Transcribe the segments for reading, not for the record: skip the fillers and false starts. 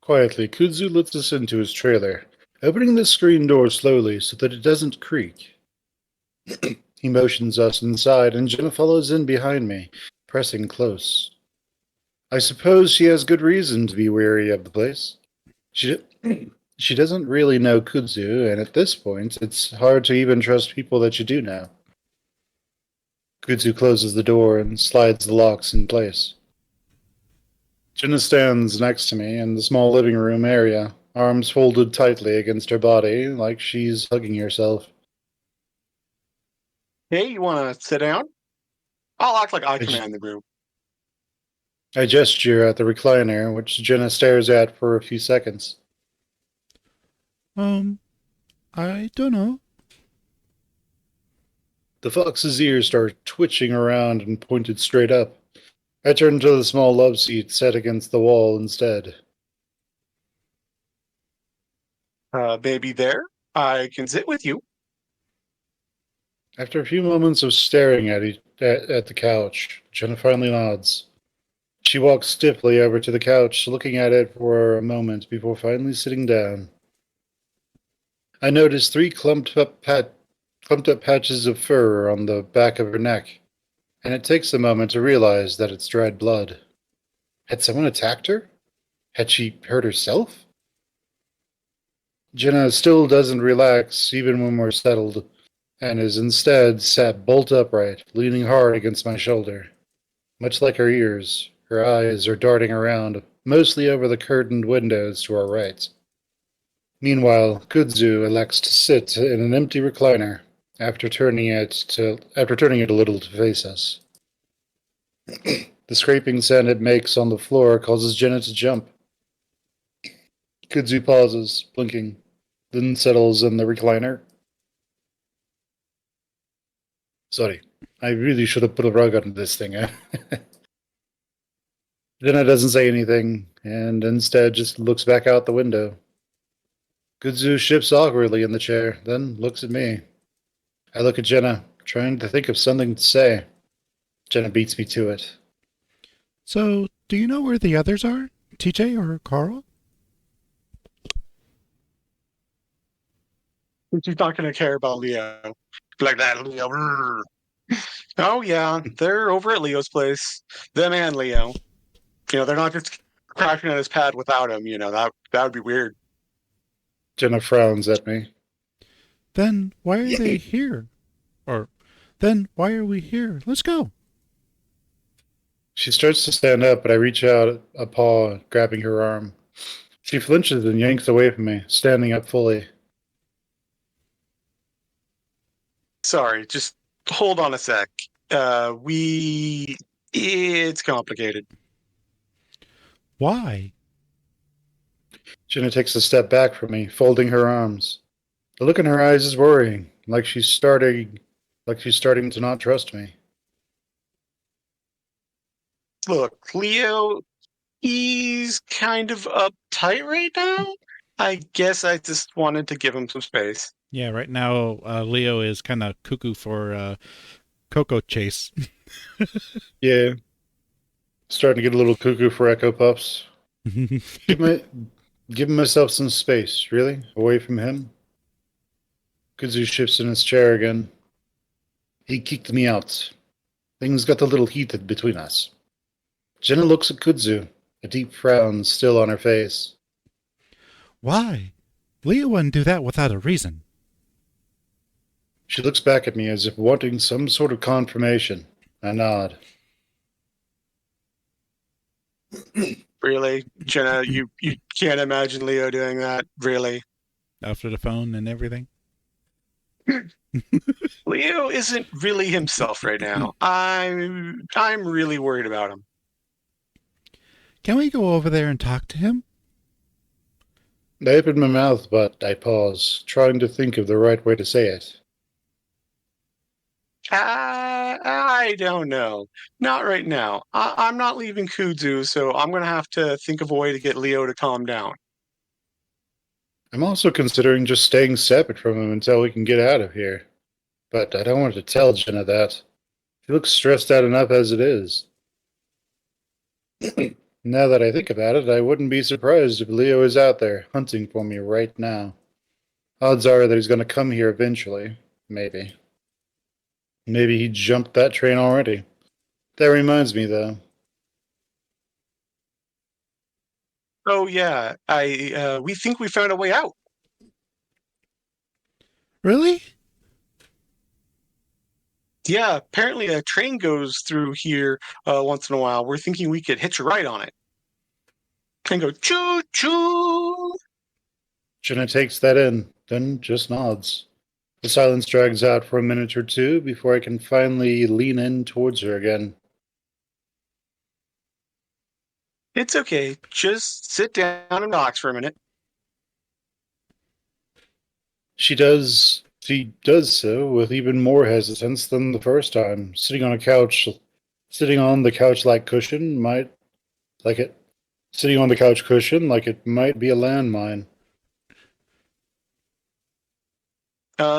Quietly, Kudzu lets us into his trailer, opening the screen door slowly so that it doesn't creak. He motions us inside, and Jenna follows in behind me, pressing close. I suppose she has good reason to be wary of the place. She, she doesn't really know Kudzu, and at this point, it's hard to even trust people that you do know. Kudzu closes the door and slides the locks in place. Jenna stands next to me in the small living room area, arms folded tightly against her body, like she's hugging herself. Hey, you want to sit down? I'll act like I I, command the room. I gesture at the recliner, which Jenna stares at for a few seconds. Um, I don't know. The fox's ears start twitching around and pointed straight up. I turn to the small love seat set against the wall instead. Baby there. I can sit with you. After a few moments of staring at the couch, Jenna finally nods. She walks stiffly over to the couch, looking at it for a moment before finally sitting down. I notice three clumped up patches of fur on the back of her neck, and it takes a moment to realize that it's dried blood. Had someone attacked her? Had she hurt herself? Jenna still doesn't relax even when we're settled, and is instead sat bolt upright, leaning hard against my shoulder. Much like her ears, her eyes are darting around, mostly over the curtained windows to our right. Meanwhile, Kudzu elects to sit in an empty recliner after turning it a little to face us. The scraping sound it makes on the floor causes Jenna to jump. Kudzu pauses, blinking, then settles in the recliner. Sorry, I really should have put a rug under this thing. Jenna doesn't say anything, and instead just looks back out the window. Kudzu shifts awkwardly in the chair, then looks at me. I look at Jenna, trying to think of something to say. Jenna beats me to it. So, do you know where the others are? TJ or Carl? She's not going to care about Leo. Like that, Leo. Oh, yeah. They're over at Leo's place. Them and Leo. They're not just crashing at his pad without him. That would be weird. Jenna frowns at me. Then why are they here? Or, then why are we here? Let's go. She starts to stand up, but I reach out a paw, grabbing her arm. She flinches and yanks away from me, standing up fully. Sorry, just hold on a sec. It's complicated. Why? Jenna takes a step back from me, folding her arms. The look in her eyes is worrying, like she's starting to not trust me. Look, Leo, he's kind of uptight right now. I guess I just wanted to give him some space. Yeah, right now Leo is kind of cuckoo for Coco Chase. Yeah, starting to get a little cuckoo for Echo Puffs. Give my, Giving myself some space, really, away from him. Kudzu shifts in his chair again. He kicked me out. Things got a little heated between us. Jenna looks at Kudzu, a deep frown still on her face. Why? Leo wouldn't do that without a reason. She looks back at me as if wanting some sort of confirmation. I nod. Really, Jenna, you can't imagine Leo doing that. Really, After the phone and everything. Leo isn't really himself right now. I'm really worried about him. Can we go over there and talk to him? I open my mouth, but I pause, trying to think of the right way to say it. I don't know. Not right now. I'm not leaving Kudzu, so I'm gonna have to think of a way to get Leo to calm down. I'm also considering just staying separate from him until we can get out of here. But I don't want to tell Jenna that. She looks stressed out enough as it is. Now that I think about it, I wouldn't be surprised if Leo is out there hunting for me right now. Odds are that he's going to come here eventually. Maybe. Maybe he jumped that train already. That reminds me, though. Oh yeah, I we think we found a way out. Really? Yeah, apparently a train goes through here once in a while. We're thinking we could hitch a ride on it and go choo choo. Jenna takes that in, then just nods. The silence drags out for a minute or two before I can finally lean in towards her again. It's okay. Just sit down and relax for a minute. She does so with even more hesitance than the first time. Sitting on the couch-like cushion might like it. Sitting on the couch cushion like it might be a landmine.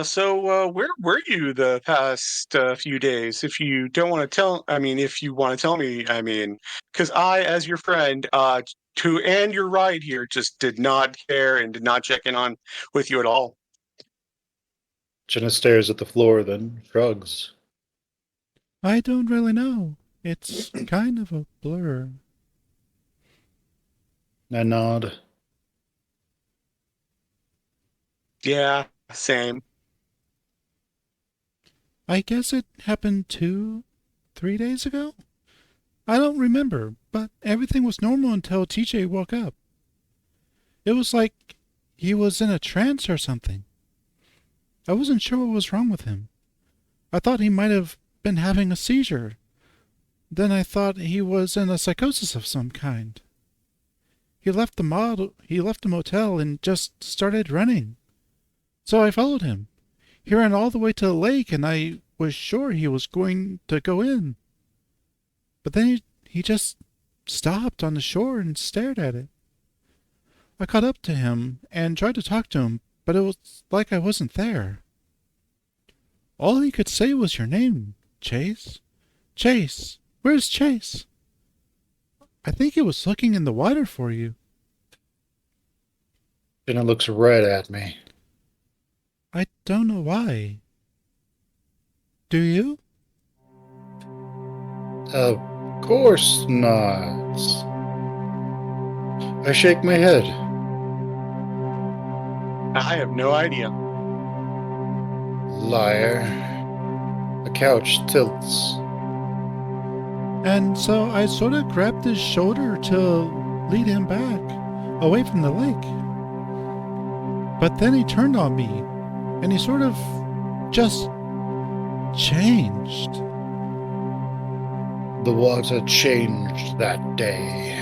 So where were you the past few days? If you don't want to tell, I mean, if you want to tell me, I mean, because I, as your friend, to end your ride here, just did not care and did not check in on with you at all. Jenna stares at the floor, then shrugs. I don't really know. It's kind of a blur. I nod. Yeah, same. I guess it happened 3 days ago? I don't remember, but everything was normal until TJ woke up. It was like he was in a trance or something. I wasn't sure what was wrong with him. I thought he might have been having a seizure. Then I thought he was in a psychosis of some kind. He left the motel and just started running. So I followed him. He ran all the way to the lake and I was sure he was going to go in. But then he just stopped on the shore and stared at it. I caught up to him and tried to talk to him, but it was like I wasn't there. All he could say was your name, Chase. Chase, where's Chase? I think he was looking in the water for you. Jenna looks right at me. I don't know why. Do you? Of course not. I shake my head. I have no idea. Liar. The couch tilts. And so I sort of grabbed his shoulder to lead him back, away from the lake. But then he turned on me, and he sort of just changed. The water changed that day.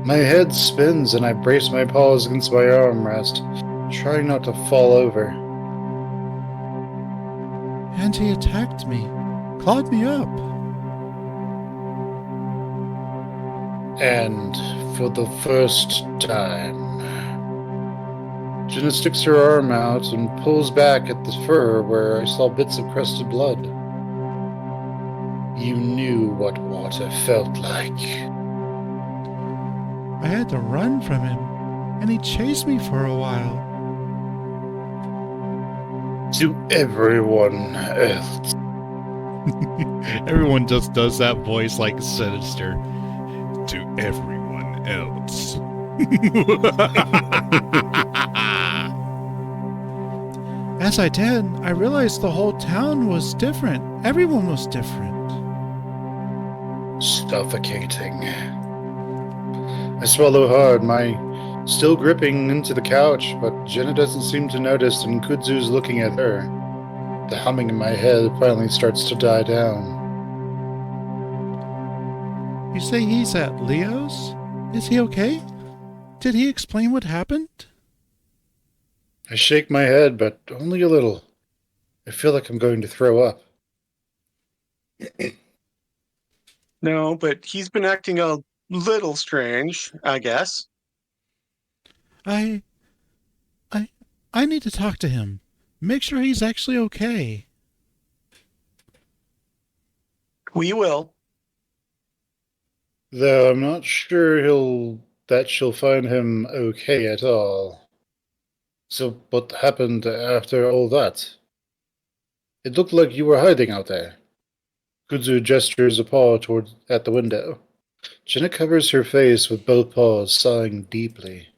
My head spins and I brace my paws against my armrest, trying not to fall over. And he attacked me, clawed me up. And for the first time, Jenna sticks her arm out and pulls back at the fur where I saw bits of crusted blood. You knew what water felt like. I had to run from him, and he chased me for a while. To everyone else. Everyone just does that voice like Sinister. To everyone else. As I did, I realized the whole town was different. Everyone was different. Suffocating. I swallow hard, my still gripping into the couch, but Jenna doesn't seem to notice, and Kudzu's looking at her. The humming in my head finally starts to die down. You say he's at Leo's? Is he okay? Did he explain what happened? I shake my head, but only a little. I feel like I'm going to throw up. No, but he's been acting a little strange, I guess. I I need to talk to him. Make sure he's actually okay. We will. Though I'm not sure she'll find him okay at all. So what happened after all that? It looked like you were hiding out there. Kudzu gestures a paw toward at the window. Jenna covers her face with both paws, sighing deeply.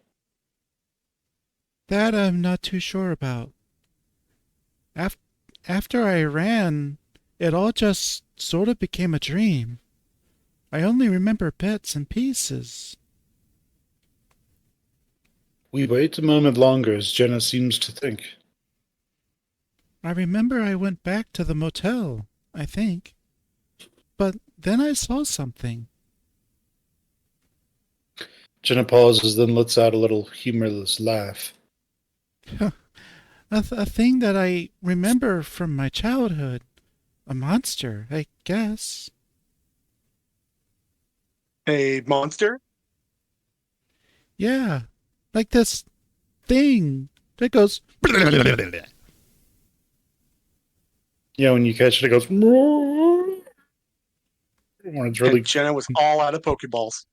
That I'm not too sure about. After I ran, it all just sort of became a dream. I only remember bits and pieces. We wait a moment longer as Jenna seems to think. I remember I went back to the motel, I think. But then I saw something. Jenna pauses, then lets out a little humorless laugh. A thing that I remember from my childhood. A monster, I guess. A monster? Yeah, like this thing that goes. Yeah, when you catch it, it goes. When it's really And Jenna was all out of Pokeballs.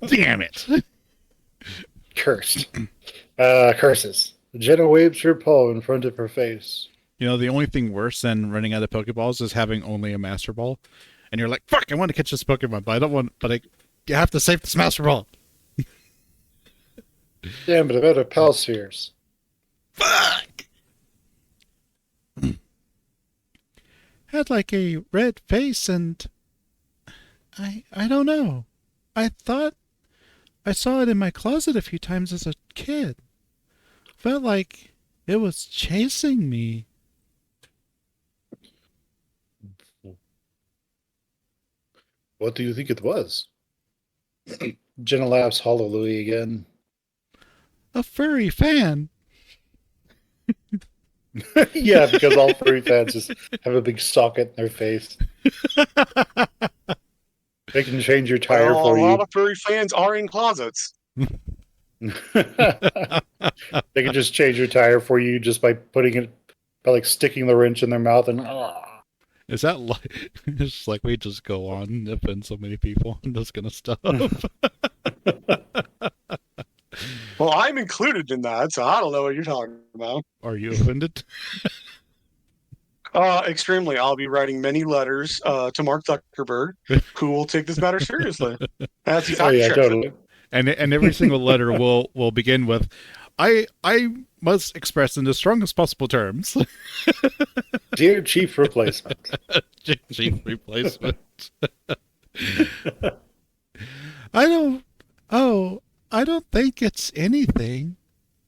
Damn it! cursed. Curses. Jenna waves her paw in front of her face. You know, the only thing worse than running out of Pokeballs is having only a Master Ball. And you're like, fuck, I want to catch this Pokemon, but I don't want, you have to save this Master Ball. Damn, but I've had a pal spheres. Fuck! Had like a red face and I don't know. I thought I saw it in my closet a few times as a kid. Felt like it was chasing me. What do you think it was? Jenna laughs hollowly again. A furry fan. Yeah, because all furry fans just have a big socket in their face. They can change your tire Well, for a you. lot of furry fans are in closets. They can just change your tire for you just by sticking the wrench in their mouth and. Is that like, it's like we just go on and offend so many people. I'm just gonna stop. Well, I'm included in that, so I don't know what you're talking about. Are you offended? Extremely. I'll be writing many letters to Mark Zuckerberg, who will take this matter seriously. As he Oh yeah, fact-checks it. totally. And every single letter will begin with, I must express in the strongest possible terms. Dear Chief Replacement. Chief replacement. I don't think it's anything.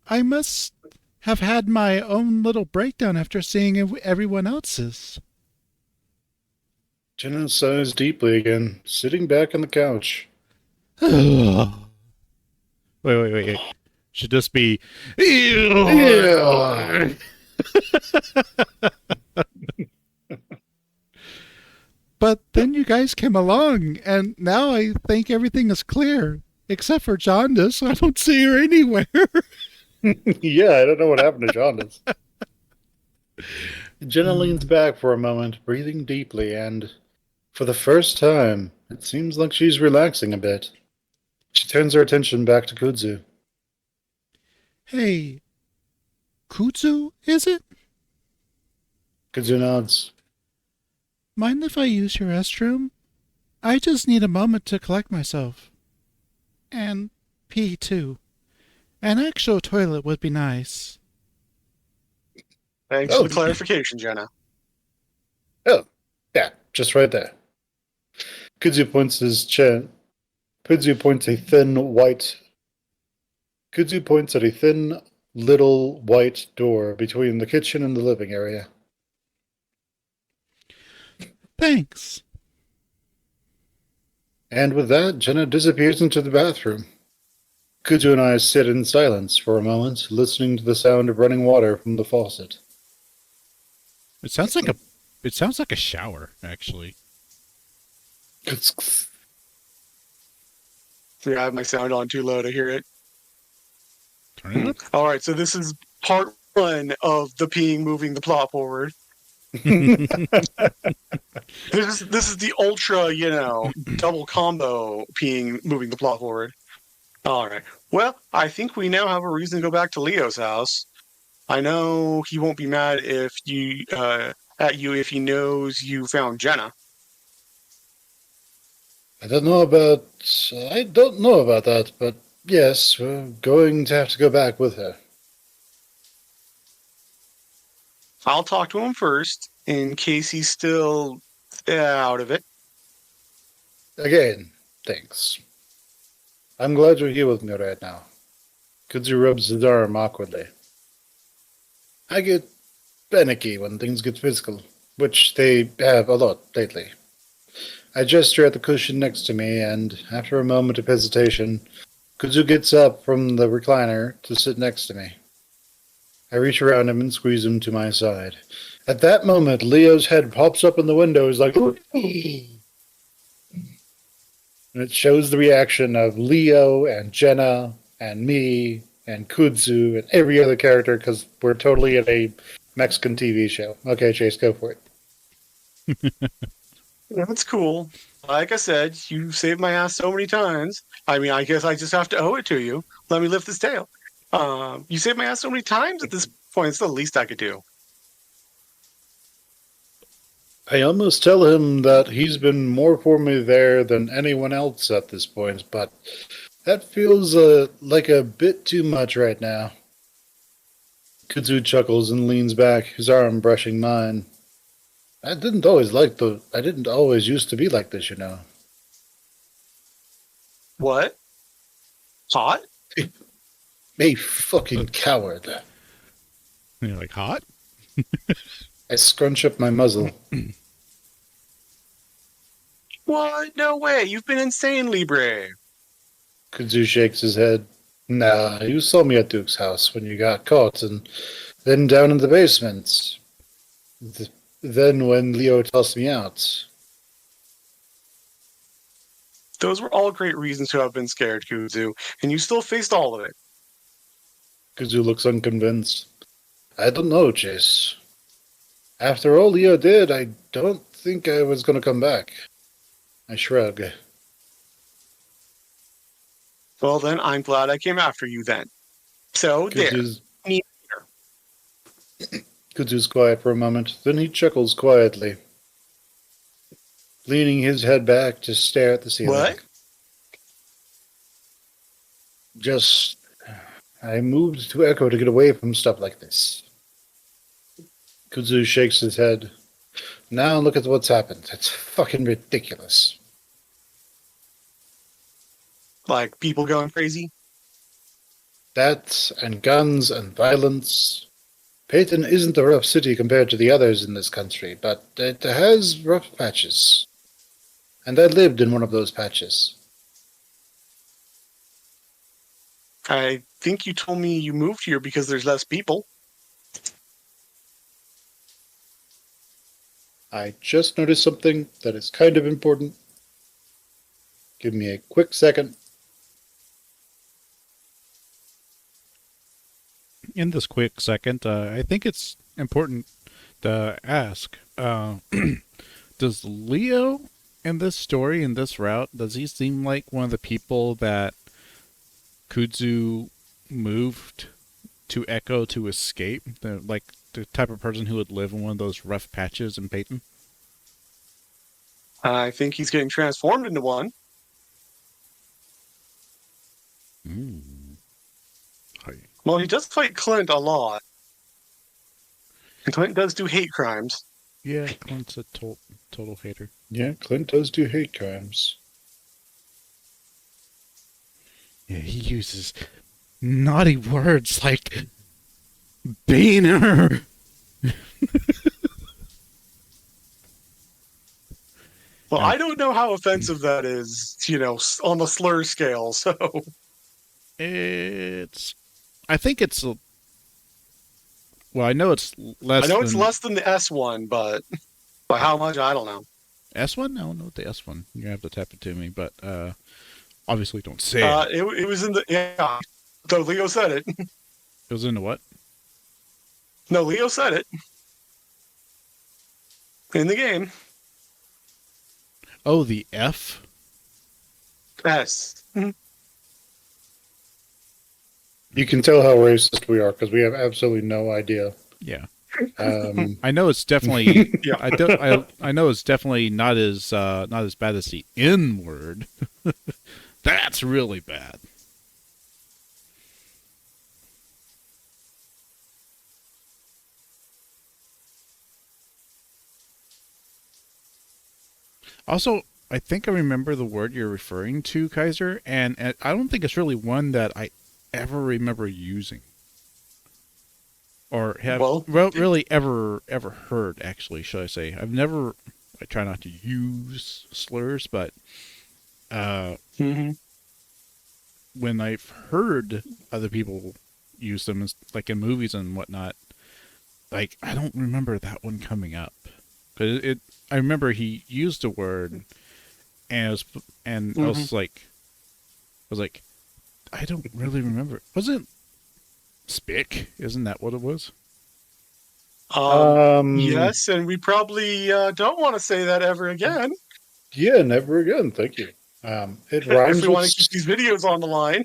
I must have had my own little breakdown after seeing everyone else's. Jenna sighs deeply again, sitting back on the couch. Wait. Should this be... Ew. But then you guys came along, and now I think everything is clear. Except for Jaundice, I don't see her anywhere. Yeah, I don't know what happened to Jaundice. Jenna leans back for a moment, breathing deeply, and for the first time, it seems like she's relaxing a bit. She turns her attention back to Kudzu. Hey, Kudzu, is it? Kudzu nods. Mind if I use your restroom? I just need a moment to collect myself. And pee, too. An actual toilet would be nice. Thanks for the clarification, Jenna. Oh, yeah, just right there. Kudzu points his chin. Kudzu points at a thin little white door between the kitchen and the living area. Thanks. And with that, Jenna disappears into the bathroom. Kudzu and I sit in silence for a moment, listening to the sound of running water from the faucet. It sounds like a shower, actually. Yeah, I have my sound on too low to hear it. Turn it up. All right, so this is part one of the peeing moving the plot forward. This is the ultra, double combo being moving the plot forward. All right. Well, I think we now have a reason to go back to Leo's house. I know he won't be mad if you at you if he knows you found Jenna. I don't know about that, but yes, we're going to have to go back with her. I'll talk to him first in case he's still out of it. Again, thanks. I'm glad you're here with me right now. Kudzu rubs his arm awkwardly. I get panicky when things get physical, which they have a lot lately. I gesture at the cushion next to me, and after a moment of hesitation, Kudzu gets up from the recliner to sit next to me. I reach around him and squeeze him to my side. At that moment, Leo's head pops up in the window. He's like, and it shows the reaction of Leo and Jenna and me and Kudzu and every other character because we're totally in a Mexican TV show. Okay, Chase, go for it. That's cool. Like I said, you saved my ass so many times. I mean, I guess I just have to owe it to you. Let me lift this tail. You saved my ass so many times at this point. It's the least I could do. I almost tell him that he's been more for me there than anyone else at this point, but that feels like a bit too much right now. Kudzu chuckles and leans back, his arm brushing mine. I didn't always used to be like this, you know. What? Hot? A fucking coward. You're like, hot? I scrunch up my muzzle. What? No way. You've been insanely brave. Kudzu shakes his head. Nah, you saw me at Duke's house when you got caught, and then down in the basement. Then when Leo tossed me out. Those were all great reasons to have been scared, Kuzu, and you still faced all of it. Kudzu looks unconvinced. I don't know, Chase. After all Leo did, I don't think I was going to come back. I shrug. Well, then I'm glad I came after you then. So, Kudzu's, there. Kudzu's quiet for a moment, then he chuckles quietly, leaning his head back to stare at the ceiling. What? I moved to Echo to get away from stuff like this. Kudzu shakes his head. Now look at what's happened. It's fucking ridiculous. Like people going crazy? That and guns and violence. Peyton isn't a rough city compared to the others in this country, but it has rough patches. And I lived in one of those patches. I think you told me you moved here because there's less people. I just noticed something that is kind of important. Give me a quick second. In this quick second, I think it's important to ask, does Leo in this story, in this route, does he seem like one of the people that Kudzu moved to Echo to escape? Like the type of person who would live in one of those rough patches in Peyton? I think he's getting transformed into one. Well, he does fight Clint a lot. And Clint does do hate crimes. Yeah, Clint's a total hater. Yeah, Clint does do hate crimes. Yeah, he uses naughty words like Beaner. Well, I don't know how offensive that is, on the slur scale, so... I think it's... Well, I know it's less I know it's less than the S1, but by how much, I don't know. S1? I don't know what the S1. You're going to have to tap it to me, but obviously don't say it. It was in the... Yeah, so Leo said it. It was into what? No, Leo said it. in the game. Oh, the F? S. You can tell how racist we are because we have absolutely no idea. Yeah. Um, I know it's definitely Yeah. I know it's definitely not as bad as the N word. That's really bad. Also, I think I remember the word you're referring to, Kaiser, and I don't think it's really one that I ever remember using. Or have Well, really ever heard, actually, should I say. I try not to use slurs, but mhm. when I've heard other people use them, like in movies and whatnot, like I don't remember that one coming up. Cause I remember he used a word, and I was like, I don't really remember. Wasn't spick? Isn't that what it was? Yes, and we probably don't want to say that ever again yeah, never again. Thank you. It if rhymes we with want to keep these videos on the line.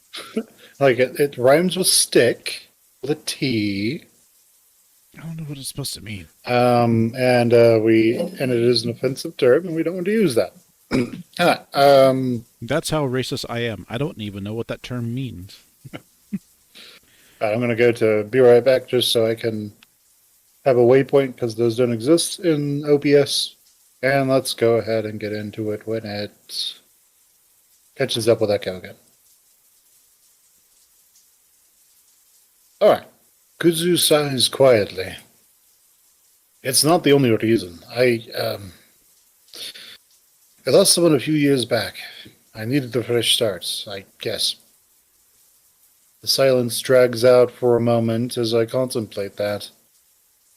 it rhymes with stick with a T. I don't know what it's supposed to mean. And it is an offensive term, and we don't want to use that. That's how racist I am. I don't even know what that term means. I'm going to go to be right back just so I can have a waypoint because those don't exist in OBS. And let's go ahead and get into it when it catches up with Echo again. All right. Kuzu sighs quietly. It's not the only reason. I lost someone a few years back. I needed a fresh start, I guess. The silence drags out for a moment as I contemplate that.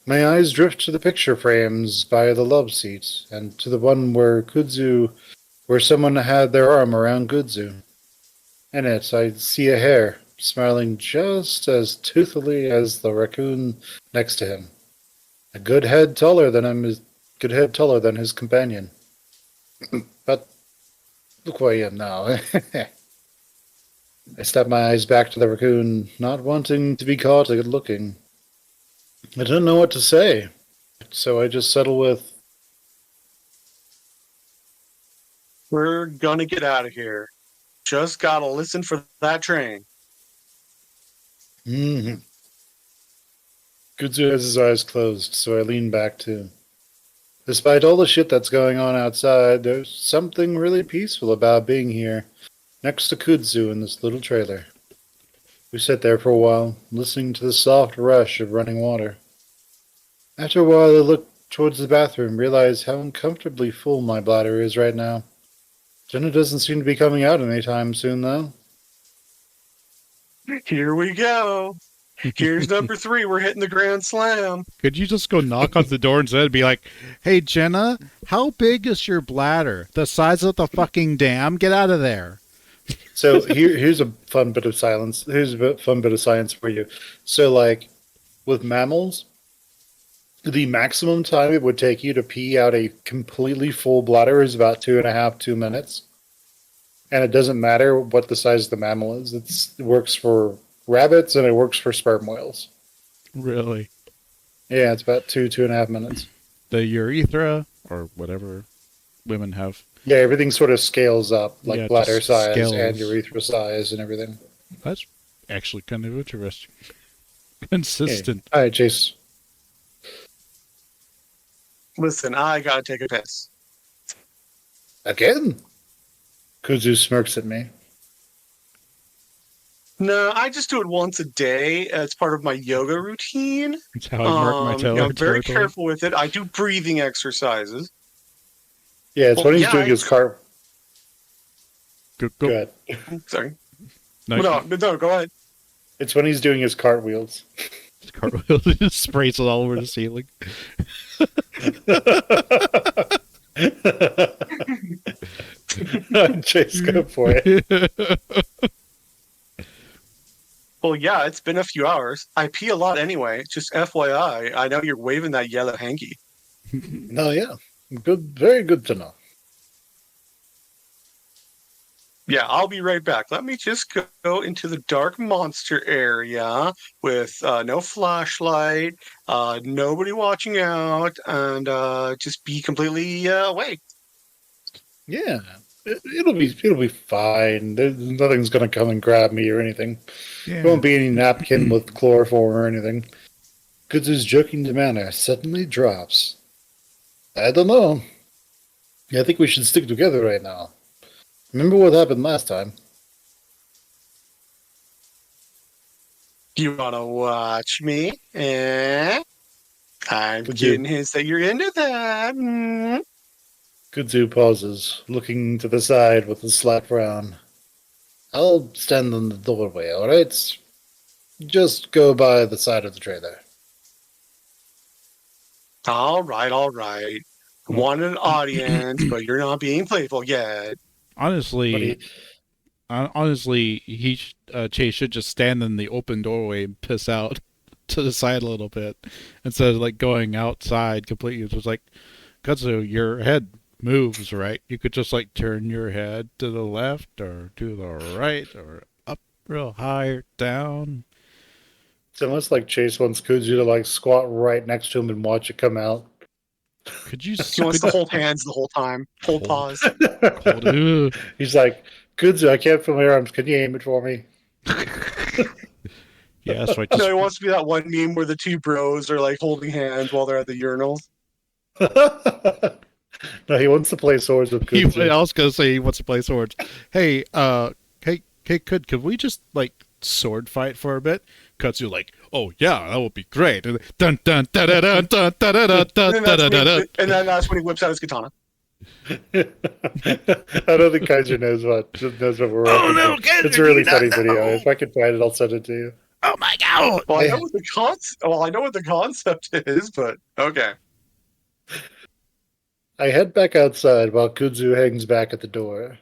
My eyes drift to the picture frames by the love seat, and to the one where someone had their arm around Kudzu. In it, I see a hare, smiling just as toothily as the raccoon next to him. A good head taller than his companion. But look where I am now. I step my eyes back to the raccoon, not wanting to be caught looking. I don't know what to say, so I just settle with, We're gonna get out of here. Just gotta listen for that train. mm-hmm. Kudzu has his eyes closed, so I lean back too. Despite all the shit that's going on outside, there's something really peaceful about being here, next to Kudzu in this little trailer. We sit there for a while, listening to the soft rush of running water. After a while, I look towards the bathroom, realize how uncomfortably full my bladder is right now. Jenna doesn't seem to be coming out anytime soon, though. Here we go. Here's number 3. We're hitting the grand slam. Could you just go knock on the door instead and be like, hey, Jenna, how big is your bladder? The size of the fucking dam? Get out of there. So here's a fun bit of silence. Here's a fun bit of science for you. So, like, with mammals, the maximum time it would take you to pee out a completely full bladder is about 2 minutes. And it doesn't matter what the size of the mammal is. It works for rabbits and it works for sperm whales. Really? Yeah, it's about 2.5 minutes. The urethra, or whatever women have. Yeah, everything sort of scales up, like Yeah, bladder just size scales. and urethra size and everything. That's actually kind of interesting. Consistent. All right, Chase. Listen, I gotta take a piss. Again? Kuzu smirks at me. No, I just do it once a day as part of my yoga routine. That's how I mark my toe. I'm very careful with it. I do breathing exercises. Yeah, it's Well, when he's yeah, doing his car. Go. Go ahead. Sorry. No, No, go ahead. It's when he's doing his cartwheels. cartwheel just sprays it all over the ceiling. Chase, go for it. Well, yeah, it's been a few hours. I pee a lot anyway. Just FYI, I know you're waving that yellow hanky. No, yeah. Good, very good to know. Yeah, I'll be right back. Let me just go into the dark monster area with no flashlight, nobody watching out, and just be completely awake. Yeah. It'll be fine. Nothing's gonna come and grab me or anything. There Yeah. won't be any napkin with chloroform or anything. Kudzu's joking demeanor suddenly drops. I don't know. I think we should stick together right now. Remember what happened last time? You wanna watch me? Eh? I'm Kudzu, getting hints that you're into that. Mm. Kudzu pauses, looking to the side with a slight frown. I'll stand in the doorway, alright? Just go by the side of the trailer. All right, all right. Want an audience, but you're not being playful yet. But he, Honestly, Chase should just stand in the open doorway and piss out to the side a little bit instead of like going outside completely. It's just like, Kutsu, your head moves, right? You could just like turn your head to the left or to the right or up real high or down. it's almost like Chase wants Kudzu to like squat right next to him and watch it come out. Could you? He wants to hold hands the whole time. Hold pause. Hold. He's like, Kudzu, I can't feel my arms. Can you aim it for me? Yeah, that's right. No, Just he wants to be that one meme where the two bros are like holding hands while they're at the urinal. No, he wants to play swords with I Kudzu. was gonna say he wants to play swords. Hey, could we just like sword fight for a bit? Kutsu like, oh yeah, that would be great. And dun dun dun dun dun dun dun dun dun dun dun dun dun. And then that's when he whips out his katana. I don't think Kaiser knows what we're Oh up no, to. Kaiser, It's a really do funny not video. know. If I can find it, I'll send it to you. Oh my god! Well, I Yeah. know what the concept is, but okay. I head back outside while Kudzu hangs back at the door.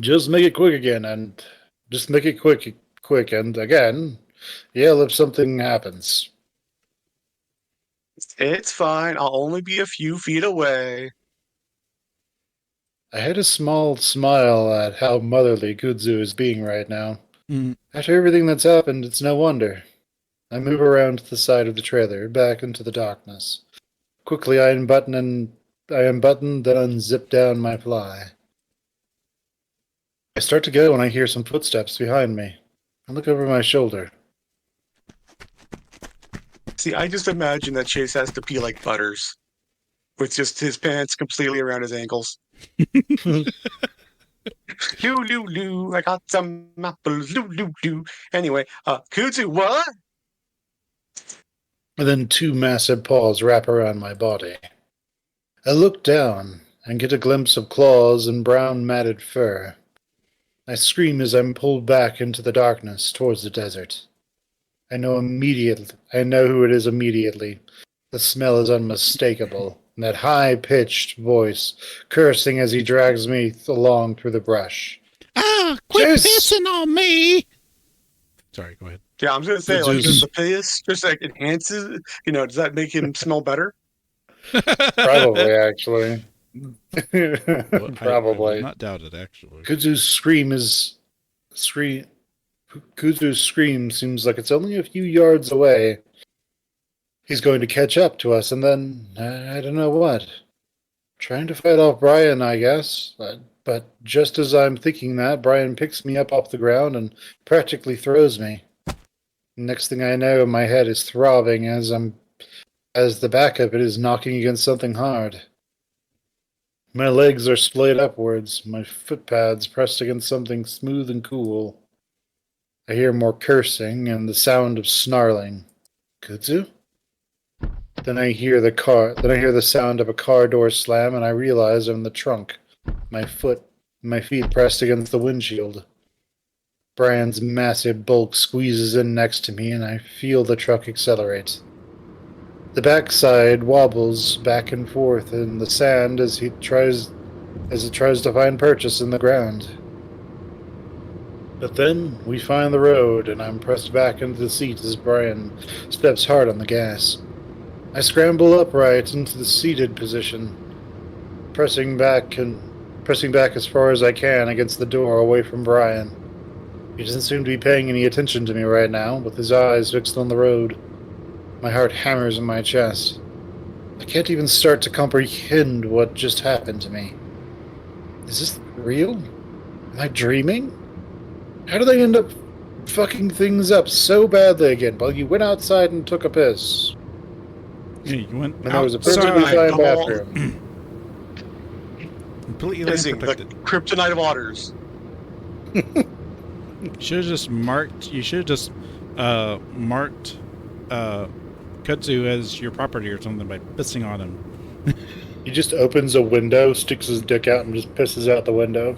Just make it quick again, and just make it quick, and again, yell if something happens. It's fine. I'll only be a few feet away. I had a small smile at how motherly Kudzu is being right now. Mm, After everything that's happened, it's no wonder. I move around to the side of the trailer, back into the darkness. Quickly, I unbutton, then unzip down my fly. I start to go when I hear some footsteps behind me. I look over my shoulder. See, I just imagine that Chase has to pee like Butters, with just his pants completely around his ankles. Loo loo loo, I got some apples. Loo loo loo. Anyway, Kudzu, what? And then two massive paws wrap around my body. I look down and get a glimpse of claws and brown matted fur. I scream as I'm pulled back into the darkness towards the desert. I know who it is immediately. The smell is unmistakable, and that high-pitched voice, cursing as he drags me along through the brush. ah, quit Chase! pissing on me! Sorry, go ahead. Yeah, I'm just gonna say, like, Kudzu's- the piss just like enhances. Does that make him smell better? Probably, actually. Well, I would Probably. not doubt it, actually. Kudzu's scream seems like it's only a few yards away. He's going to catch up to us, and then I don't know what. Trying to fight off Brian, I guess. But just as I'm thinking that, Brian picks me up off the ground and practically throws me. Next thing I know, my head is throbbing as the back of it is knocking against something hard. My legs are splayed upwards, my foot pads pressed against something smooth and cool. I hear more cursing and the sound of snarling. Kudzu? Then I hear the sound of a car door slam, and I realize I'm in the trunk. My feet pressed against the windshield. Brian's massive bulk squeezes in next to me, and I feel the truck accelerate. The backside wobbles back and forth in the sand as it tries to find purchase in the ground. But then we find the road, and I'm pressed back into the seat as Brian steps hard on the gas. I scramble upright into the seated position, pressing back as far as I can against the door away from Brian. He doesn't seem to be paying any attention to me right now, with his eyes fixed on the road. My heart hammers in my chest. I can't even start to comprehend what just happened to me. Is this real? Am I dreaming? How did I end up fucking things up so badly again? Well, you went outside and took a piss. You went And there was a outside, perfectly Kryptonite, fine the whole- bathroom. completely Pissing, the unprotected. kryptonite of waters. Should have just marked. You should have just marked Kudzu as your property or something by pissing on him. He just opens a window, sticks his dick out, and just pisses out the window.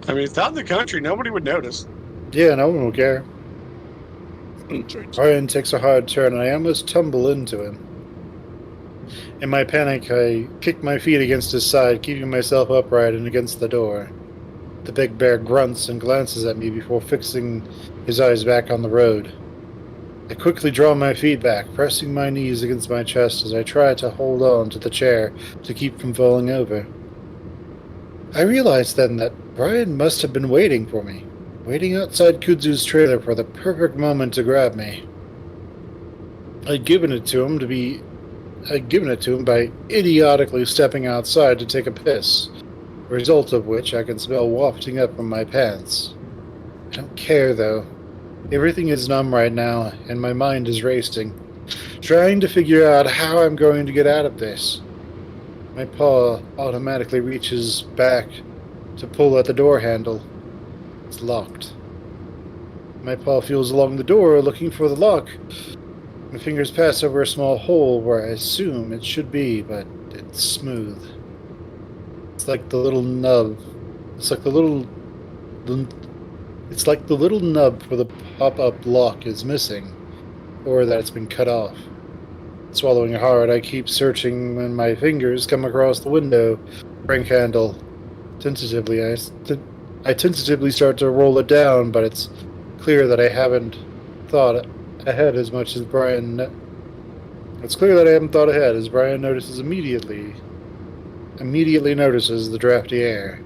I mean, it's out in the country. Nobody would notice. Yeah, no one will care. Brian takes a hard turn, and I almost tumble into him. In my panic, I kick my feet against his side, keeping myself upright and against the door. The big bear grunts and glances at me before fixing his eyes back on the road. I quickly draw my feet back, pressing my knees against my chest as I try to hold on to the chair to keep from falling over. I realized then that Brian must have been waiting for me, waiting outside Kudzu's trailer for the perfect moment to grab me. I'd given it to him by idiotically stepping outside to take a piss, the result of which I can smell wafting up from my pants. I don't care, though. Everything is numb right now, and my mind is racing, trying to figure out how I'm going to get out of this. My paw automatically reaches back to pull at the door handle. It's locked. My paw feels along the door, looking for the lock. My fingers pass over a small hole where I assume it should be, but it's smooth. It's like the little nub. It's like the little nub for the pop-up lock is missing, or that it's been cut off. Swallowing hard, I keep searching when my fingers come across the window crank handle. Tentatively, I tentatively start to roll it down, but it's clear that I haven't thought ahead as much as Brian. It's clear that I haven't thought ahead, as Brian immediately notices the drafty air.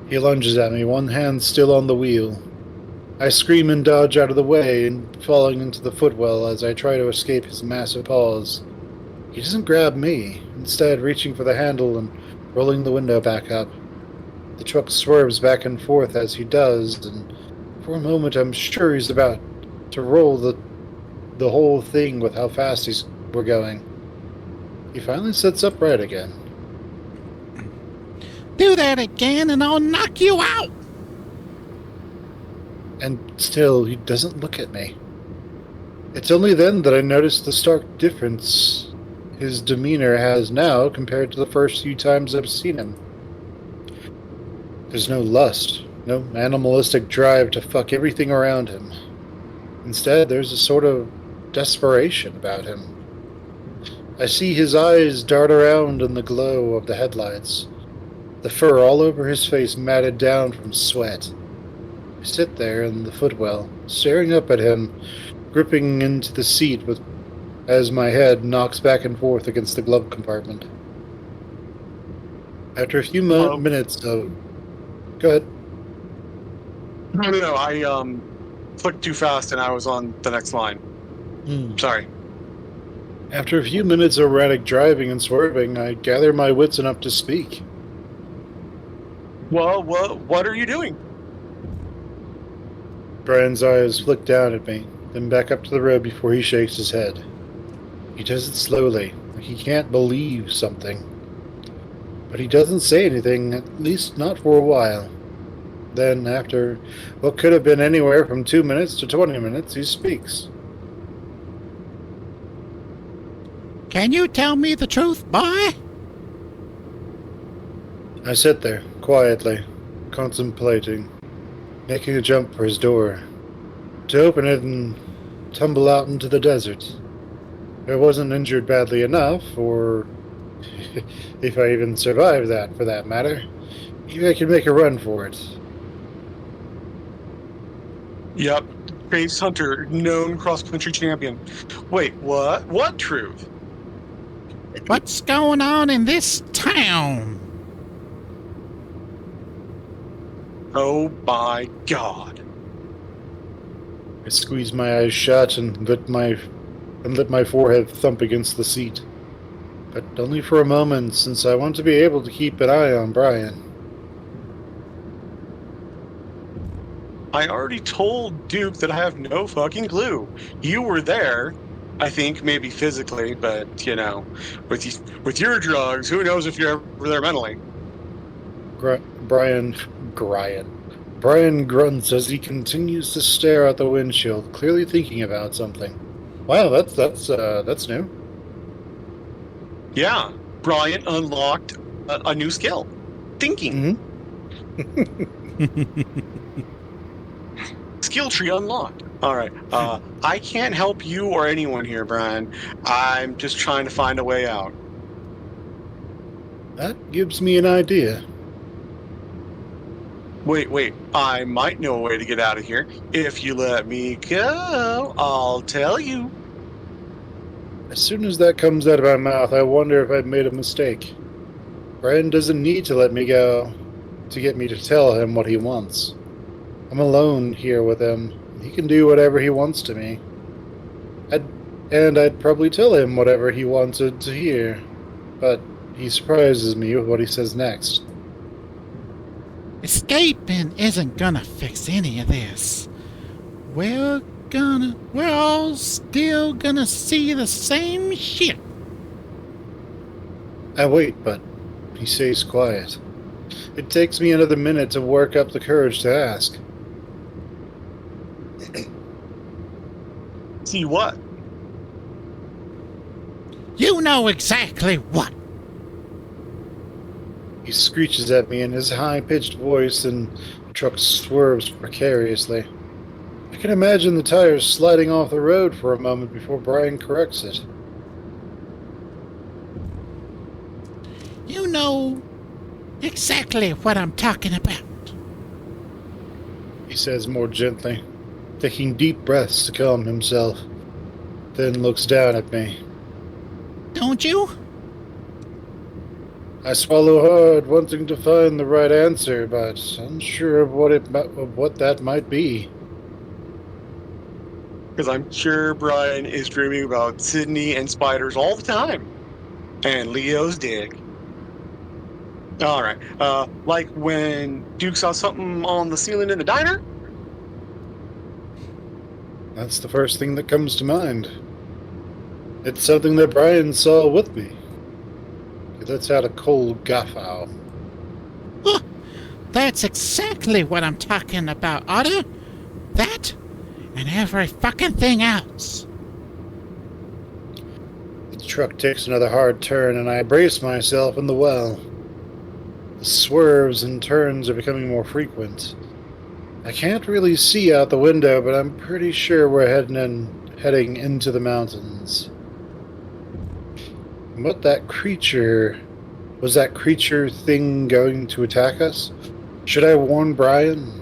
He lunges at me, one hand still on the wheel. I scream and dodge out of the way, and falling into the footwell as I try to escape his massive paws. He doesn't grab me, instead reaching for the handle and rolling the window back up. The truck swerves back and forth as he does, and for a moment I'm sure he's about to roll the whole thing with how fast we're going. He finally sits upright again. Do that again and I'll knock you out! And still, he doesn't look at me. It's only then that I notice the stark difference his demeanor has now compared to the first few times I've seen him. There's no lust, no animalistic drive to fuck everything around him. Instead, there's a sort of desperation about him. I see his eyes dart around in the glow of the headlights, the fur all over his face matted down from sweat. I sit there in the footwell, staring up at him, gripping into the seat as my head knocks back and forth against the glove compartment. After a few minutes of... Go ahead. No, I clicked too fast and I was on the next line. Sorry. After a few minutes of erratic driving and swerving, I gather my wits enough to speak. Well, what are you doing? Brian's eyes flick down at me, then back up to the road before he shakes his head. He does it slowly, like he can't believe something. But he doesn't say anything, at least not for a while. Then, after what could have been anywhere from 2 minutes to 20 minutes, he speaks. Can you tell me the truth, boy? I sit there, quietly, contemplating, making a jump for his door, to open it and tumble out into the desert. I wasn't injured badly enough, or if I even survived that, for that matter, maybe I could make a run for it. Yep. Chase Hunter, known cross-country champion. Wait, what? What truth? What's going on in this town? Oh my God. I squeeze my eyes shut and let my forehead thump against the seat. But only for a moment, since I want to be able to keep an eye on Brian. I already told Duke that I have no fucking clue. You were there, I think, maybe physically, but with your drugs, who knows if you're ever there mentally? Brian grunts as he continues to stare out the windshield, clearly thinking about something. Wow, that's new. Yeah, Brian unlocked a new skill, thinking. Skill tree unlocked. All right. I can't help you or anyone here, Brian. I'm just trying to find a way out. That gives me an idea. Wait. I might know a way to get out of here. If you let me go, I'll tell you. As soon as that comes out of my mouth, I wonder if I've made a mistake. Brian doesn't need to let me go to get me to tell him what he wants. I'm alone here with him. He can do whatever he wants to me. I'd probably tell him whatever he wanted to hear. But he surprises me with what he says next. Escaping isn't gonna fix any of this. We're all still gonna see the same shit. I wait, but he stays quiet. It takes me another minute to work up the courage to ask. See what? You know exactly what. He screeches at me in his high-pitched voice, and the truck swerves precariously. I can imagine the tires sliding off the road for a moment before Brian corrects it. You know exactly what I'm talking about. He says more gently, taking deep breaths to calm himself, then looks down at me. Don't you? I swallow hard, wanting to find the right answer, but unsure of what that might be. Because I'm sure Brian is dreaming about Sydney and spiders all the time. And Leo's dick. All right. Like when Duke saw something on the ceiling in the diner? That's the first thing that comes to mind. It's something that Brian saw with me. He lets out a cold guffaw. Huh, that's exactly what I'm talking about, Otto. That and every fucking thing else. The truck takes another hard turn, and I brace myself in the well. The swerves and turns are becoming more frequent. I can't really see out the window, but I'm pretty sure we're heading into the mountains. What was that creature thing going to attack us? Should I warn Brian?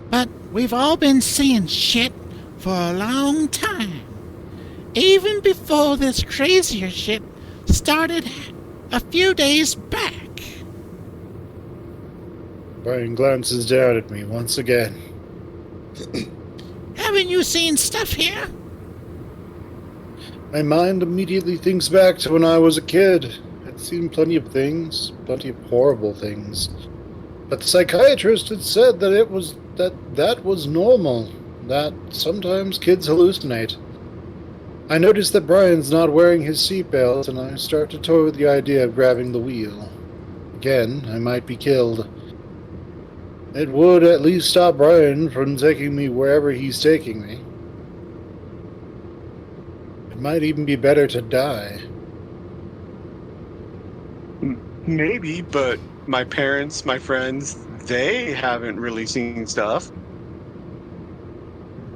But we've all been seeing shit for a long time. Even before this crazier shit started a few days back. Brian glances down at me once again. Haven't you seen stuff here? My mind immediately thinks back to when I was a kid. I'd seen plenty of things, plenty of horrible things. But the psychiatrist had said that that was normal, that sometimes kids hallucinate. I notice that Brian's not wearing his seatbelt, and I start to toy with the idea of grabbing the wheel. Again, I might be killed. It would at least stop Brian from taking me wherever he's taking me. It might even be better to die. Maybe, but my parents, my friends, they haven't really seen stuff.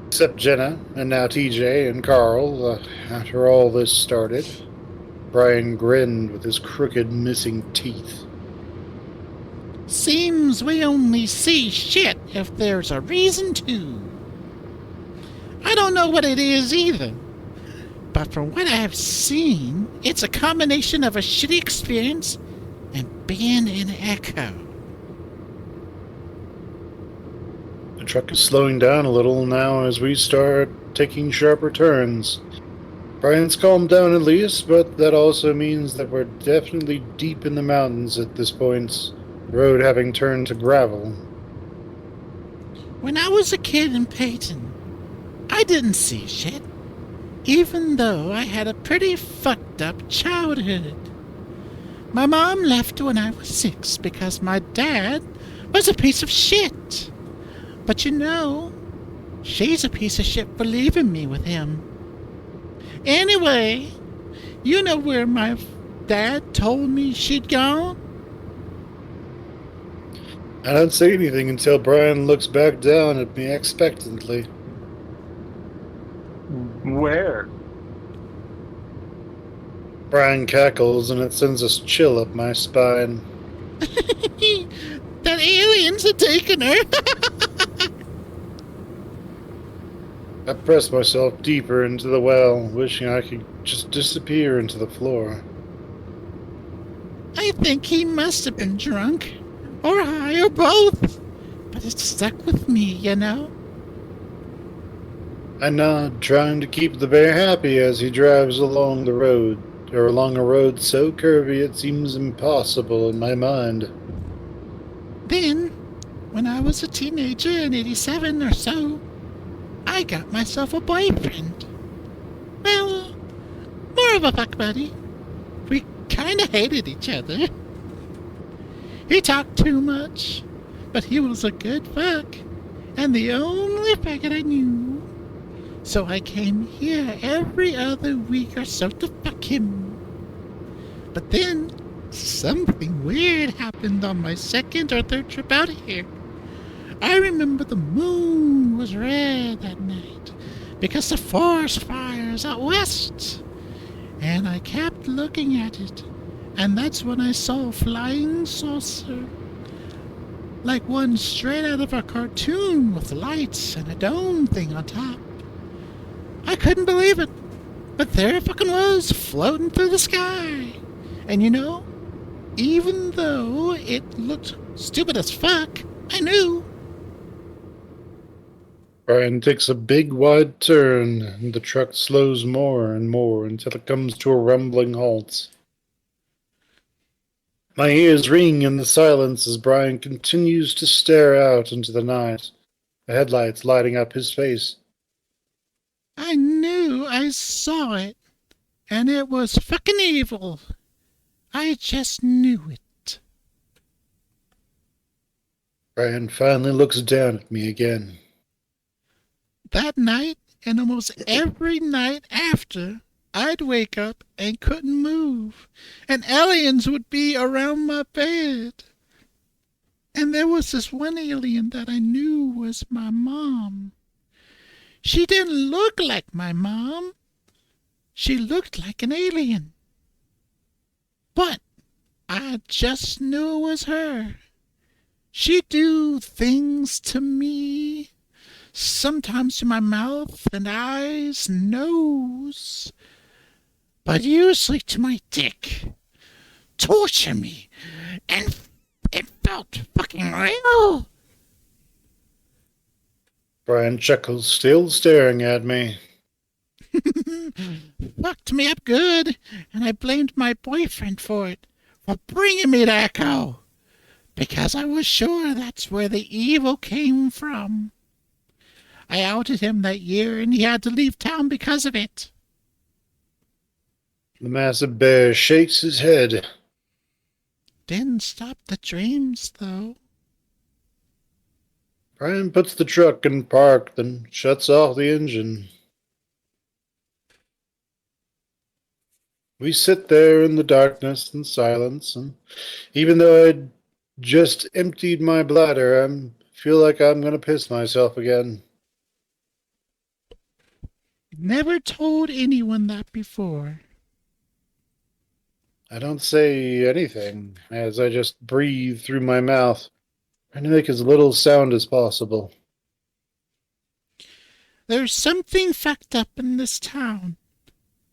Except Jenna, and now TJ and Carl, after all this started. Brian grinned with his crooked, missing teeth. Seems we only see shit if there's a reason to. I don't know what it is either. But from what I've seen, it's a combination of a shitty experience and being in Echo. The truck is slowing down a little now as we start taking sharper turns. Brian's calmed down at least, but that also means that we're definitely deep in the mountains at this point, the road having turned to gravel. When I was a kid in Peyton, I didn't see shit, even though I had a pretty fucked up childhood. My mom left when I was 6 because my dad was a piece of shit. But you know, she's a piece of shit for leaving me with him. Anyway, you know where my dad told me she'd gone? I don't say anything until Brian looks back down at me expectantly. Where? Brian cackles and it sends a chill up my spine. That aliens had taken her. I press myself deeper into the well, wishing I could just disappear into the floor. I think he must have been drunk, or high, or both. But it stuck with me, you know? I nod, trying to keep the bear happy as he drives along the road, or along a road so curvy it seems impossible in my mind. Then, when I was a teenager in 87 or so, I got myself a boyfriend. Well, more of a fuck buddy. We kinda hated each other. He talked too much, but he was a good fuck, and the only faggot I knew. So I came here every other week or so to fuck him. But then, something weird happened on my second or third trip out here. I remember the moon was red that night because the forest fires out west. And I kept looking at it, and that's when I saw a flying saucer. Like one straight out of a cartoon with lights and a dome thing on top. I couldn't believe it, but there it fucking was, floating through the sky. And you know, even though it looked stupid as fuck, I knew. Brian takes a big wide turn, and the truck slows more and more until it comes to a rumbling halt. My ears ring in the silence as Brian continues to stare out into the night, the headlights lighting up his face. I knew I saw it, and it was fucking evil. I just knew it. Brian finally looks down at me again. That night, and almost every night after, I'd wake up and couldn't move, and aliens would be around my bed. And there was this one alien that I knew was my mom. She didn't look like my mom. She looked like an alien. But I just knew it was her. She'd do things to me. Sometimes to my mouth and eyes and nose, but usually to my dick. Torture me, and it felt fucking real. Brian chuckles, still staring at me. Fucked me up good, and I blamed my boyfriend for it, for bringing me to Echo, because I was sure that's where the evil came from. I outed him that year, and he had to leave town because of it. The massive bear shakes his head. Didn't stop the dreams, though. Brian puts the truck in park, then shuts off the engine. We sit there in the darkness and silence, and even though I'd just emptied my bladder, I feel like I'm going to piss myself again. Never told anyone that before. I don't say anything, as I just breathe through my mouth, trying to make as little sound as possible. There's something fucked up in this town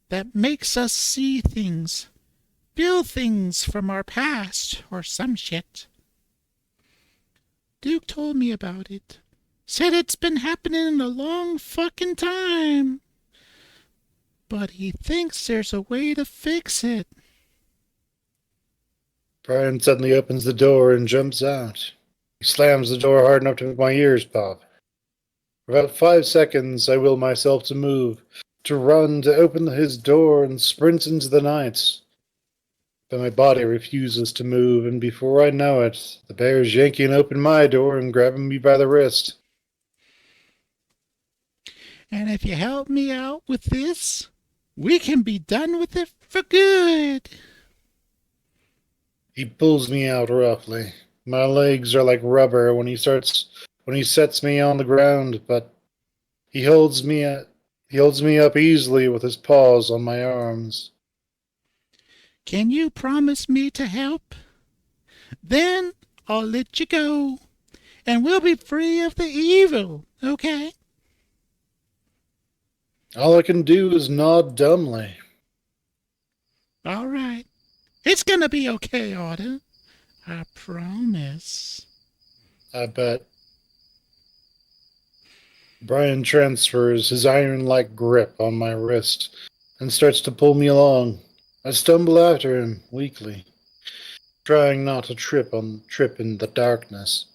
that makes us see things, feel things from our past, or some shit. Duke told me about it. Said it's been happening a long fucking time. But he thinks there's a way to fix it. Brian suddenly opens the door and jumps out. He slams the door hard enough to make my ears pop. For about 5 seconds, I will myself to move, to run, to open his door and sprint into the night. But my body refuses to move, and before I know it, the bear is yanking open my door and grabbing me by the wrist. And if you help me out with this, we can be done with it for good. He pulls me out roughly. My legs are like rubber when he sets me on the ground, but he holds me up easily with his paws on my arms. Can you promise me to help? Then I'll let you go, and we'll be free of the evil, okay? All I can do is nod dumbly. All right. It's gonna be okay, Otto. I promise. I bet. Brian transfers his iron-like grip on my wrist and starts to pull me along. I stumble after him, weakly, trying not to trip in the darkness.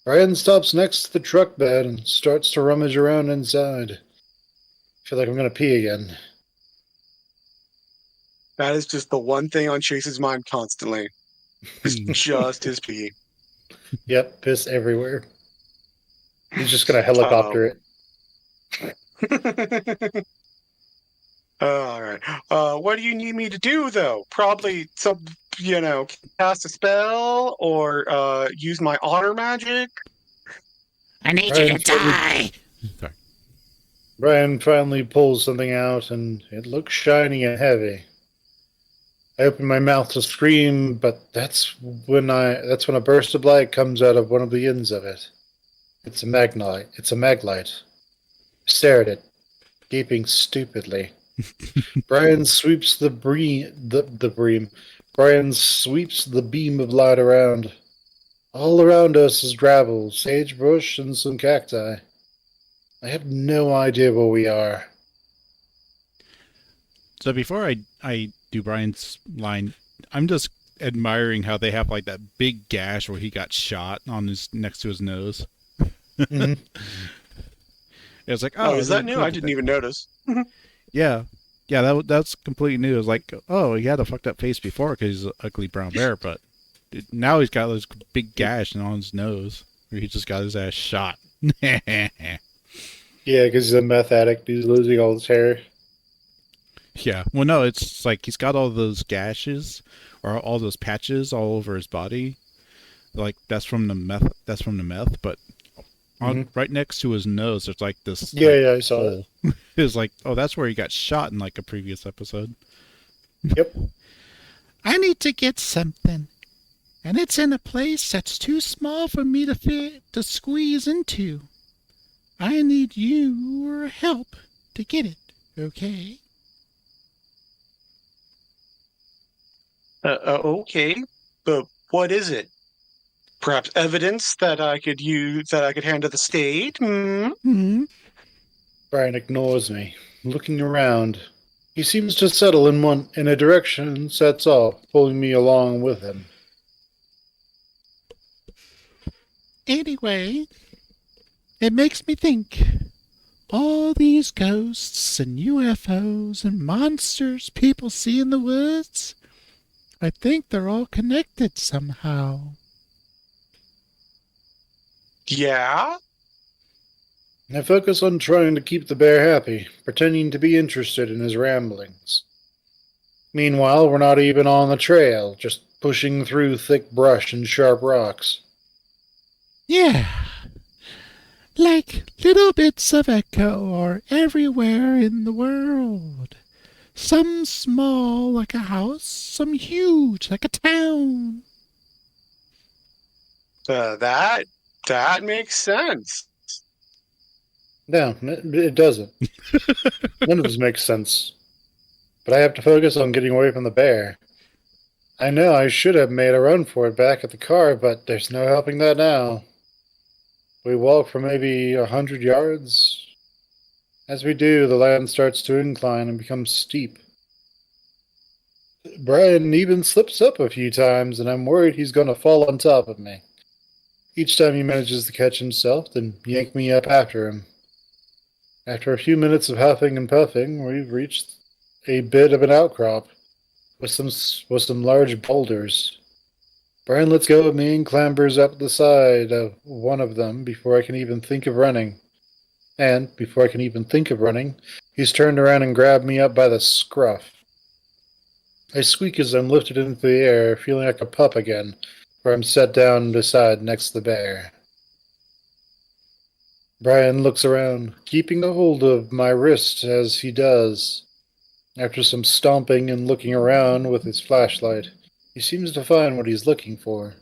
Brian stops next to the truck bed and starts to rummage around inside. I feel like I'm gonna pee again. That is just the one thing on Chase's mind constantly. It's just his pee. Yep, piss everywhere. He's just gonna helicopter it. All right. What do you need me to do, though? Probably some, cast a spell or use my honor magic. I need Brian you to die. Sorry. Brian finally pulls something out, and it looks shiny and heavy. I open my mouth to scream, but that's when a burst of light comes out of one of the ends of it. It's a maglite. I stare at it, gaping stupidly. Brian sweeps the bream. Brian sweeps the beam of light around. All around us is gravel, sagebrush, and some cacti. I have no idea where we are. So before I do Brian's line, I'm just admiring how they have like that big gash where he got shot on his next to his nose. Mhm. It's like, Oh, is that really new? cool I didn't even notice. Yeah, that's completely new. It's like, oh, he had a fucked up face before because he's an ugly brown bear, but now he's got this big gash on his nose where he just got his ass shot. Yeah, because he's a meth addict. He's losing all his hair. Yeah. Well, no, it's like he's got all those gashes or all those patches all over his body. Like that's from the meth. That's from the meth. But right next to his nose, there's like this. Yeah, like, yeah, I saw hole. It's like, oh, that's where he got shot in like a previous episode. Yep. I need to get something, and it's in a place that's too small for me to squeeze into. I need your help to get it, okay? Okay, but what is it? Perhaps evidence that I could use, that I could hand to the state? Hmm? Hmm? Brian ignores me, looking around. He seems to settle in a direction and sets off, pulling me along with him. Anyway, it makes me think. All these ghosts and UFOs and monsters people see in the woods, I think they're all connected somehow. Yeah? I focus on trying to keep the bear happy, pretending to be interested in his ramblings. Meanwhile, we're not even on the trail, just pushing through thick brush and sharp rocks. Yeah, like little bits of echo are everywhere in the world. Some small like a house, some huge like a town. That makes sense. No, it doesn't. None of this makes sense. But I have to focus on getting away from the bear. I know I should have made a run for it back at the car, but there's no helping that now. We walk for maybe 100 yards. As we do, the land starts to incline and becomes steep. Brian even slips up a few times, and I'm worried he's going to fall on top of me. Each time he manages to catch himself, then yank me up after him. After a few minutes of huffing and puffing, we've reached a bit of an outcrop with some large boulders. Brian lets go of me and clambers up the side of one of them before I can even think of running. And, before I can even think of running, he's turned around and grabbed me up by the scruff. I squeak as I'm lifted into the air, feeling like a pup again, where I'm set down beside next to the bear. Brian looks around, keeping a hold of my wrist as he does. After some stomping and looking around with his flashlight, he seems to find what he's looking for.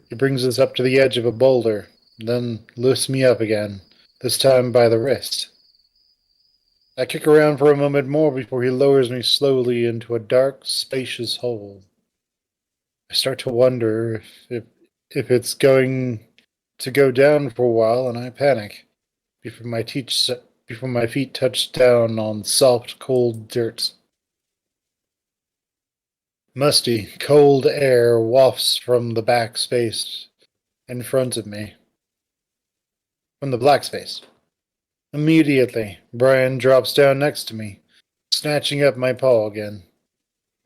He brings us up to the edge of a boulder, then lifts me up again, this time by the wrist. I kick around for a moment more before he lowers me slowly into a dark, spacious hole. I start to wonder if it's going to go down for a while, and I panic before my feet touch down on soft, cold dirt. Musty, cold air wafts from the back space in front of me. From the black space. Immediately, Brian drops down next to me, snatching up my paw again.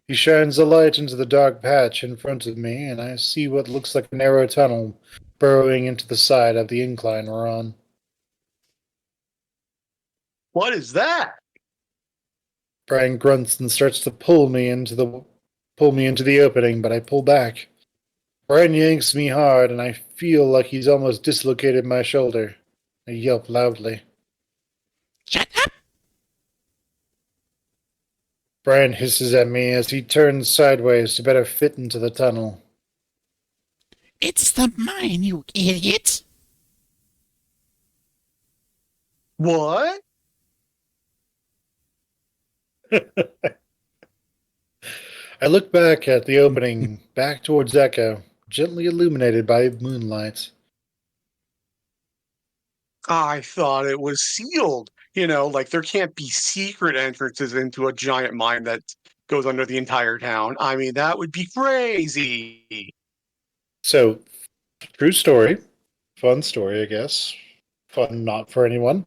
He shines the light into the dark patch in front of me, and I see what looks like a narrow tunnel burrowing into the side of the incline we're on. What is that? Brian grunts and starts to pull me into the opening, but I pull back. Brian yanks me hard, and I feel like he's almost dislocated my shoulder. I yelp loudly. Shut up! Brian hisses at me as he turns sideways to better fit into the tunnel. It's the mine, you idiot! What? I look back at the opening, back towards Echo, gently illuminated by moonlight. I thought it was sealed. Like there can't be secret entrances into a giant mine that goes under the entire town. I mean, that would be crazy. So, true story. Fun story, I guess. Fun not for anyone.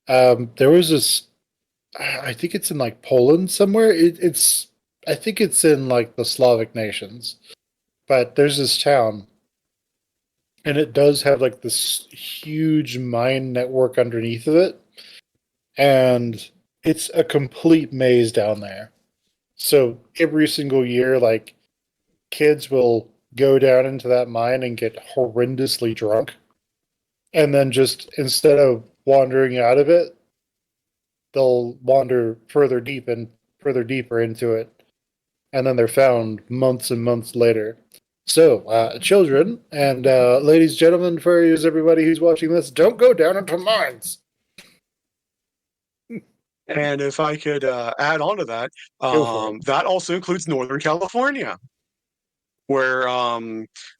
There was this, I think it's in like Poland somewhere. I think it's in like the Slavic nations. But there's this town, and it does have like this huge mine network underneath of it. And it's a complete maze down there. So every single year, like, kids will go down into that mine and get horrendously drunk. And then just instead of wandering out of it, they'll wander further deeper into it. And then they're found months and months later. So, children and ladies, gentlemen, furries, everybody who's watching this, don't go down into mines. And if I could add on to that, Go for it. that also includes Northern California, where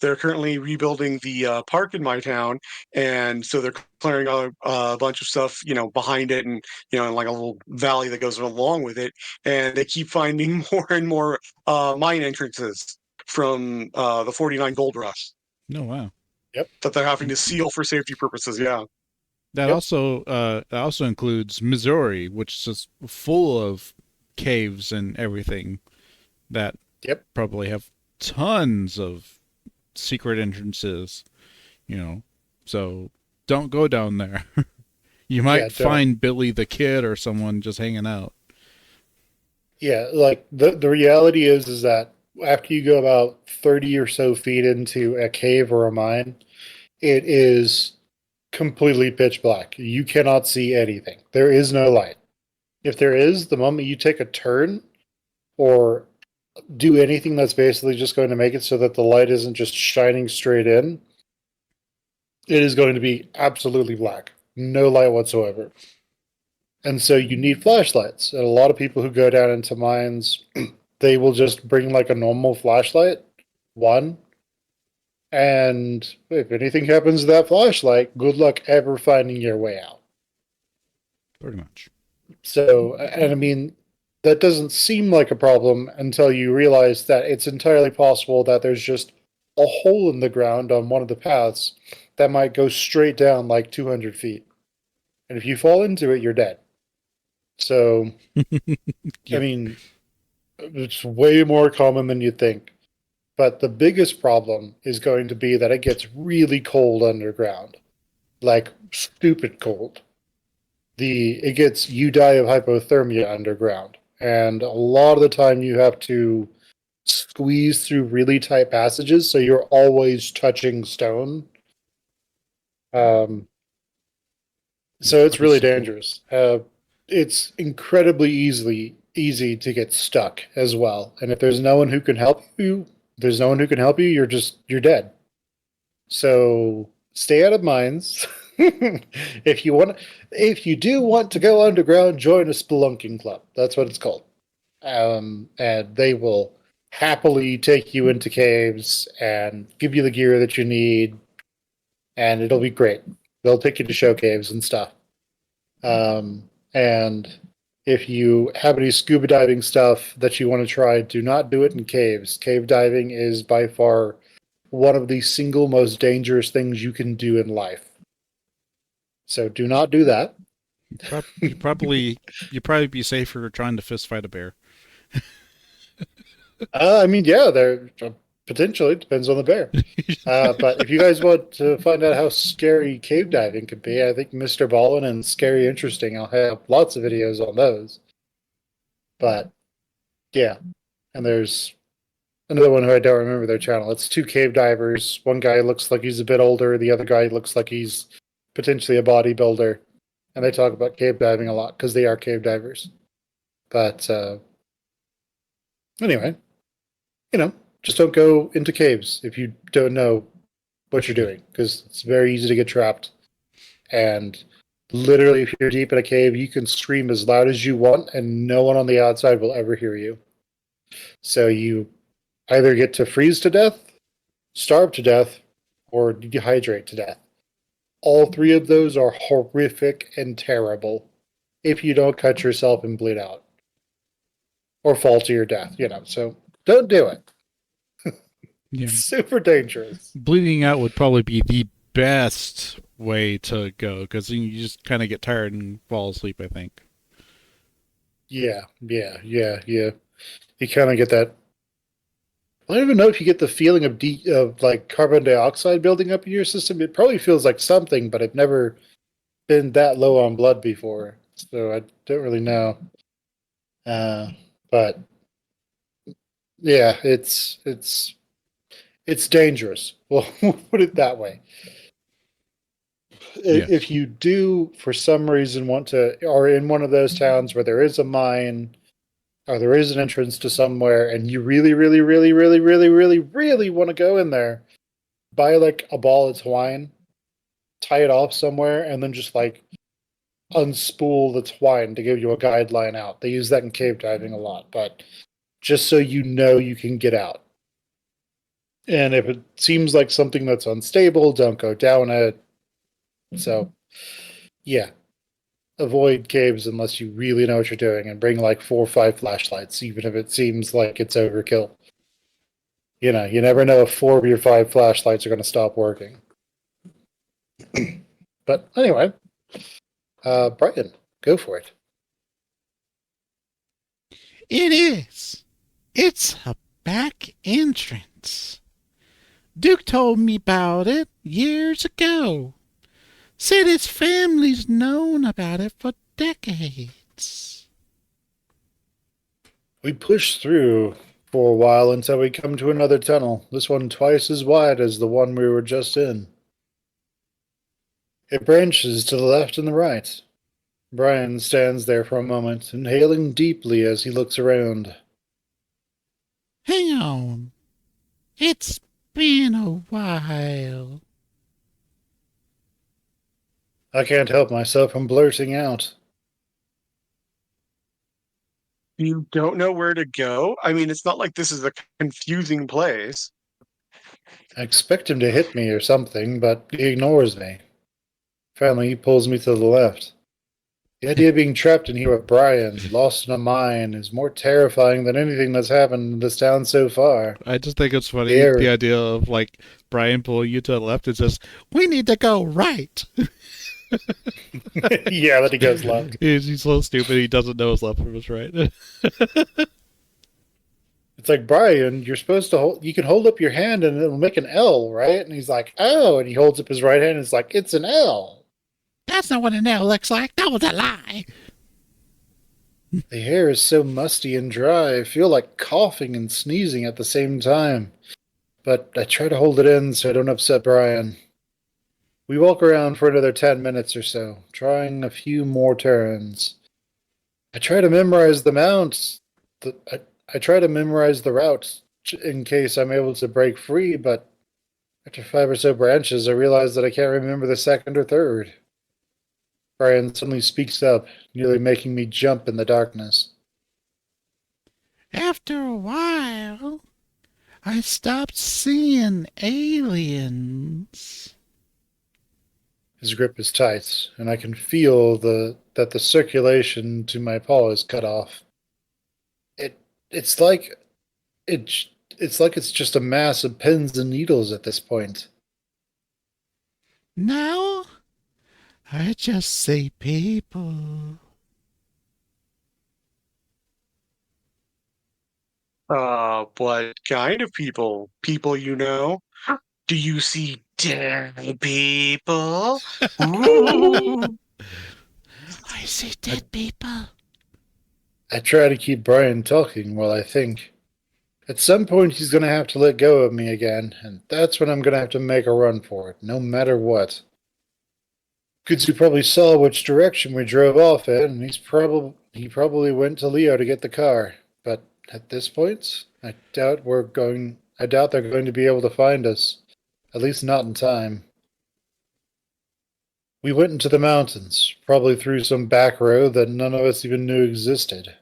they're currently rebuilding the park in my town, and so they're clearing out a bunch of stuff, behind it, and in like a little valley that goes along with it, and they keep finding more and more mine entrances from the 49 Gold Rush No, wow. that they're having to seal for safety purposes. Yeah. That Yep. also includes Missouri, which is just full of caves and everything that Yep. probably have tons of secret entrances, So don't go down there. You might Yeah, don't. find Billy the Kid or someone just hanging out. Yeah, like the reality is that after you go about 30 or so feet into a cave or a mine, it is completely pitch black. You cannot see anything. There is no light. If there is, the moment you take a turn or do anything that's basically just going to make it so that the light isn't just shining straight in, it is going to be absolutely black. no light whatsoever. And so you need flashlights. And a lot of people who go down into mines, they will just bring like a normal flashlight, one. And if anything happens to that flashlight, good luck ever finding your way out. Pretty much. So, and I mean, that doesn't seem like a problem until you realize that it's entirely possible that there's just a hole in the ground on one of the paths that might go straight down like 200 feet. And if you fall into it, you're dead. So, Yeah. I mean, it's way more common than you think. But the biggest problem is going to be that it gets really cold underground. Like, stupid cold. You die of hypothermia underground. And a lot of the time you have to squeeze through really tight passages, so you're always touching stone. Um, so it's really dangerous. It's incredibly easy to get stuck as well. And if there's no one who can help you, you're dead. So stay out of mines. If you do want to go underground, join a spelunking club. That's what it's called. And they will happily take you into caves and give you the gear that you need, and it'll be great. They'll take you to show caves and stuff. And if you have any scuba diving stuff that you want to try, do not do it in caves. Cave diving is by far one of the single most dangerous things you can do in life. So do not do that. You'd probably be safer trying to fist fight a bear. I mean, yeah, there potentially depends on the bear. But if you guys want to find out how scary cave diving could be, I think Mr. Ballin and Scary Interesting, I'll have lots of videos on those. But yeah, and there's another one who I don't remember their channel. It's two cave divers. One guy looks like he's a bit older. The other guy looks like he's potentially a bodybuilder. And they talk about cave diving a lot because they are cave divers. But anyway, just don't go into caves if you don't know what you're doing, because it's very easy to get trapped. And literally, if you're deep in a cave, you can scream as loud as you want, and no one on the outside will ever hear you. So you either get to freeze to death, starve to death, or dehydrate to death. All three of those are horrific and terrible if you don't cut yourself and bleed out or fall to your death, So don't do it. Yeah. Super dangerous. Bleeding out would probably be the best way to go, because you just kind of get tired and fall asleep, I think. Yeah. You kind of get that. I don't even know if you get the feeling of like carbon dioxide building up in your system. It probably feels like something, but I've never been that low on blood before, so I don't really know. But yeah, it's dangerous. Well, we'll put it that way. Yes. If you do, for some reason, want to, or in one of those towns where there is a mine, or there is an entrance to somewhere, and you really, really, really, really, really, really, really want to go in there, buy like a ball of twine, tie it off somewhere, and then just like unspool the twine to give you a guideline out. They use that in cave diving a lot, but just so you know you can get out. And if it seems like something that's unstable, don't go down it. So, yeah. Avoid caves unless you really know what you're doing, and bring like 4 or 5 flashlights, even if it seems like it's overkill. You never know if 4 of your 5 flashlights are going to stop working. But anyway, Brian, go for it. It is. It's a back entrance. Duke told me about it years ago. Said his family's known about it for decades. We push through for a while until we come to another tunnel, this one twice as wide as the one we were just in. It branches to the left and the right. Brian stands there for a moment, inhaling deeply as he looks around. Hang on. It's been a while. I can't help myself from blurting out. You don't know where to go? I mean, it's not like this is a confusing place. I expect him to hit me or something, but he ignores me. Finally, he pulls me to the left. The idea of being trapped in here with Brian, lost in a mine, is more terrifying than anything that's happened in this town so far. I just think it's funny, There. the idea of, like, Brian pulling you to the left and says, "We need to go right." Yeah, that he goes left. He's so stupid, he doesn't know his left from his right. It's like, Brian, you're supposed to hold, you can hold up your hand and it'll make an L, right? And he's like, oh, and he holds up his right hand and it's like, it's an L. That's not what a nail looks like. That was a lie. The hair is so musty and dry, I feel like coughing and sneezing at the same time. But I try to hold it in so I don't upset Brian. We walk around for another 10 minutes or so, trying a few more turns. I try to memorize the mounts. I try to memorize the routes in case I'm able to break free, but after 5 or so branches, I realize that I can't remember the second or third. Brian suddenly speaks up, nearly making me jump in the darkness. After a while, I stopped seeing aliens. His grip is tight, and I can feel that the circulation to my paw is cut off. It's like it's like it's just a mass of pins and needles at this point. Now, I just see people. What kind of people? People you know? Do you see dead people? Ooh. I see dead people. I try to keep Brian talking while I think. At some point, he's going to have to let go of me again, and that's when I'm going to have to make a run for it, no matter what. Because you probably saw which direction we drove off in, and he probably went to Leo to get the car. But at this point, I doubt they're going to be able to find us. At least not in time. We went into the mountains, probably through some back road that none of us even knew existed.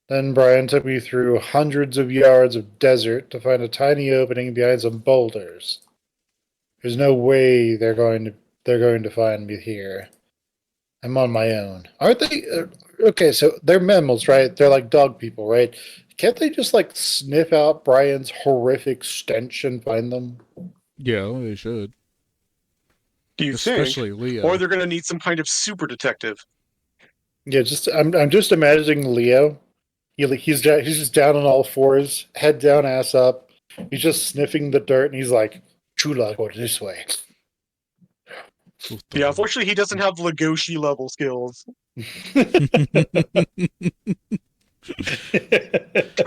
Then Brian took me through hundreds of yards of desert to find a tiny opening behind some boulders. There's no way they're going to find me here. I'm on my own. Aren't they? Okay, so they're mammals, right? They're like dog people, right? Can't they just like sniff out Brian's horrific stench and find them? Yeah, they should. Do you Especially think? Leo. Or they're going to need some kind of super detective. Yeah, I'm just imagining Leo. He's just down on all fours, head down, ass up. He's just sniffing the dirt, and he's like, "Chula, go this way." Yeah, unfortunately, he doesn't have Legoshi level skills. It's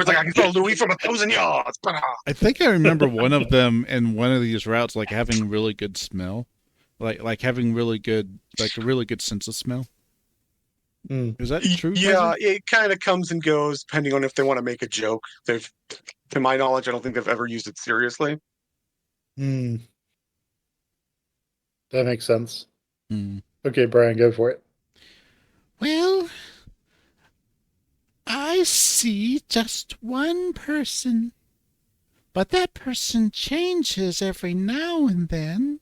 like, I can throw Louis from 1,000 yards. I think I remember one of them in one of these routes, like having really good smell, like having really good, like a really good sense of smell. Is that true? Yeah, Fuzzy? it kind of comes and goes depending on if they want to make a joke. They've, to my knowledge, I don't think they've ever used it seriously. Hmm. That makes sense. Hmm. Okay, Brian, go for it. Well, I see just one person. But that person changes every now and then.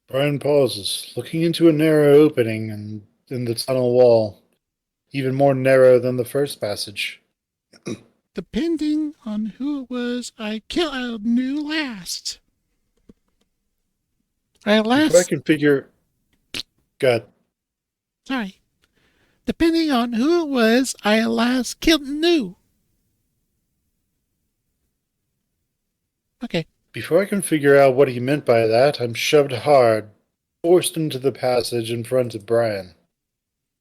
Brian pauses, looking into a narrow opening in the tunnel wall, even more narrow than the first passage. Depending on who it was I knew last. Before I can figure... God. Sorry. Depending on who it was I last knew. Okay. Before I can figure out what he meant by that, I'm shoved hard, forced into the passage in front of Brian.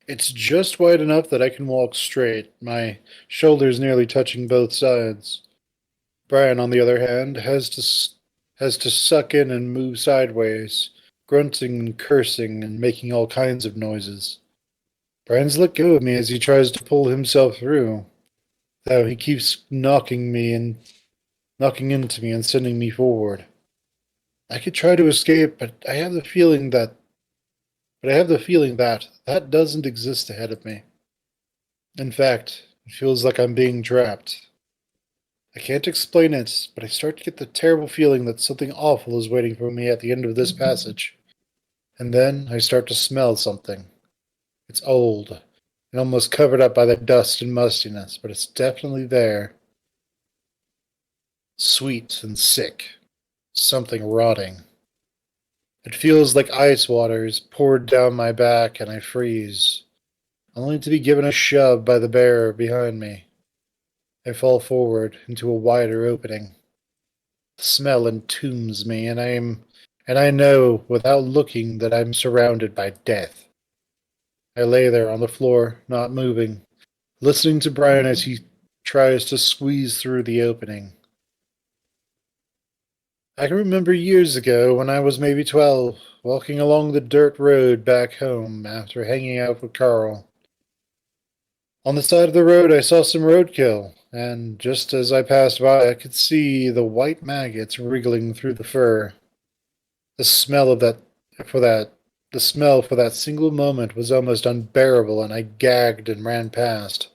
It's just wide enough that I can walk straight, my shoulders nearly touching both sides. Brian, on the other hand, has to suck in and move sideways, grunting and cursing and making all kinds of noises. Brian's let go of me as he tries to pull himself through, though he keeps knocking into me and sending me forward. I could try to escape, but I have the feeling that that doesn't exist ahead of me. In fact, it feels like I'm being trapped. I can't explain it, but I start to get the terrible feeling that something awful is waiting for me at the end of this passage. And then I start to smell something. It's old, and almost covered up by the dust and mustiness, but it's definitely there. Sweet and sick. Something rotting. It feels like ice water is poured down my back and I freeze, only to be given a shove by the bear behind me. I fall forward into a wider opening. The smell entombs me, and I know without looking that I'm surrounded by death. I lay there on the floor, not moving, listening to Brian as he tries to squeeze through the opening. I can remember years ago when I was maybe 12, walking along the dirt road back home after hanging out with Carl. On the side of the road, I saw some roadkill, and just as I passed by, I could see the white maggots wriggling through the fur. The smell of that, for that, the smell for that single moment was almost unbearable, and I gagged and ran past.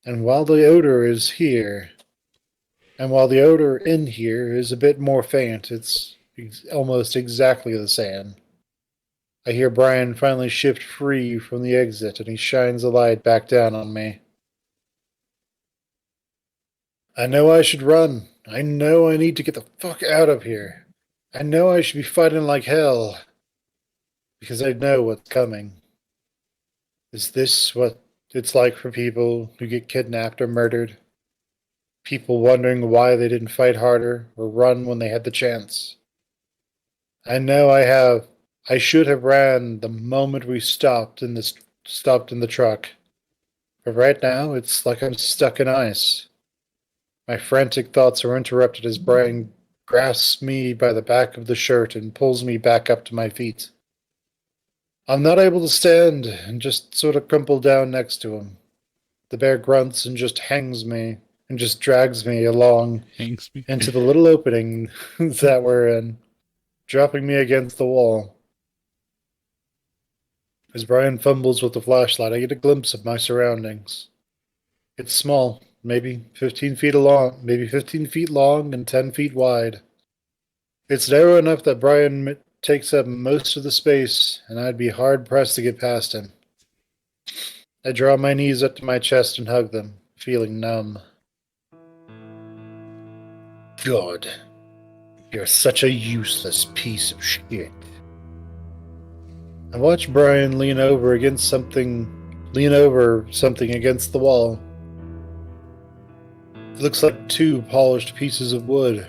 And while the odor is here, and while the odor in here is a bit more faint, it's almost exactly the same. I hear Brian finally shift free from the exit, and he shines a light back down on me. I know I should run. I know I need to get the fuck out of here. I know I should be fighting like hell. Because I know what's coming. Is this what it's like for people who get kidnapped or murdered? People wondering why they didn't fight harder or run when they had the chance. I know I should have ran the moment we stopped in the truck. But right now it's like I'm stuck in ice. My frantic thoughts are interrupted as Brian grasps me by the back of the shirt and pulls me back up to my feet. I'm not able to stand and just sort of crumple down next to him. The bear grunts and just drags me along Hangs me. into the little opening that we're in, dropping me against the wall. As Brian fumbles with the flashlight, I get a glimpse of my surroundings. It's small, maybe 15 feet long and 10 feet wide. It's narrow enough that Brian takes up most of the space, and I'd be hard-pressed to get past him. I draw my knees up to my chest and hug them, feeling numb. God, you're such a useless piece of shit. I watch Brian lean over something against the wall. It looks like two polished pieces of wood.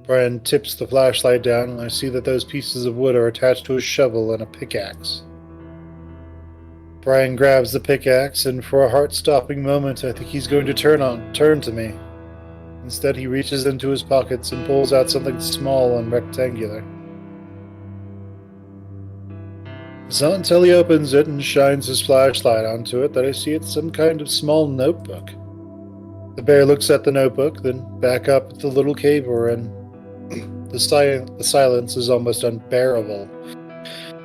Brian tips the flashlight down, and I see that those pieces of wood are attached to a shovel and a pickaxe. Brian grabs the pickaxe, and for a heart-stopping moment, I think he's going to turn to me. Instead, he reaches into his pockets and pulls out something small and rectangular. It's not until he opens it and shines his flashlight onto it that I see it's some kind of small notebook. The bear looks at the notebook, then back up at the little cave we're in. The silence is almost unbearable,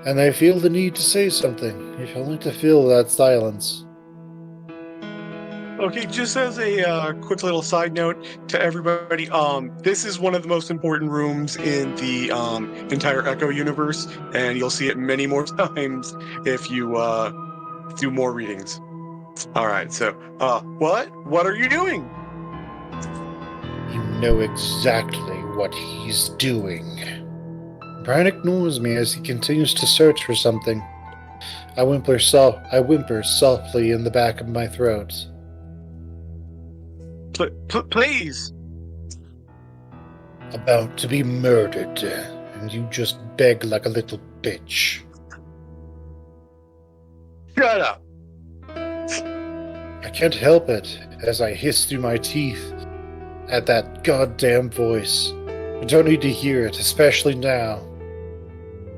and I feel the need to say something, if only to fill that silence. Okay, just as a quick little side note to everybody, this is one of the most important rooms in the entire Echo universe, and you'll see it many more times if you do more readings. All right, so what are you doing? You know exactly what he's doing. Brian ignores me as he continues to search for something. I whimper softly in the back of my throat. Please. About to be murdered, and you just beg like a little bitch. Shut up. I can't help it as I hiss through my teeth at that goddamn voice. I don't need to hear it, especially now.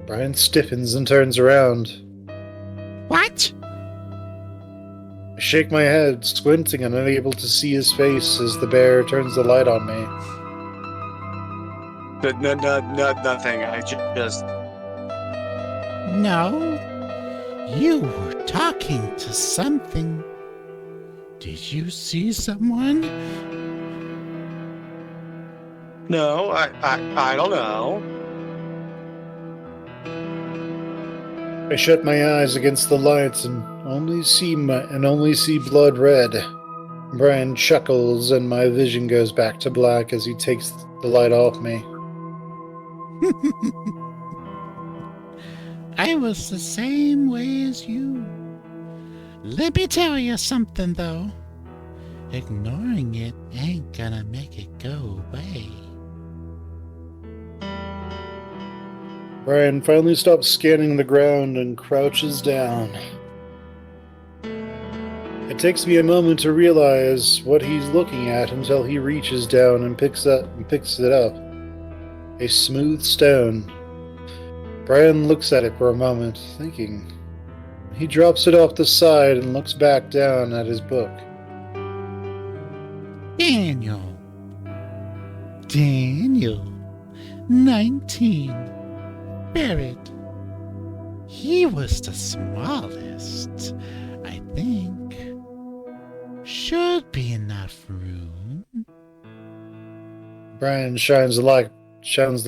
Brian stiffens and turns around. What? I shake my head, squinting and unable to see his face as the bear turns the light on me. Nothing. I just. No, you were talking to something. Did you see someone? No, I don't know. I shut my eyes against the lights and only see blood red. Brian chuckles and my vision goes back to black as he takes the light off me. I was the same way as you. Let me tell you something, though. Ignoring it ain't gonna make it go away. Brian finally stops scanning the ground and crouches down. It takes me a moment to realize what he's looking at until he reaches down and picks it up. A smooth stone. Brian looks at it for a moment, thinking. He drops it off the side and looks back down at his book. Daniel, 19. Barrett. He was the smallest, I think. Should be enough room. Brian shines the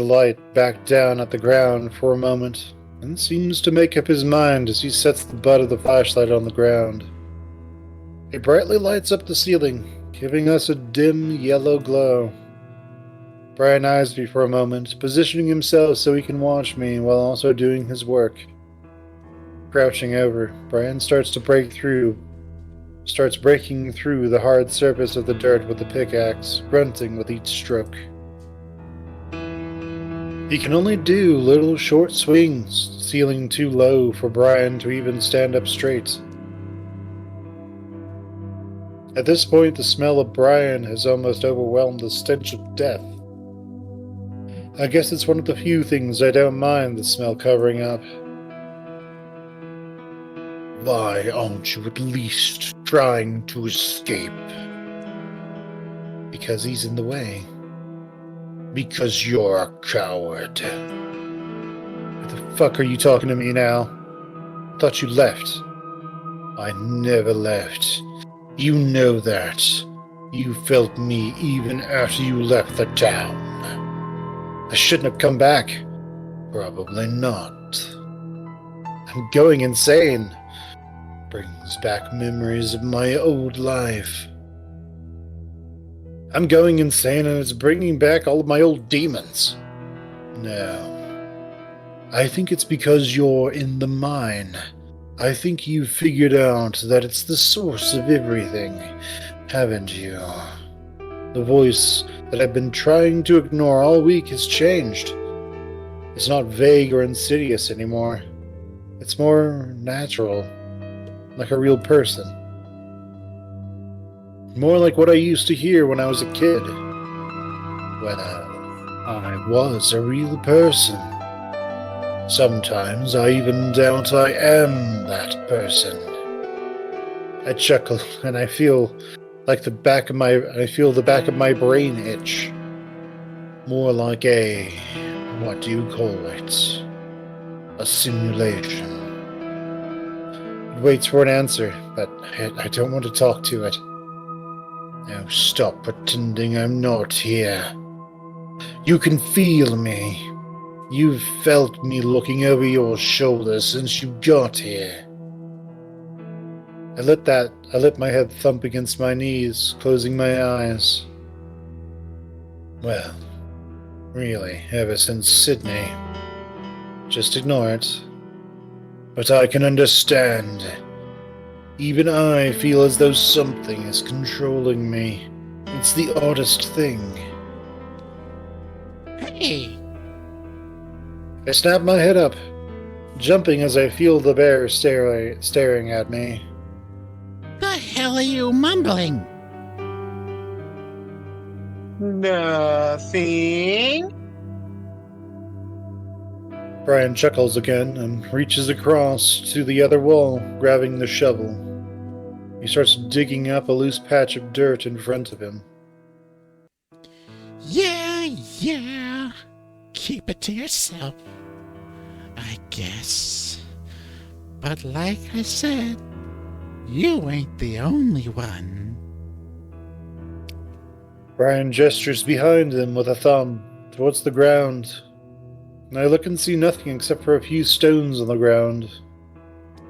light back down at the ground for a moment, and seems to make up his mind as he sets the butt of the flashlight on the ground. It brightly lights up the ceiling, giving us a dim yellow glow. Brian eyes me for a moment, positioning himself so he can watch me while also doing his work. Crouching over, Brian starts breaking through the hard surface of the dirt with the pickaxe, grunting with each stroke. He can only do little short swings, ceiling too low for Brian to even stand up straight. At this point, the smell of Brian has almost overwhelmed the stench of death. I guess it's one of the few things I don't mind the smell covering up. Why aren't you at least trying to escape? Because he's in the way. Because you're a coward. What the fuck are you talking to me now? I thought you left. I never left. You know that. You felt me even after you left the town. I shouldn't have come back. Probably not. I'm going insane. Brings back memories of my old life. I'm going insane and it's bringing back all of my old demons. No. I think it's because you're in the mine. I think you've figured out that it's the source of everything, haven't you? The voice that I've been trying to ignore all week has changed. It's not vague or insidious anymore. It's more natural, like a real person. More like what I used to hear when I was a kid. Well, I was a real person. Sometimes I even doubt I am that person. I chuckle and I feel the back of my brain itch. More like what do you call it? A simulation. It waits for an answer, but I don't want to talk to it. Now stop pretending I'm not here. You can feel me. You've felt me looking over your shoulder since you got here. I let my head thump against my knees, closing my eyes. Well, really, ever since Sydney. Just ignore it. But I can understand. Even I feel as though something is controlling me. It's the oddest thing. Hey, I snap my head up, jumping as I feel the bear staring at me. the hell are you mumbling? Nothing. Brian chuckles again and reaches across to the other wall, grabbing the shovel. He starts digging up a loose patch of dirt in front of him. Yeah. keep it to yourself, I guess. But like I said, you ain't the only one. Brian gestures behind him with a thumb towards the ground. And I look and see nothing except for a few stones on the ground.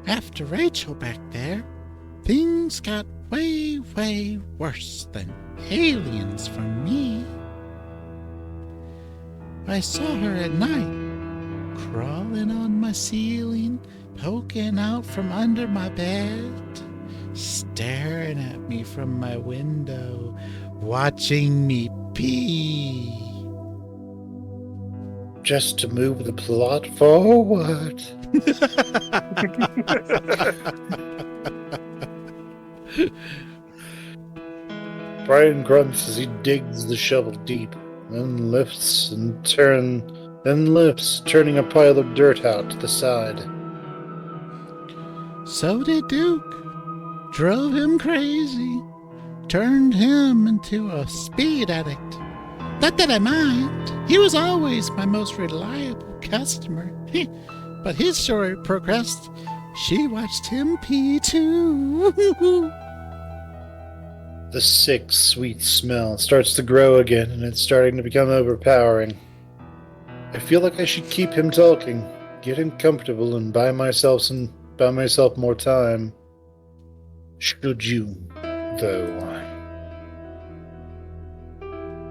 After Rachel back there, things got way, way worse than aliens for me. I saw her at night, crawling on my ceiling, poking out from under my bed, staring at me from my window, watching me pee. Just to move the plot forward. Brian grunts as he digs the shovel deep, then lifts, turning a pile of dirt out to the side. So did Duke. Drove him crazy. Turned him into a speed addict. Not that I mind. He was always my most reliable customer. But his story progressed. She watched him pee too. The sick, sweet smell starts to grow again, and it's starting to become overpowering. I feel like I should keep him talking, get him comfortable, and buy myself more time. Should you, though?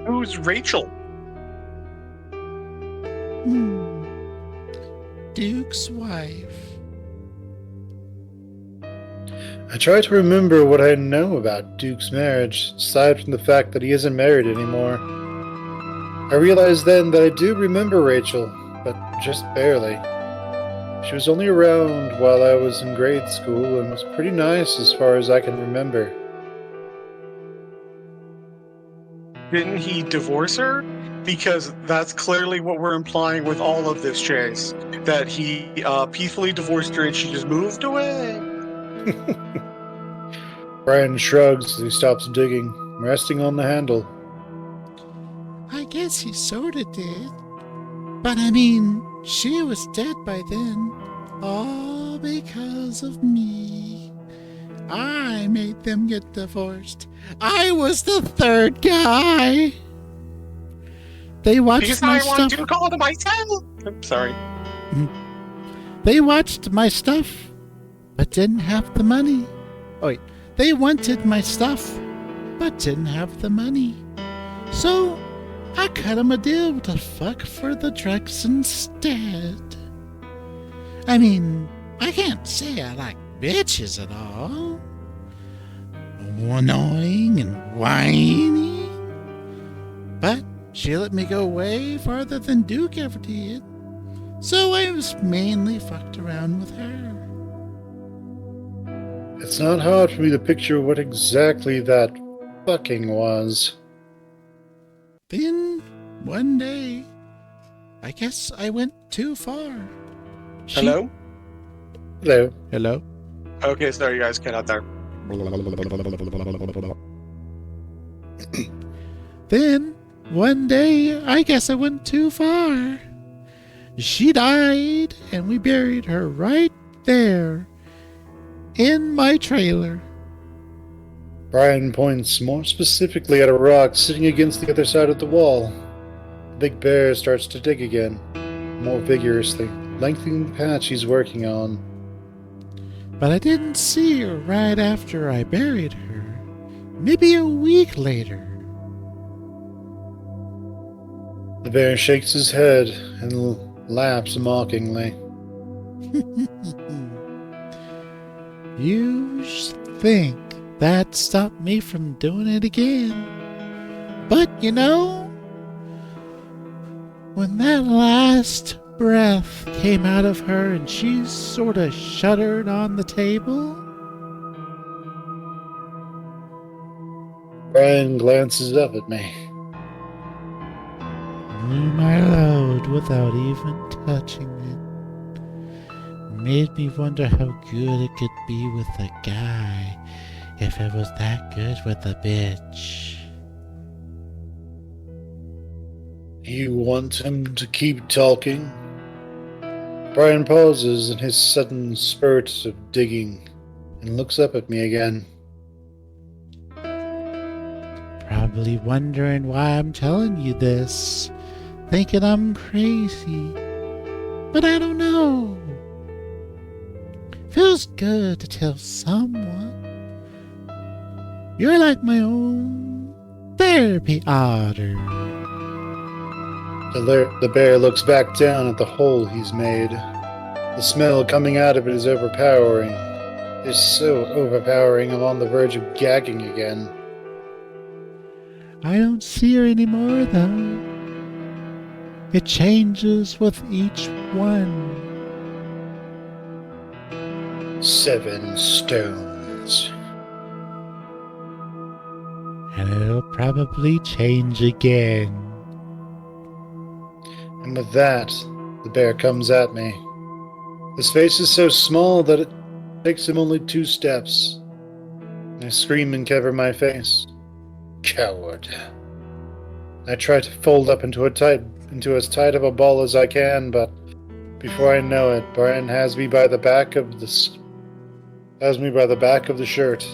Who's Rachel? Duke's wife. I try to remember what I know about Duke's marriage, aside from the fact that he isn't married anymore. I realize then that I do remember Rachel, but just barely. She was only around while I was in grade school and was pretty nice as far as I can remember. Didn't he divorce her? Because that's clearly what we're implying with all of this, Chase. That he peacefully divorced her and she just moved away. Brian shrugs as he stops digging, resting on the handle. I guess he sorta did. But I mean, she was dead by then. All because of me. I made them get divorced. I was the third guy. They watched Because my I wanted stuff. to call to myself. I'm sorry. They watched my stuff, but didn't have the money. Oh wait, they wanted my stuff, but didn't have the money. So I cut 'em a deal to fuck for the drugs instead. I mean, I can't say I like bitches at all. Annoying and whiny. But she let me go way farther than Duke ever did. So I was mainly fucked around with her. It's not hard for me to picture what exactly that fucking was. Then, one day, I guess I went too far. Hello? Hello. Hello? Okay, sorry, you guys, get out there. Then, one day, I guess I went too far. She died, and we buried her right there, in my trailer. Brian points more specifically at a rock sitting against the other side of the wall. The big bear starts to dig again, more vigorously, lengthening the patch he's working on. But I didn't see her right after I buried her. Maybe a week later. The bear shakes his head and laughs mockingly. You think that stopped me from doing it again. But you know, when that last breath came out of her and she sort of shuddered on the table, Brian glances up at me. blew my load without even touching it. Made me wonder how good it could be with a guy if it was that good with a bitch. You want him to keep talking? Brian pauses in his sudden spurt of digging and looks up at me again. Probably wondering why I'm telling you this, thinking I'm crazy. But I don't know. Feels good to tell someone. You're like my own therapy otter. The bear looks back down at the hole he's made. The smell coming out of it is overpowering. It's so overpowering I'm on the verge of gagging again. I don't see her anymore, though. It changes with each one. 7 stones. And it'll probably change again. And with that, the bear comes at me. The space is so small that it takes him only 2 steps. I scream and cover my face. Coward. I try to fold up into as tight of a ball as I can, but before I know it, Brian has me by the back of the shirt.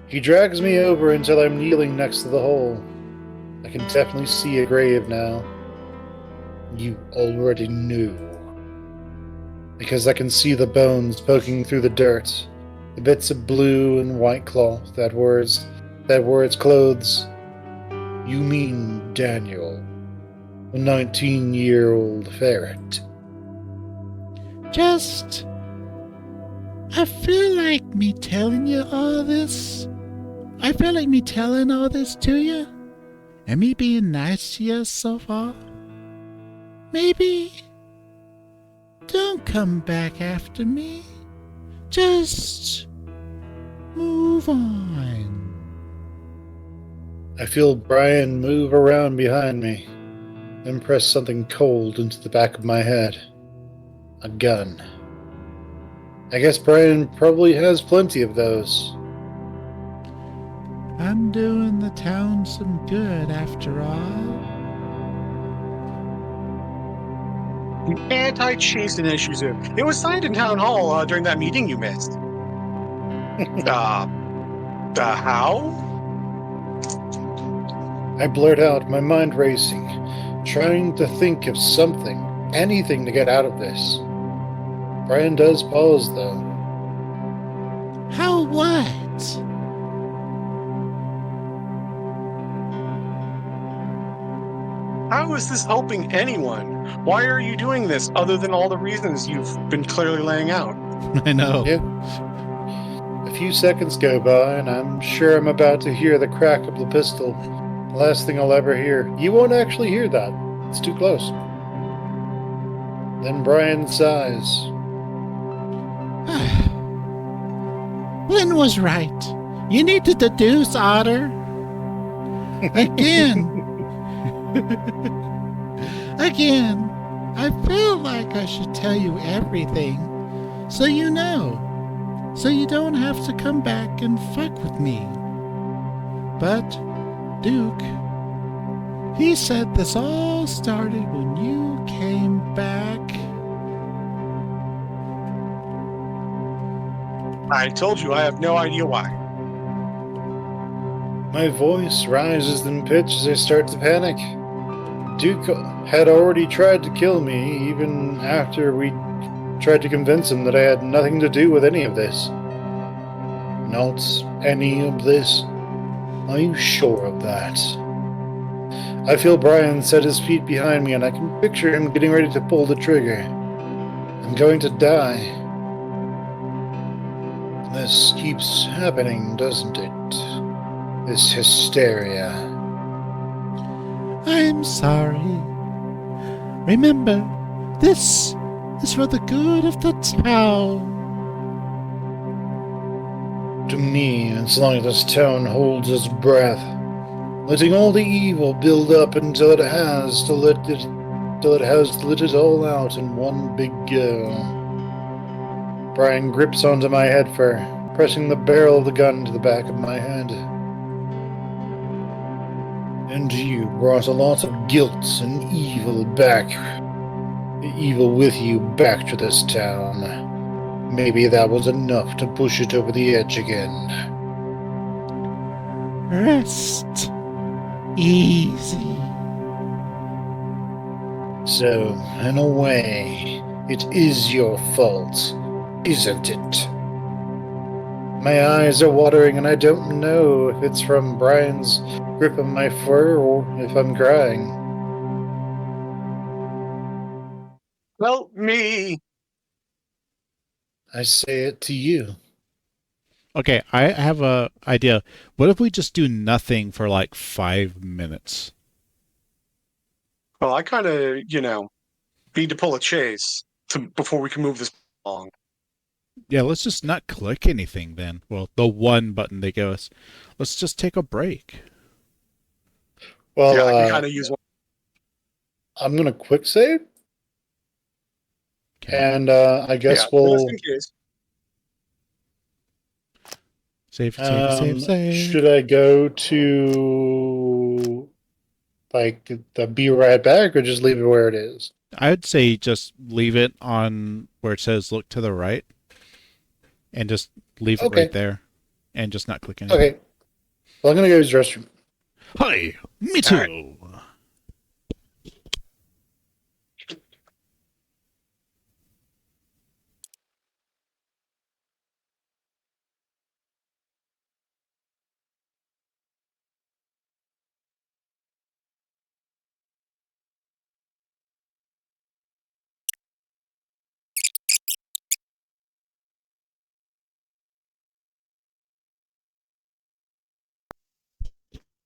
He drags me over until I'm kneeling next to the hole. I can definitely see a grave now. You already knew. Because I can see the bones poking through the dirt, the bits of blue and white cloth that were its clothes. You mean Daniel, a 19-year-old ferret. I feel like me telling you all this. I feel like me telling all this to you, and me being nice to you so far. Maybe don't come back after me. Just move on. I feel Brian move around behind me, then press something cold into the back of my head. A gun. I guess Brian probably has plenty of those. I'm doing the town some good after all. Anti-chaste initiative. It was signed in town hall during that meeting you missed. How? I blurt out, my mind racing, trying to think of something, anything to get out of this. Brian does pause, though. How what? How is this helping anyone? Why are you doing this other than all the reasons you've been clearly laying out? I know. Yeah. A few seconds go by, and I'm sure I'm about to hear the crack of the pistol. The last thing I'll ever hear. You won't actually hear that. It's too close. Then Brian sighs. Lynn was right. You need to deduce, Otter. Again. Again. I feel like I should tell you everything, so you know. So you don't have to come back and fuck with me. But, Duke, he said this all started when you came back. I told you I have no idea why. My voice rises in pitch as I start to panic. Duke had already tried to kill me, even after we tried to convince him that I had nothing to do with any of this. Not any of this? Are you sure of that? I feel Brian set his feet behind me, and I can picture him getting ready to pull the trigger. I'm going to die. This keeps happening, doesn't it? This hysteria. I'm sorry. Remember, this is for the good of the town. To me, as long as this town holds its breath, letting all the evil build up until it has let it all out in one big go. Brian grips onto my head fur, pressing the barrel of the gun to the back of my head. And you brought a lot of guilt and evil with you back to this town. Maybe that was enough to push it over the edge again. Rest easy. So, in a way, it is your fault, isn't it? My eyes are watering and I don't know if it's from Brian's grip on my fur or if I'm crying. Help me! I say it to you. Okay, I have a idea. What if we just do nothing for like 5 minutes? Well, I kind of, need to pull a chase before we can move this along. Yeah, let's just not click anything then. Well, the one button they give us. Let's just take a break. Well, Yeah, I can kind of use one. I'm gonna quick save, Okay. and I Yeah, guess just we'll. in case. Save. Should I go to like the be right back, or just leave it where it is? I'd say just leave it on where it says look to the right and just leave it right Okay. there and just not click anything. Okay. Well, I'm gonna go use the restroom. Hi, me All too.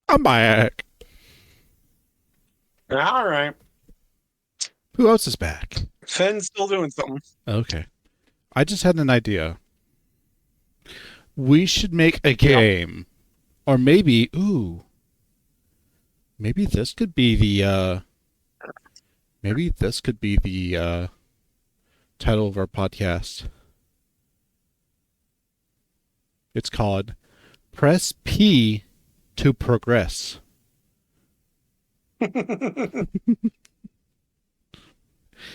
I'm back. All right. Who else is back? Fenn's still doing something. Okay. I just had an idea. We should make a game. Or maybe, maybe this could be the title of our podcast. It's called Press P to Progress.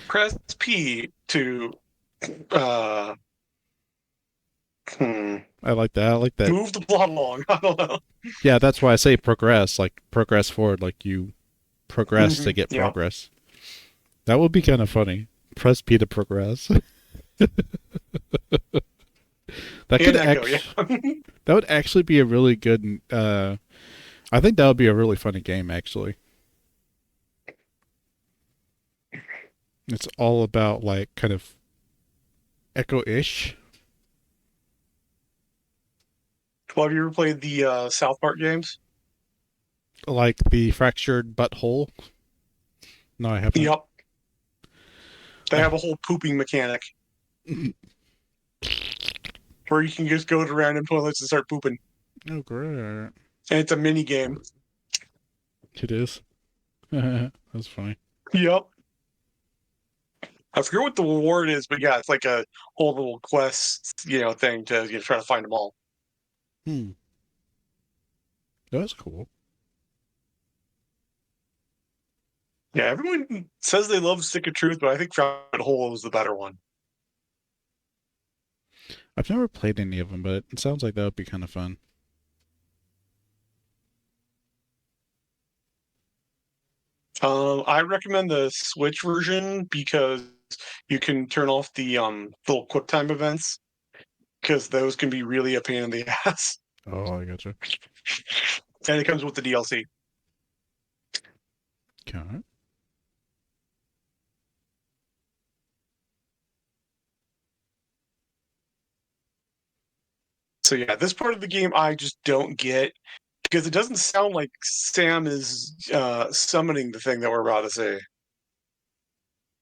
Press P to uh, I like that. move the plot along. I don't know. Yeah, that's why I say progress, like progress forward, like you progress to get Yeah. progress. That would be kind of funny. Press P to progress. That could And Echo, that would actually be a really good. I think that would be a really funny game. Actually, it's all about like kind of Echo-ish. Well, have you ever played the South Park games? Like the fractured butthole. No, I haven't. Yep. They have a whole pooping mechanic where you can just go to random toilets and start pooping. Oh, great! And it's a mini game. It is. That's funny. Yep. I forget what the reward is, but yeah, it's like a whole little quest, thing to try to find them all. That's cool. Yeah, everyone says they love Stick of Truth, but I think Rabbit Hole is the better one. I've never played any of them, but it sounds like that would be kind of fun. I recommend the Switch version because you can turn off the little QuickTime events because those can be really a pain in the ass. Oh, I gotcha. And it comes with the DLC. Okay. So yeah, this part of the game I just don't get because it doesn't sound like Sam is summoning the thing that we're about to say.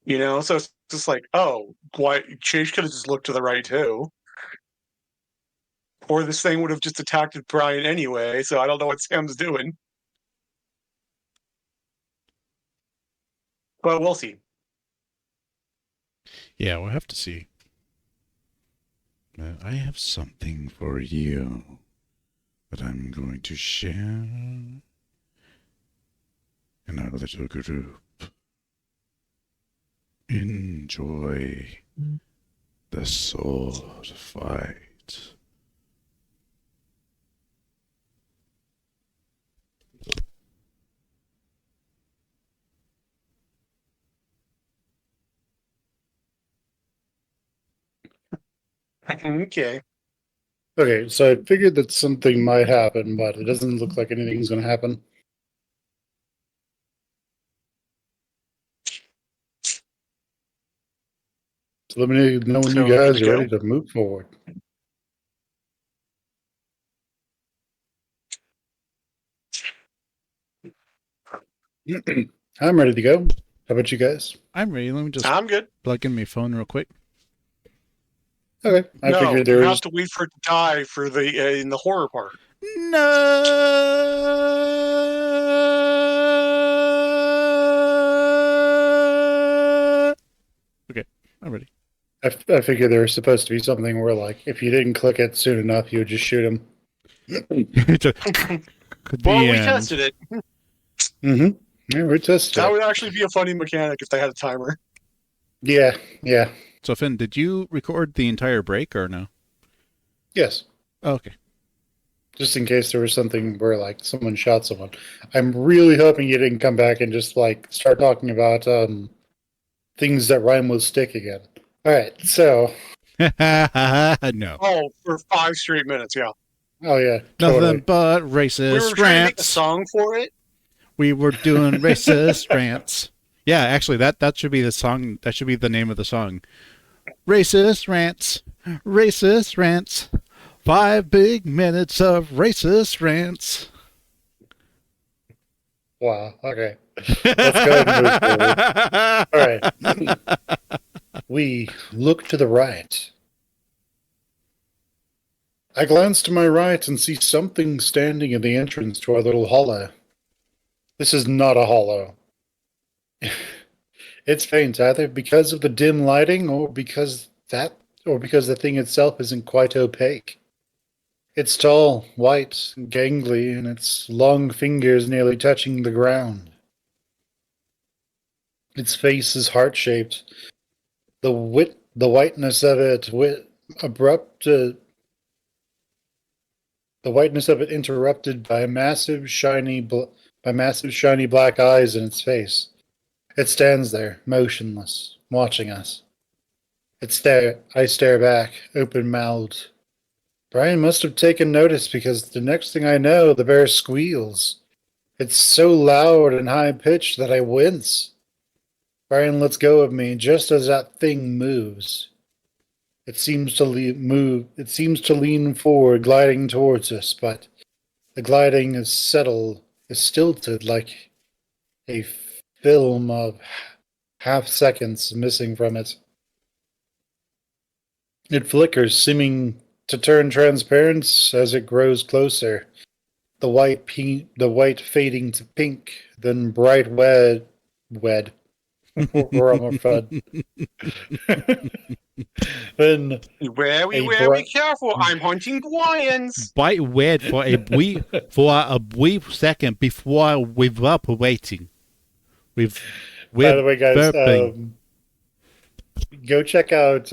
So it's just like, oh, why Chase could have just looked to the right too. Or this thing would have just attacked Brian anyway, so I don't know what Sam's doing. But we'll see. Yeah, we'll have to see. I have something for you that I'm going to share in our little group. Enjoy the sword fight. Okay. Okay, so I figured that something might happen, but it doesn't look like anything's going to happen. So let me know when you So, good guys to are go? ready to move forward. I'm ready to go. How about you guys? I'm ready. Let me just I'm good. plug in my phone real quick. Okay, I No, figured you there have was. to wait for it to die for the in the horror part. No. Okay, I'm ready. I figured there was supposed to be something where, like, if you didn't click it soon enough, you would just shoot him. The Well, we end. tested it. Mm-hmm. Yeah, we tested That it. would actually be a funny mechanic if they had a timer. Yeah, yeah, So Finn, did you record the entire break or no? yes. Oh, okay. Just in case there was something where, like, someone shot someone. I'm really hoping you didn't come back and just, like, start talking about things that rhyme with stick again. All right, so No. Oh, for 5 straight minutes, yeah. oh yeah, Nothing totally. but We were racist trying to make a rants. song for it. We were doing racist rants. Yeah, actually, that should be the song. That should be the name of the song. Racist rants. Racist rants. 5 big minutes of racist rants. Wow. Okay. Let's go ahead and move forward. All right. We look to the right. I glance to my right and see something standing in the entrance to our little hollow. This is not a hollow. It's faint either because of the dim lighting or because the thing itself isn't quite opaque. It's tall, white, gangly, and its long fingers nearly touching the ground. Its face is heart-shaped. The whiteness of it, abrupt, the whiteness of it interrupted by massive shiny black eyes in its face. It stands there, motionless, watching us. I stare back, open-mouthed. Brian must have taken notice because the next thing I know, the bear squeals. It's so loud and high-pitched that I wince. Brian lets go of me just as that thing moves. It seems to lean forward, gliding towards us, but the gliding is stilted like a film of half seconds missing from it. It flickers, seeming to turn transparent as it grows closer. The white fading to pink, then bright wed. We're almost fun. Then Very, a very bright. careful. I'm hunting lions. Bite word for a brief second before evaporating. By the way, guys, burping. go check out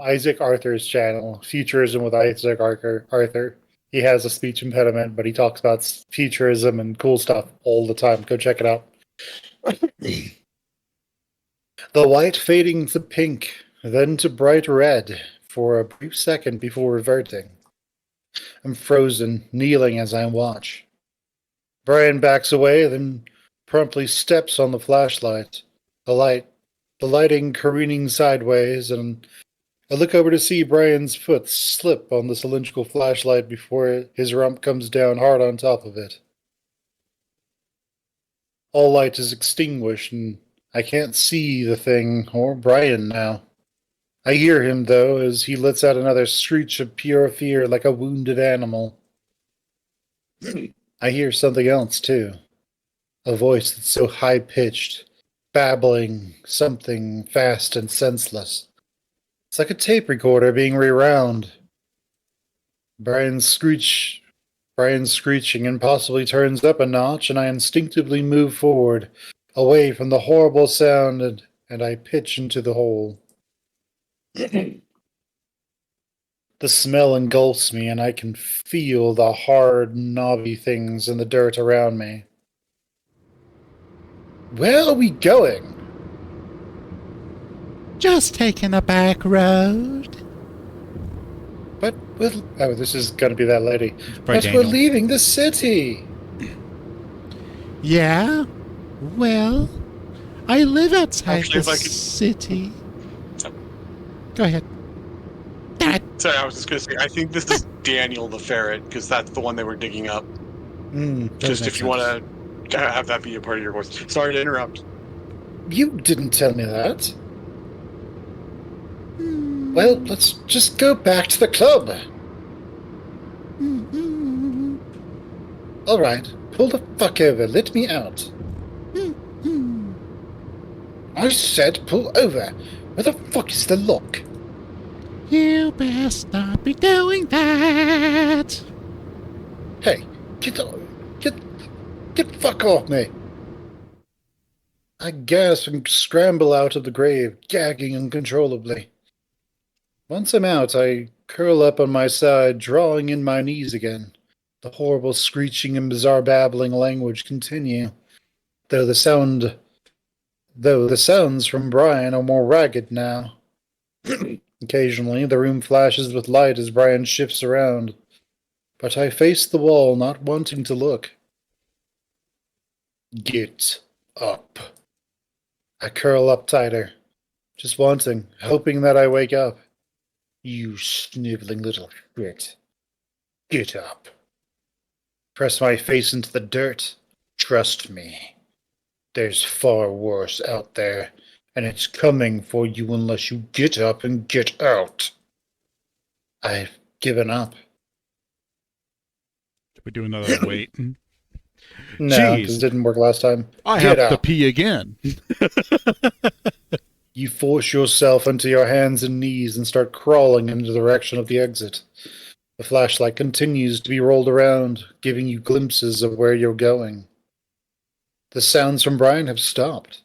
Isaac Arthur's channel, Futurism with Isaac Arthur. He has a speech impediment, but he talks about futurism and cool stuff all the time. Go check it out. The white fading to pink, then to bright red for a brief second before reverting. I'm frozen, kneeling as I watch. Brian backs away, then promptly steps on the flashlight. The lighting careening sideways, and I look over to see Brian's foot slip on the cylindrical flashlight before his rump comes down hard on top of it. All light is extinguished, and I can't see the thing or Brian now. I hear him, though, as he lets out another screech of pure fear like a wounded animal. I hear something else, too. A voice that's so high-pitched, babbling something fast and senseless. It's like a tape recorder being rewound. Brian's screech Brian's screeching impossibly turns up a notch, and I instinctively move forward, away from the horrible sound, and I pitch into the hole. The smell engulfs me, and I can feel the hard, knobby things in the dirt around me. Where are we going? Just taking a back road. But oh, this is going to be that lady. Probably But Daniel. we're leaving the city. Yeah? Well, I live outside Actually, the if I could- city. Go ahead. Sorry, I was just going to say, I think this is Daniel the ferret, because that's the one they were digging up. Just if you want to have that be a part of your voice. Sorry to interrupt. You didn't tell me that. Well, let's just go back to the club. All right, pull the fuck over. Let me out. I said pull over. Where the fuck is the lock? You best not be doing that. Hey, get fuck off me. I gasp and scramble out of the grave, gagging uncontrollably. Once I'm out, I curl up on my side, drawing in my knees again. The horrible screeching and bizarre babbling language continue, though the sounds from Brian are more ragged now. Occasionally, the room flashes with light as Brian shifts around, but I face the wall, not wanting to look. Get up. I curl up tighter, just wanting, hoping that I wake up. You sniveling little shit. Get up. Press my face into the dirt. Trust me. There's far worse out there, and it's coming for you unless you get up and get out. I've given up. We do another wait. No, Jeez. because it didn't work last time. I Get have to up. pee again. You force yourself onto your hands and knees and start crawling in the direction of the exit. The flashlight continues to be rolled around, giving you glimpses of where you're going. The sounds from Brian have stopped.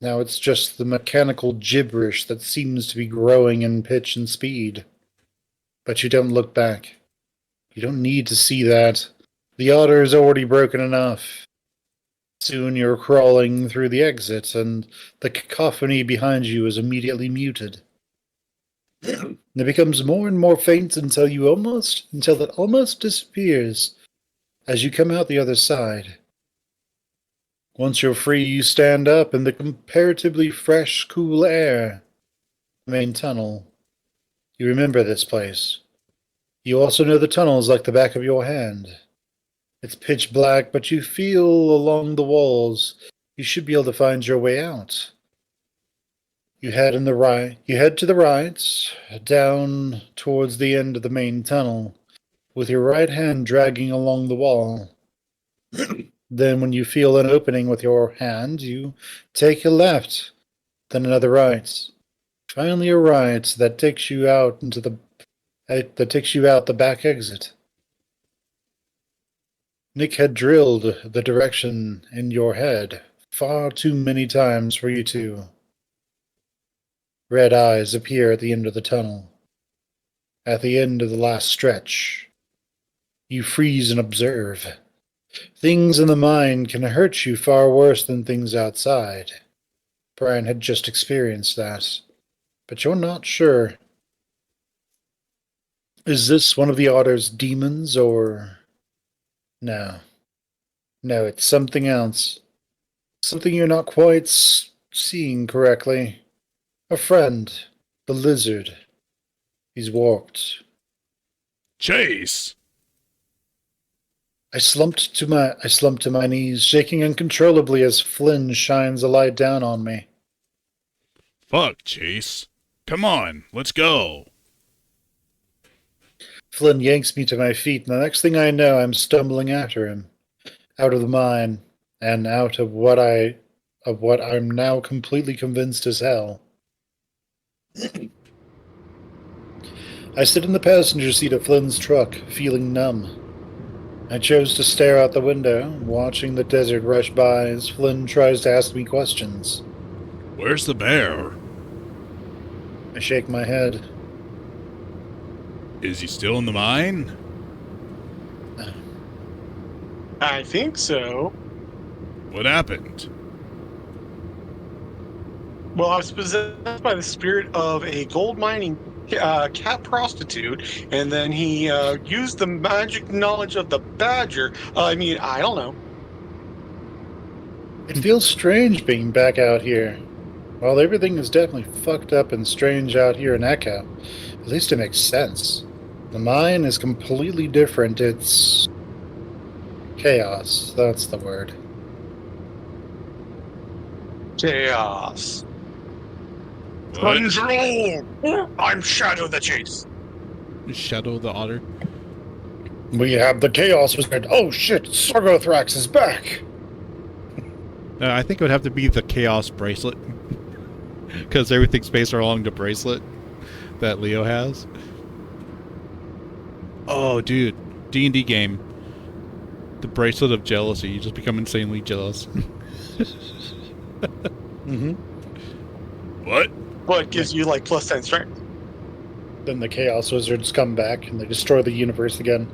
Now it's just the mechanical gibberish that seems to be growing in pitch and speed. But you don't look back. You don't need to see that. The otter is already broken enough. Soon you're crawling through the exit, and the cacophony behind you is immediately muted. It becomes more and more faint until it almost disappears as you come out the other side. Once you're free, you stand up in the comparatively fresh, cool air. Main tunnel. You remember this place. You also know the tunnels like the back of your hand. It's pitch black, but you feel along the walls you should be able to find your way out. You head to the right, down towards the end of the main tunnel, with your right hand dragging along the wall. Then when you feel an opening with your hand, you take a left, then another right. Finally a right that takes you out the back exit. Nick had drilled the direction in your head far too many times for you to. Red eyes appear at the end of the tunnel. At the end of the last stretch, you freeze and observe. Things in the mind can hurt you far worse than things outside. Brian had just experienced that, but you're not sure. Is this one of the otter's demons, or... No. No, it's something else. Something you're not quite seeing correctly. A friend. The lizard. He's walked. Chase! I slumped to my knees, shaking uncontrollably as Flynn shines a light down on me. Fuck, Chase. Come on, let's go. Flynn yanks me to my feet, and the next thing I know, I'm stumbling after him. Out of the mine, and out of what I'm now completely convinced is hell. I sit in the passenger seat of Flynn's truck, feeling numb. I chose to stare out the window, watching the desert rush by as Flynn tries to ask me questions. Where's the bear? I shake my head. Is he still in the mine? I think so. What happened? Well, I was possessed by the spirit of a gold mining cat prostitute, and then he used the magic knowledge of the badger. I don't know. It feels strange being back out here. While everything is definitely fucked up and strange out here in Echo, at least it makes sense. The mine is completely different. It's chaos. That's the word. Chaos. What? Control! I'm Shadow the Chase. Shadow the Otter? We have the chaos wizard. Oh shit! Sargothrax is back. I think it would have to be the Chaos Bracelet. Because everything's based along the bracelet that Leo has. Oh, dude. D&D game. The Bracelet of Jealousy. You just become insanely jealous. Mm-hmm. What? What gives you like plus 10 strength? Then the chaos wizards come back and they destroy the universe again.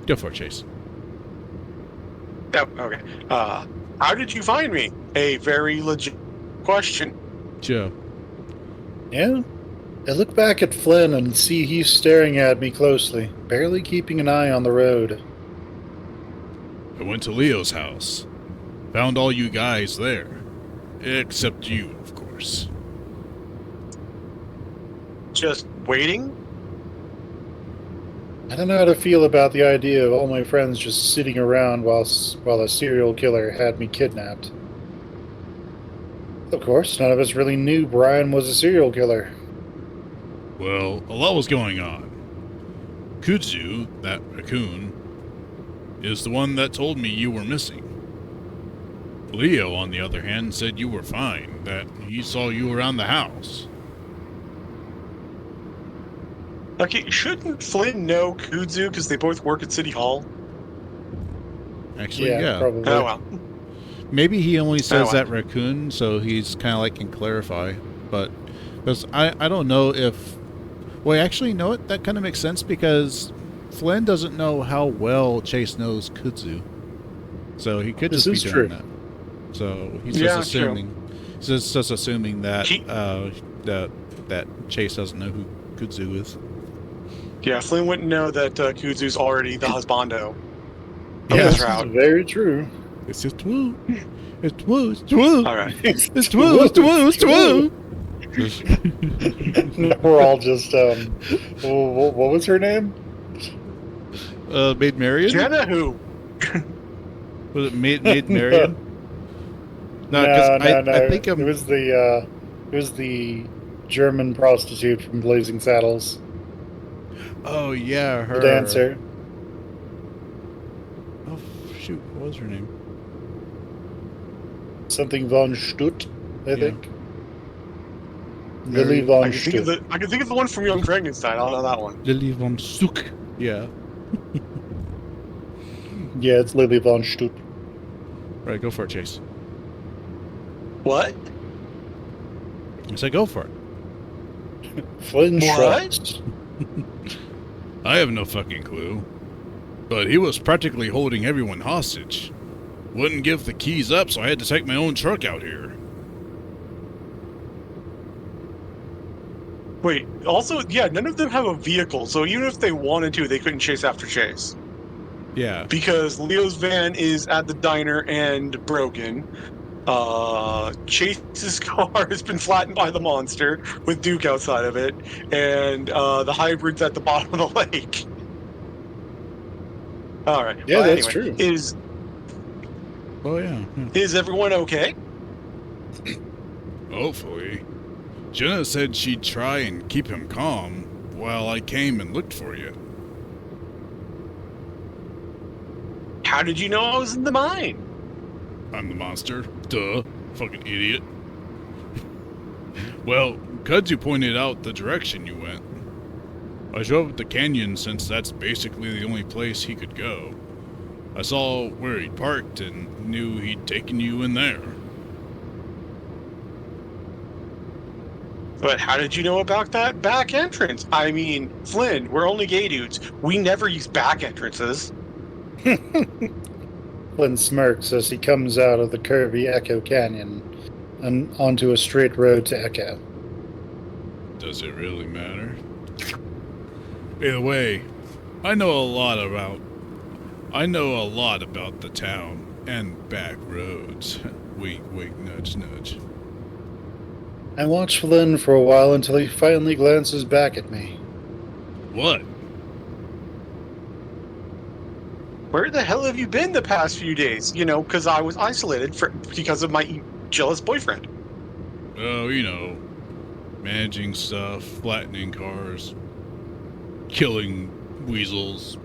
Go for it, Chase. Oh, okay. How did you find me? A very legit question. Joe. Yeah? I look back at Flynn and see he's staring at me closely, barely keeping an eye on the road. I went to Leo's house. Found all you guys there. Except you, of course. Just waiting? I don't know how to feel about the idea of all my friends just sitting around while a serial killer had me kidnapped. Of course, none of us really knew Brian was a serial killer. Well, a lot was going on. Kudzu, that raccoon, is the one that told me you were missing. Leo, on the other hand, said you were fine, that he saw you around the house. Okay, shouldn't Flynn know Kudzu because they both work at City Hall? Actually, yeah. Probably. Oh, well. Maybe he only says well. that raccoon, so he's kind of like can clarify. But because I don't know if. Well, actually, you know what? That kind of makes sense because Flynn doesn't know how well Chase knows Kudzu, so he could This just be is doing true. that. So he's Yeah, just true. assuming. He's just assuming that He- that Chase doesn't know who Kudzu is. Yeah, Flynn wouldn't know that Kudzu's already the husbando. Yeah. Yes, This route. is very true. It's just woo. It's woo. It's woo. All right. It's woo. It's woo. It's woo. We're all just, what was her name? Maid Marian? Jenna who? Was it Maid Marian? No, because I think It was the German prostitute from Blazing Saddles, Oh yeah, her the dancer. Oh shoot, what was her name? Something von Stutt, I Yeah. think. Lily I von can think of Stutt. I can think of the one from Young Frankenstein. I don't know that one. Lily von Suk. Yeah. Yeah, it's Lily von Stutt. Right, go for it, Chase. What? I said go for it. Flynn What? shrugs. I have no fucking clue. But he was practically holding everyone hostage. Wouldn't give the keys up, so I had to take my own truck out here. Wait. Also, yeah, none of them have a vehicle, so even if they wanted to, they couldn't chase after Chase Yeah. because Leo's van is at the diner and broken. Chase's car has been flattened by the monster with Duke outside of it, and the hybrid's at the bottom of the lake. All right. Yeah, Well, that's anyway, true. Oh yeah. Is everyone okay? Hopefully. Jenna said she'd try and keep him calm while I came and looked for you. How did you know I was in the mine? I'm the monster. Duh. Fucking idiot. Well, Kudzu pointed out the direction you went. I drove up the canyon since that's basically the only place he could go. I saw where he'd parked and knew he'd taken you in there. But how did you know about that back entrance? I mean, Flynn, we're only gay dudes. We never use back entrances. Flynn smirks as he comes out of the curvy Echo Canyon and onto a straight road to Echo. Does it really matter? Either way, I know a lot about the town and back roads. Wink, wink, nudge, nudge. I watch Flynn for a while until he finally glances back at me. What? Where the hell have you been the past few days? You know, because I was isolated because of my jealous boyfriend. Oh, you know, managing stuff, flattening cars, killing weasels,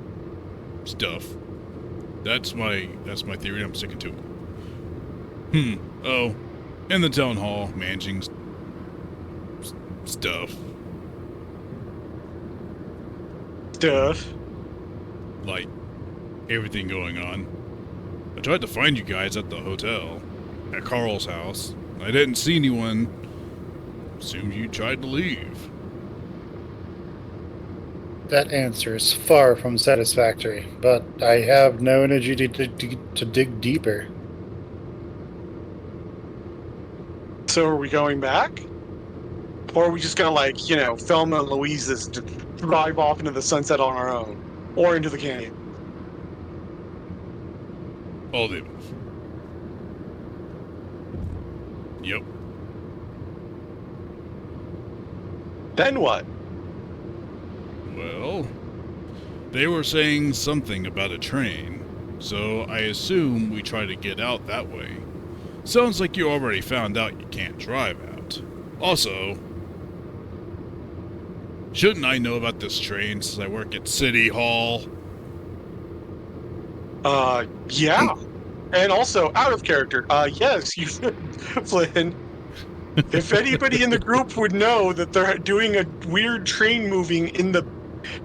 stuff. That's my theory. I'm sticking to it. Oh, in the town hall, managing stuff Stuff. like everything going on. I tried to find you guys at the hotel, at Carl's house. I didn't see anyone. Assumed you tried to leave. That answer is far from satisfactory, but I have no energy to dig deeper. So are we going back? Or are we just gonna, like, you know, Thelma and Louise's to drive off into the sunset on our own? Or into the canyon? All the above. Yep. Then what? Well, they were saying something about a train, so I assume we try to get out that way. Sounds like you already found out you can't drive out. Also, shouldn't I know about this train since I work at City Hall? Yeah. And also, out of character, yes, you should, Flynn. If anybody in the group would know that they're doing a weird train moving in the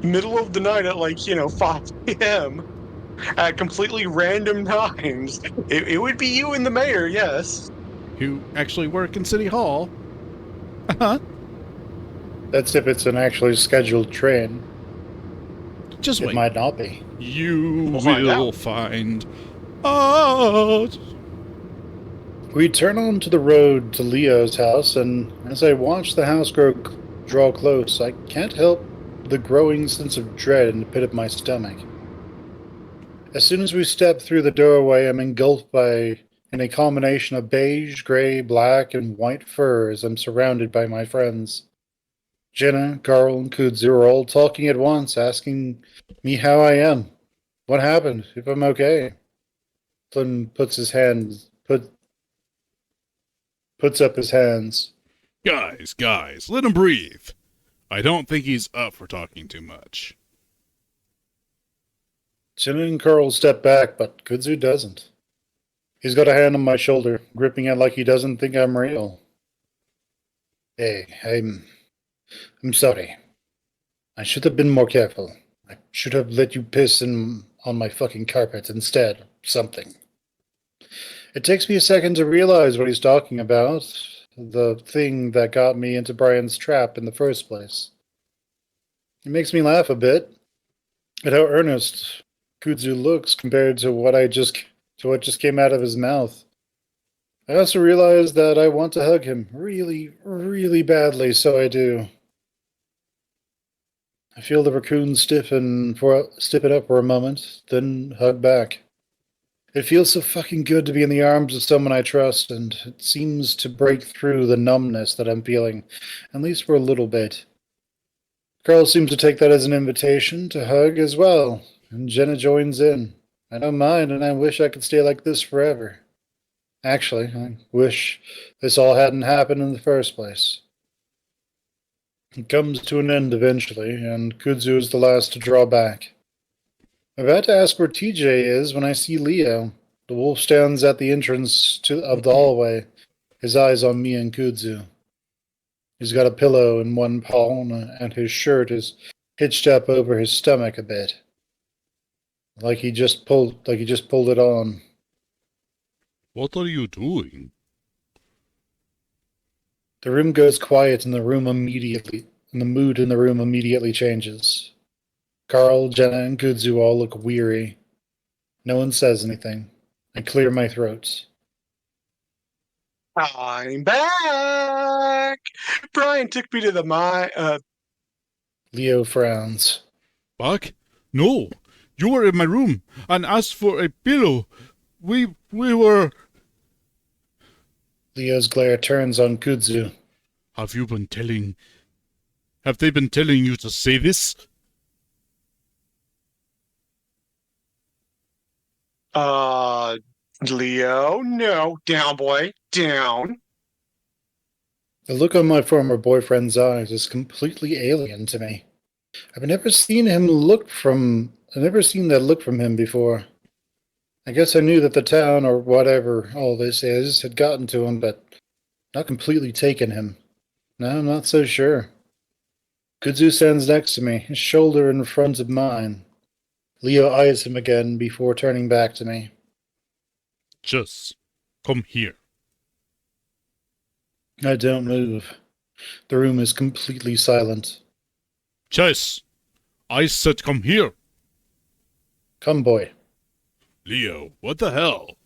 middle of the night at, like, you know, 5 a.m. at completely random times, it would be you and the mayor, yes. Who actually work in City Hall? Uh-huh. That's if it's an actually scheduled train. Just It wait. might not be. You We'll find will out. find out. We turn onto the road to Leo's house, and as I watch the house draw close, I can't help the growing sense of dread in the pit of my stomach. As soon as we step through the doorway, I'm engulfed in a combination of beige, gray, black, and white fur as I'm surrounded by my friends. Jenna, Carl, and Kudzu are all talking at once, asking me how I am, what happened, if I'm okay. Flynn puts up his hands. Guys, let him breathe. I don't think he's up for talking too much. Jenna and Carl step back, but Kudzu doesn't. He's got a hand on my shoulder, gripping it like he doesn't think I'm real. Hey, I'm sorry. I should have been more careful. I should have let you piss on my fucking carpet instead. Something. It takes me a second to realize what he's talking about. The thing that got me into Brian's trap in the first place. It makes me laugh a bit at how earnest Kudzu looks compared to what just came out of his mouth. I also realize that I want to hug him really, really badly, so I do. I feel the raccoon stiffen up for a moment, then hug back. It feels so fucking good to be in the arms of someone I trust, and it seems to break through the numbness that I'm feeling, at least for a little bit. Carl seems to take that as an invitation to hug as well, and Jenna joins in. I don't mind, and I wish I could stay like this forever. Actually, I wish this all hadn't happened in the first place. It comes to an end eventually, and Kudzu is the last to draw back. I'm about to ask where TJ is when I see Leo. The wolf stands at the entrance of the hallway, his eyes on me and Kudzu. He's got a pillow in one paw, and his shirt is hitched up over his stomach a bit, like he just pulled it on. What are you doing? The room goes quiet, and the mood in the room immediately changes. Carl, Jenna, and Kudzu all look weary. No one says anything. I clear my throat. I'm back. Brian took me to the Leo frowns. Buck? No! You were in my room and asked for a pillow. We were... Leo's glare turns on Kudzu. Have they been telling you to say this? Leo, no, down, boy, down. The look on my former boyfriend's eyes is completely alien to me. I've never seen that look from him before. I guess I knew that the town, or whatever all this is, had gotten to him, but not completely taken him. No, I'm not so sure. Kudzu stands next to me, his shoulder in front of mine. Leo eyes him again before turning back to me. Just come here. I don't move. The room is completely silent. Chess! I said come here. Come, boy. Leo, what the hell?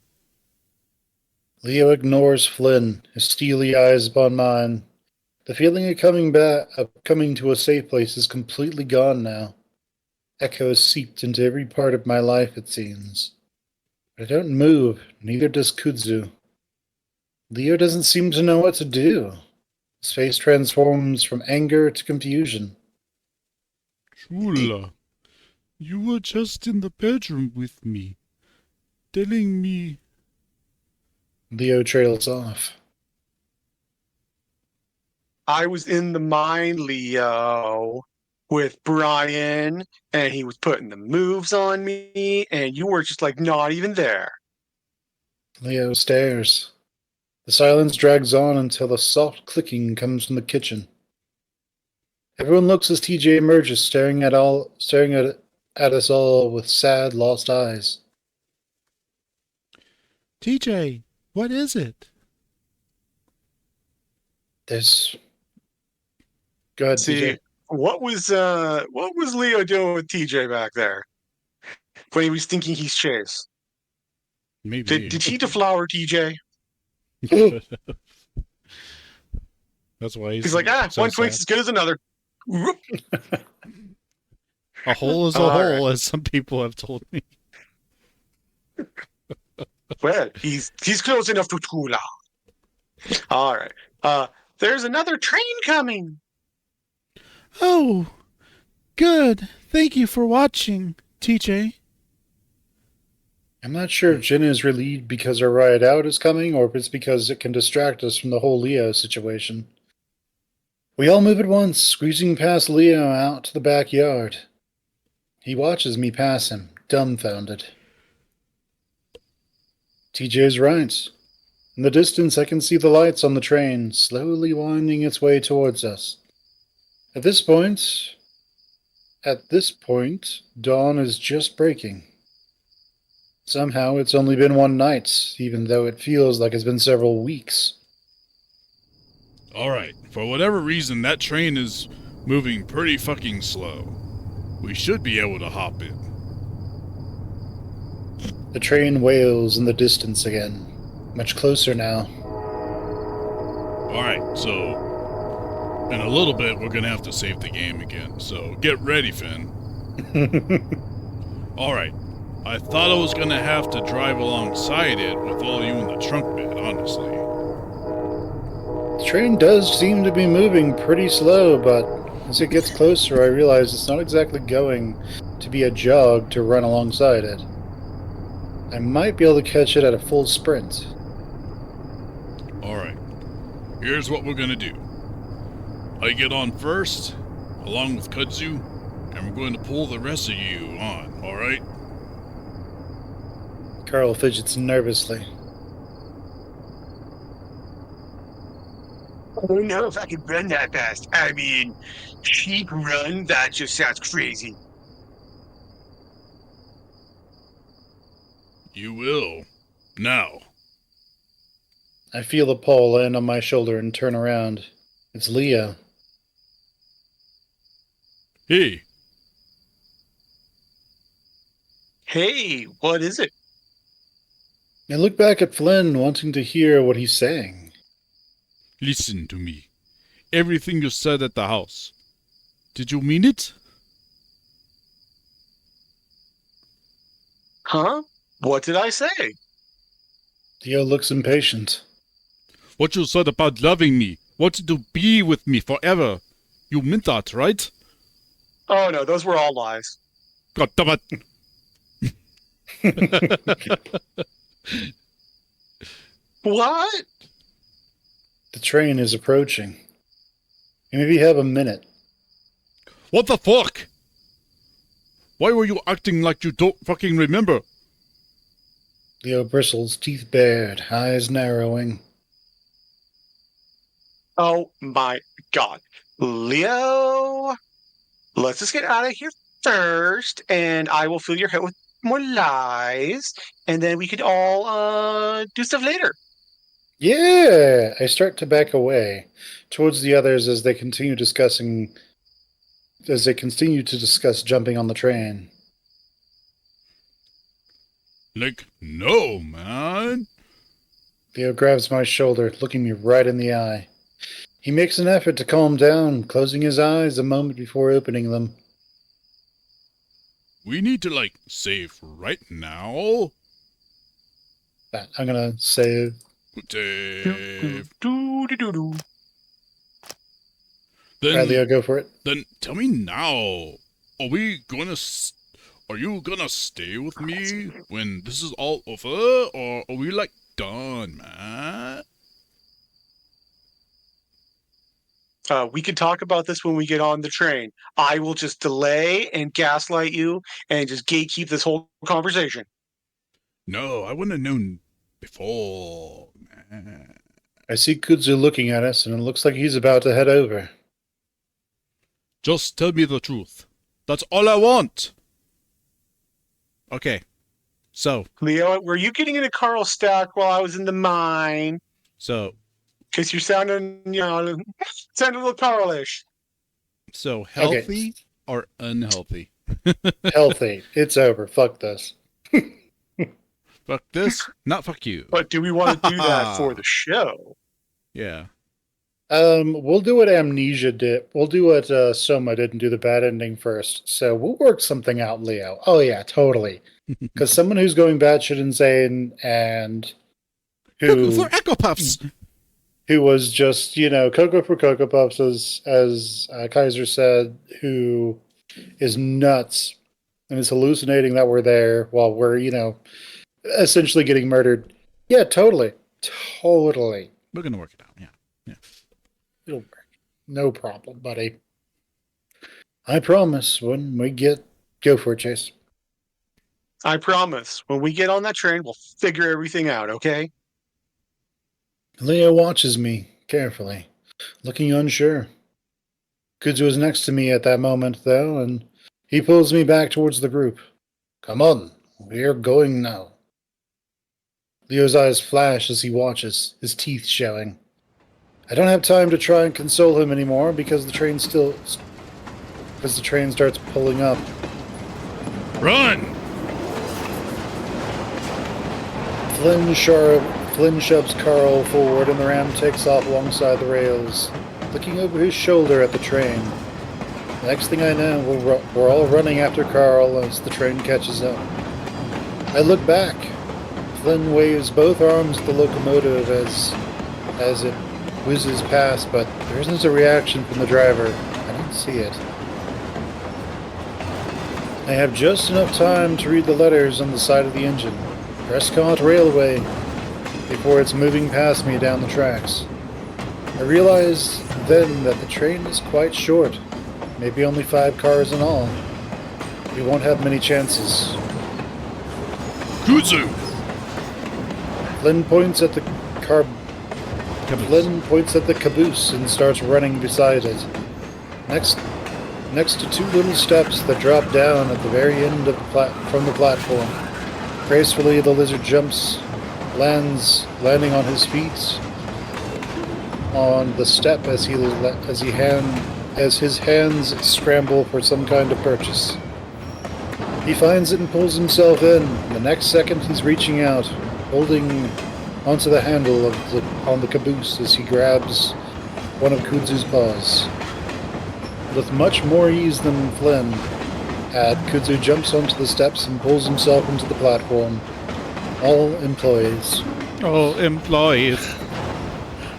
Leo ignores Flynn, his steely eyes upon mine. The feeling of coming to a safe place is completely gone now. Echoes seeped into every part of my life, it seems. But I don't move, neither does Kudzu. Leo doesn't seem to know what to do. His face transforms from anger to confusion. Chula, you were just in the bedroom with me, telling me... Leo trails off. I was in the mine, Leo, with Brian, and he was putting the moves on me, and you were just like not even there. Leo stares. The silence drags on until a soft clicking comes from the kitchen. Everyone looks as TJ emerges, staring at us all with sad, lost eyes. TJ, what is it? There's... Go ahead, See, TJ. what was Leo doing with TJ back there when he was thinking he's Chase? Maybe. Did he deflower TJ? That's why He's like, so one twink's sad. as good as another. Whoop. A hole is a All hole, as some people have told me. Well, he's close enough to Tula. All right. There's another train coming. Oh, good. Thank you for watching, TJ. I'm not sure if Jenna is relieved because our ride out is coming, or if it's because it can distract us from the whole Leo situation. We all move at once, squeezing past Leo out to the backyard. He watches me pass him, dumbfounded. TJ's right. In the distance, I can see the lights on the train, slowly winding its way towards us. At this point, dawn is just breaking. Somehow, it's only been one night, even though it feels like it's been several weeks. Alright, for whatever reason, that train is moving pretty fucking slow. We should be able to hop in. The train wails in the distance again, much closer now. Alright, so in a little bit we're gonna have to save the game again, so get ready, Fen. Alright, I thought I was gonna have to drive alongside it with all you in the trunk bed, honestly. The train does seem to be moving pretty slow, but as it gets closer I realize it's not exactly going to be a jog to run alongside it. I might be able to catch it at a full sprint. Alright, here's what we're gonna do. I get on first, along with Kudzu, and we're going to pull the rest of you on, alright? Carl fidgets nervously. I don't know if I can run that fast. I mean, cheap run, that just sounds crazy. You will. Now. I feel a paw land on my shoulder and turn around. It's Leo. Hey, Hey, what is it? I look back at Flynn, wanting to hear what he's saying. listen to me. Everything you said at the house. Did you mean it? Huh? What did I say? Leo looks impatient. What you said about loving me, wanting to be with me forever. You meant that, right? Oh no, those were all lies. God damn it. What? The train is approaching. You maybe have a minute. What the fuck? Why were you acting like you don't fucking remember? Leo bristles, teeth bared, eyes narrowing. Oh my god. Leo, let's just get out of here first, and I will fill your head with more lies, and then we could all do stuff later. Yeah! I start to back away towards the others as they continue to discuss jumping on the train. Like, no, man. Leo grabs my shoulder, looking me right in the eye. He makes an effort to calm down, closing his eyes a moment before opening them. We need to, like, save right now. I'm gonna save. Save. Do. Alright, Leo, go for it. Then tell me now. Are you gonna stay with me when this is all over? Or are we, like, done, man? We can talk about this when we get on the train. I will just delay and gaslight you and just gatekeep this whole conversation. No, I wouldn't have known before, man. I see Kudzu looking at us, and it looks like he's about to head over. Just tell me the truth. That's all I want. Okay. So, Leo, were you getting into Carl Stack while I was in the mine? Because you're sounding, sounding a little Carlish. healthy or unhealthy? Healthy. It's over. Fuck this. Fuck this, not fuck you. But do we want to do that for the show? Yeah. We'll do what Amnesia did. We'll do what Soma did and do the bad ending first. So we'll work something out, Leo. Oh yeah, totally. Because someone who's going batshit insane and Cuckoo for Echo Puffs. who was just, Cocoa for Cocoa Puffs, as Kaiser said, who is nuts and is hallucinating that we're there while we're, essentially getting murdered. Yeah, totally. Totally. We're gonna work it out. Yeah. It'll work. No problem, buddy. I promise when we go for it, Chase. I promise. When we get on that train, we'll figure everything out, okay? Leo watches me carefully, looking unsure. Kudzu is next to me at that moment, though, and he pulls me back towards the group. Come on, we're going now. Leo's eyes flash as he watches, his teeth showing. I don't have time to try and console him anymore because the train starts pulling up. Run! Flynn shoves Carl forward and the ram takes off alongside the rails, looking over his shoulder at the train. The next thing I know, we're all running after Carl as the train catches up. I look back. Flynn waves both arms at the locomotive as it whizzes past, but there isn't a reaction from the driver. I don't see it. I have just enough time to read the letters on the side of the engine. Prescott Railway, before it's moving past me down the tracks. I realize then that the train is quite short, maybe only 5 cars in all. We won't have many chances. Kudzu! Flynn points at the car Caboose. Flynn points at the caboose and starts running beside it. Next to two little steps that drop down at the very end of from the platform. Gracefully, the lizard jumps, landing on his feet on the step as his hands scramble for some kind of purchase. He finds it and pulls himself in. The next second, he's reaching out, holding onto the handle on the caboose as he grabs one of Kudzu's paws. With much more ease than Flynn had, Kudzu jumps onto the steps and pulls himself into the platform. All employees. Oh, employees.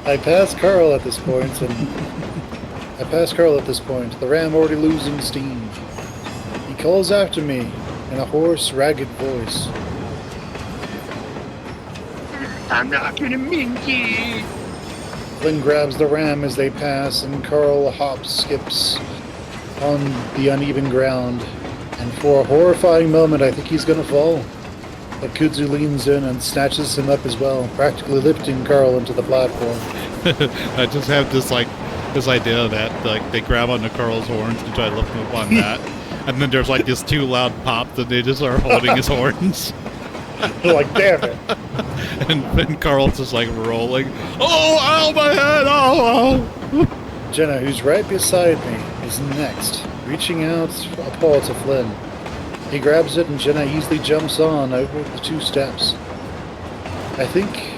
I pass Carl at this point, the ram already losing steam. He calls after me in a hoarse, ragged voice. I'm not gonna mint you. Flynn grabs the ram as they pass, and Carl skips on the uneven ground. And for a horrifying moment, I think he's gonna fall. But Kudzu leans in and snatches him up as well, practically lifting Carl into the platform. I just have this idea that like they grab onto Carl's horns and try to lift him up on that, and then there's like this two loud pops and they just are holding his horns, Like, damn it. and then Carl's just like rolling. Oh, ow, my head! Oh! Jenna, who's right beside me, is next, reaching out a paw to Flynn. He grabs it and Jenna easily jumps on over the two steps. I think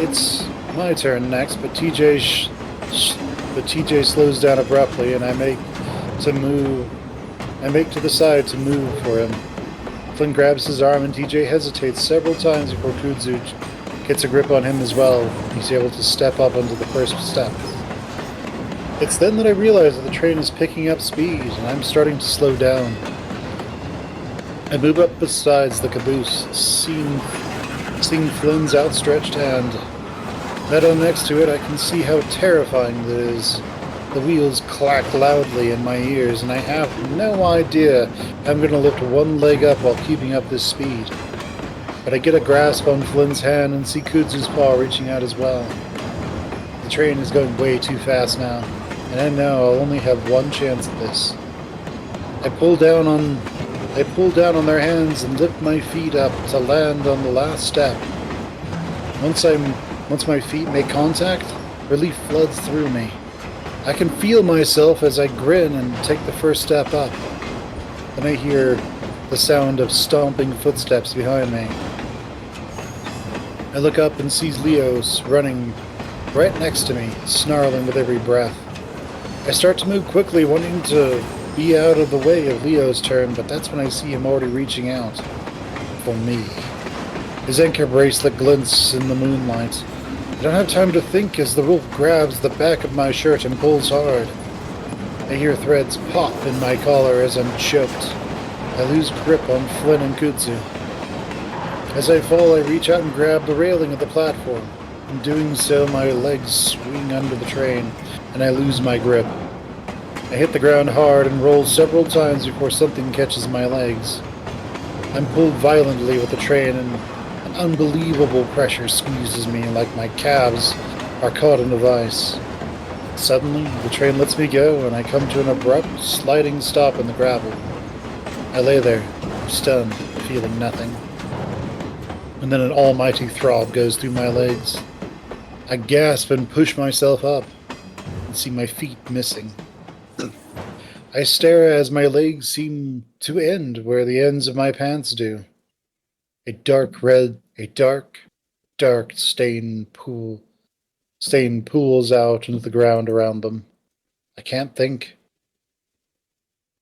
it's my turn next, but TJ slows down abruptly, and I make to the side to move for him. Flynn grabs his arm, and TJ hesitates several times before Kudzu gets a grip on him as well. He's able to step up onto the first step. It's then that I realize that the train is picking up speed, and I'm starting to slow down. I move up besides the caboose, seeing Flynn's outstretched hand. Meadow next to it, I can see how terrifying that is. The wheels clack loudly in my ears, and I have no idea how I'm going to lift one leg up while keeping up this speed. But I get a grasp on Flynn's hand and see Kudzu's paw reaching out as well. The train is going way too fast now, and I know I'll only have one chance at this. I pull down on their hands and lift my feet up to land on the last step. Once my feet make contact, relief floods through me. I can feel myself as I grin and take the first step up. Then I hear the sound of stomping footsteps behind me. I look up and see Leos running right next to me, snarling with every breath. I start to move quickly, wanting to be out of the way of Leo's turn, but that's when I see him already reaching out for me. His anchor bracelet glints in the moonlight. I don't have time to think as the wolf grabs the back of my shirt and pulls hard. I hear threads pop in my collar as I'm choked. I lose grip on Flynn and Kudzu. As I fall, I reach out and grab the railing of the platform. In doing so, my legs swing under the train, and I lose my grip. I hit the ground hard and roll several times before something catches my legs. I'm pulled violently with the train, and an unbelievable pressure squeezes me like my calves are caught in a vice. Suddenly, the train lets me go, and I come to an abrupt, sliding stop in the gravel. I lay there, stunned, feeling nothing. And then an almighty throb goes through my legs. I gasp and push myself up, and see my feet missing. I stare as my legs seem to end where the ends of my pants do. A dark stain pools out into the ground around them. I can't think.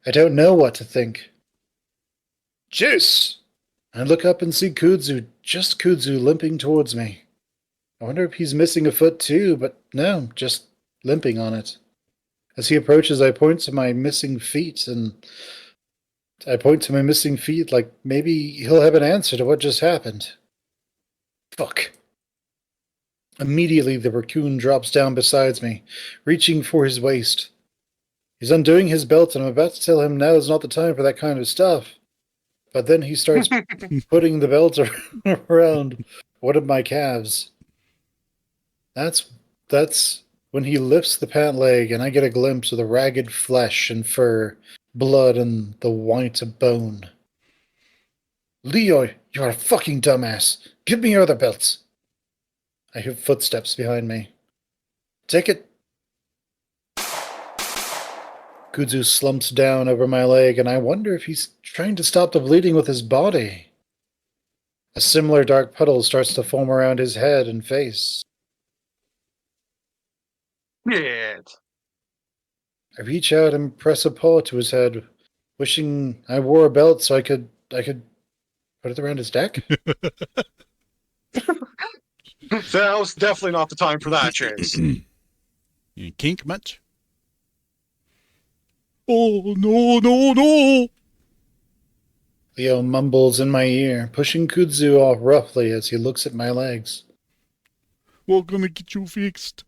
I don't know what to think. Juice! I look up and see just Kudzu limping towards me. I wonder if he's missing a foot too, but no, just limping on it. As he approaches, I point to my missing feet like maybe he'll have an answer to what just happened. Fuck. Immediately, the raccoon drops down beside me, reaching for his waist. He's undoing his belt, and I'm about to tell him now is not the time for that kind of stuff. But then he starts putting the belt around one of my calves. That's when he lifts the pant leg and I get a glimpse of the ragged flesh and fur, blood and the white of bone. Leo, you're a fucking dumbass. Give me your other belts. I hear footsteps behind me. Take it. Kudzu slumps down over my leg, and I wonder if he's trying to stop the bleeding with his body. A similar dark puddle starts to form around his head and face. Shit. I reach out and press a paw to his head, wishing I wore a belt so I could put it around his neck. That was definitely not the time for that, Chase. You kink much? Oh, no, no, no! Leo mumbles in my ear, pushing Kudzu off roughly as he looks at my legs. We're gonna get you fixed.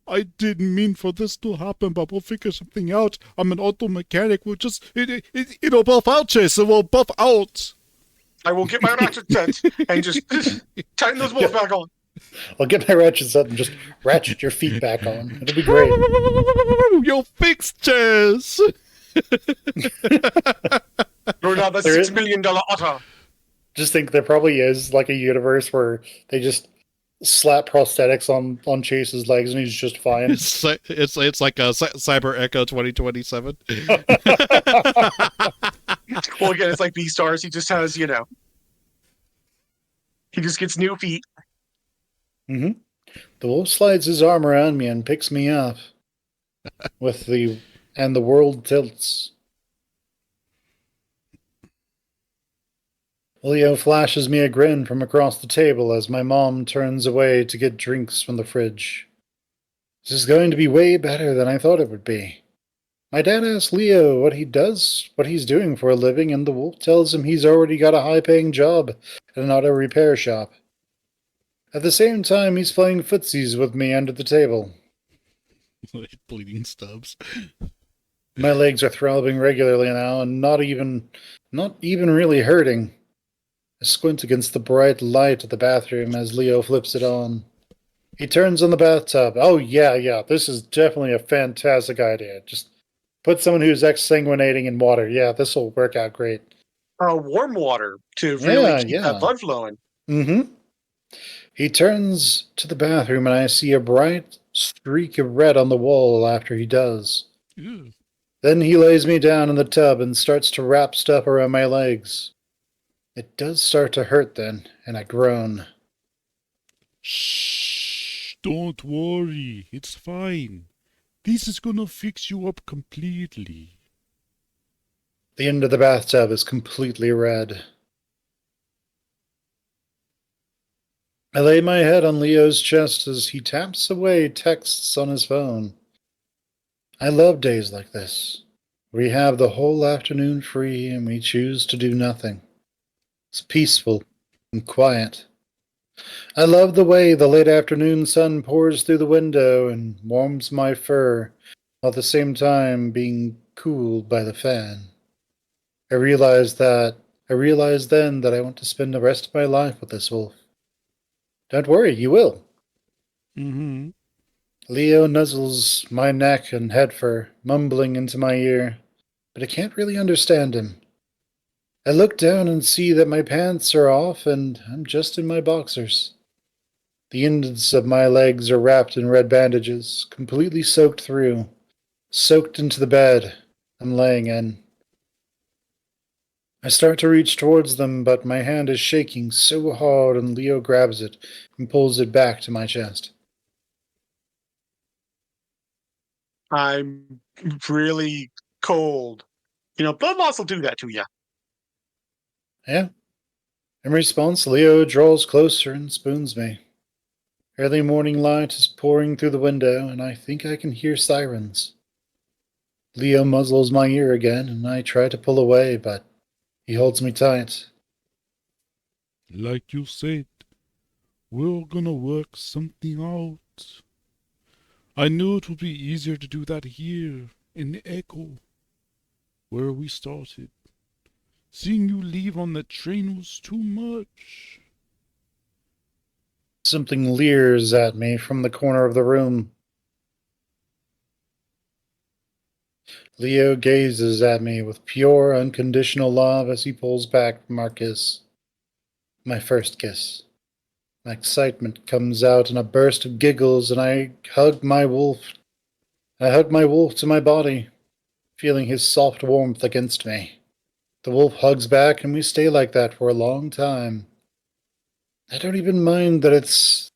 I didn't mean for this to happen, but we'll figure something out. I'm an auto mechanic. We'll just... It'll buff out, Chase. It will buff out. I will get my ratchet set and just tighten those bolts back on. I'll get my ratchet set and just ratchet your feet back on. It'll be great. You're fixed, Chase. You're now the There $6 million otter. Just think there probably is like a universe where they just slap prosthetics on Chase's legs and he's just fine. It's like a Cyber Echo 2027. Well, again, it's like B-Stars. He just has, he just gets new feet. The wolf slides his arm around me and picks me up. And the world tilts. Leo flashes me a grin from across the table as my mom turns away to get drinks from the fridge. This is going to be way better than I thought it would be. My dad asks Leo what he's doing for a living, and the wolf tells him he's already got a high-paying job at an auto repair shop. At the same time, he's playing footsies with me under the table. Bleeding stubs. My legs are throbbing regularly now, and not even really hurting. I squint against the bright light of the bathroom as Leo flips it on. He turns on the bathtub. Oh, yeah, this is definitely a fantastic idea. Just put someone who's exsanguinating in water. Yeah, this will work out great. Warm water to really keep that blood flowing. Mm-hmm. He turns to the bathroom, and I see a bright streak of red on the wall after he does. Ew. Then he lays me down in the tub and starts to wrap stuff around my legs. It does start to hurt then, and I groan. Shh, don't worry. It's fine. This is gonna fix you up completely. The end of the bathtub is completely red. I lay my head on Leo's chest as he taps away texts on his phone. I love days like this. We have the whole afternoon free and we choose to do nothing. It's peaceful and quiet. I love the way the late afternoon sun pours through the window and warms my fur, while at the same time being cooled by the fan. I realize then that I want to spend the rest of my life with this wolf. Don't worry, you will. Mm-hmm. Leo nuzzles my neck and head fur, mumbling into my ear, but I can't really understand him. I look down and see that my pants are off and I'm just in my boxers. The ends of my legs are wrapped in red bandages, completely soaked through, soaked into the bed I'm laying in. I start to reach towards them, but my hand is shaking so hard and Leo grabs it and pulls it back to my chest. I'm really cold. Blood loss will do that to you. Yeah. In response, Leo draws closer and spoons me. Early morning light is pouring through the window, and I think I can hear sirens. Leo muzzles my ear again, and I try to pull away, but he holds me tight. Like you said, we're gonna work something out. I knew it would be easier to do that here, in the Echo, where we started. Seeing you leave on the train was too much. Something leers at me from the corner of the room. Leo gazes at me with pure, unconditional love as he pulls back from our kiss. My first kiss. My excitement comes out in a burst of giggles, and I hug my wolf. I hug my wolf to my body, feeling his soft warmth against me. The wolf hugs back, and we stay like that for a long time. I don't even mind that it's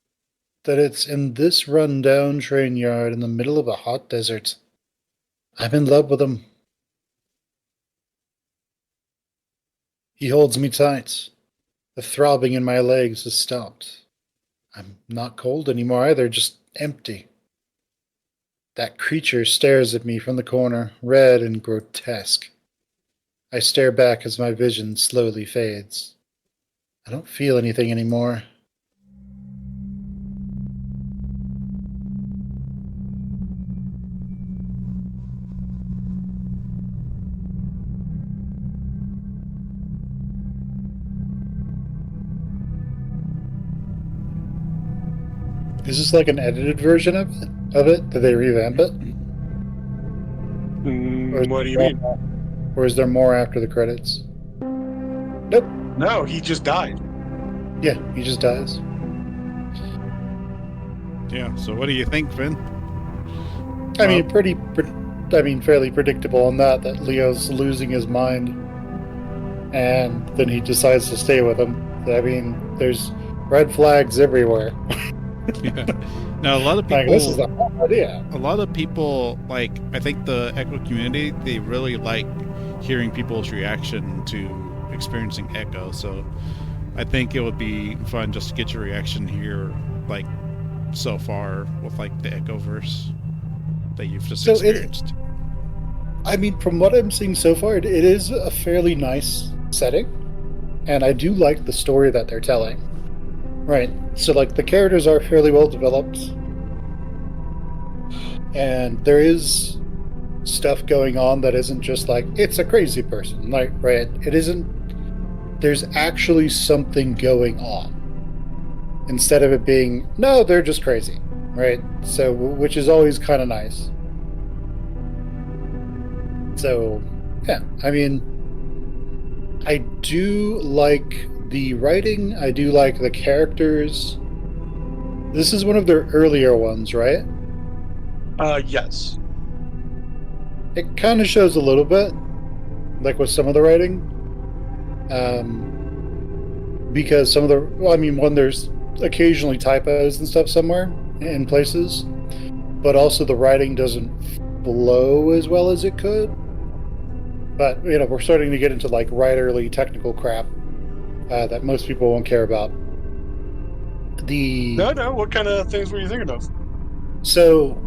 in this run-down train yard in the middle of a hot desert. I'm in love with him. He holds me tight. The throbbing in my legs has stopped. I'm not cold anymore either, just empty. That creature stares at me from the corner, red and grotesque. I stare back as my vision slowly fades. I don't feel anything anymore. Is this like an edited version of it? Did they revamp it? What do you mean? Or is there more after the credits? Nope. No, he just died. Yeah, he just dies. Yeah. So what do you think, Finn? I mean, fairly predictable on that Leo's losing his mind, and then he decides to stay with him. I mean, there's red flags everywhere. Yeah. Now a lot of Like, people. this is a bad idea. A lot of people, like, I think the Echo community, they really like hearing people's reaction to experiencing Echo. So I think it would be fun just to get your reaction here, like, so far with, like, the Echo verse that you've just experienced. I mean, from what I'm seeing so far, it is a fairly nice setting, and I do like the story that they're telling. Right. So, like, the characters are fairly well developed, and there is stuff going on that isn't just like, it's a crazy person. Like, right. It isn't. There's actually something going on. Instead of it being, no, they're just crazy. Right. So, which is always kind of nice. So, yeah. I mean, I do like the writing. I do like the characters. This is one of their earlier ones, right? Yes. It kind of shows a little bit, like with some of the writing. Because some of the, well, I mean, one, there's occasionally typos and stuff somewhere in places, but also the writing doesn't flow as well as it could. But, we're starting to get into like writerly technical crap that most people won't care about. No. What kind of things were you thinking of? So,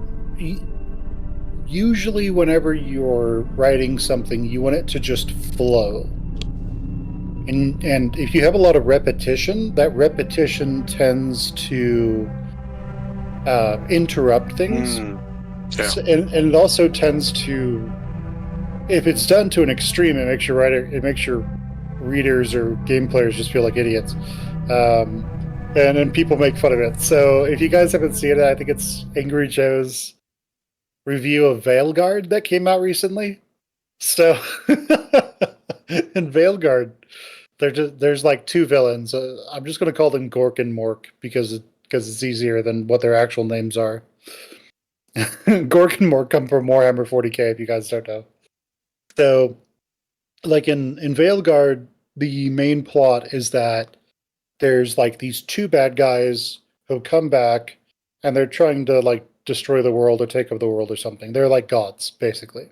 usually whenever you're writing something, you want it to just flow. And if you have a lot of repetition, that repetition tends to interrupt things. Yeah. And it also tends to, if it's done to an extreme, it makes your readers or game players just feel like idiots. And then people make fun of it. So if you guys haven't seen it, I think it's Angry Joe's review of Veilguard that came out recently. So in Veilguard, there's like two villains. I'm just going to call them Gork and Mork because it's easier than what their actual names are. Gork and Mork come from Warhammer 40k, if you guys don't know. So, like in Veilguard, the main plot is that there's like these two bad guys who come back, and they're trying to like destroy the world or take over the world or something. They're like gods, basically.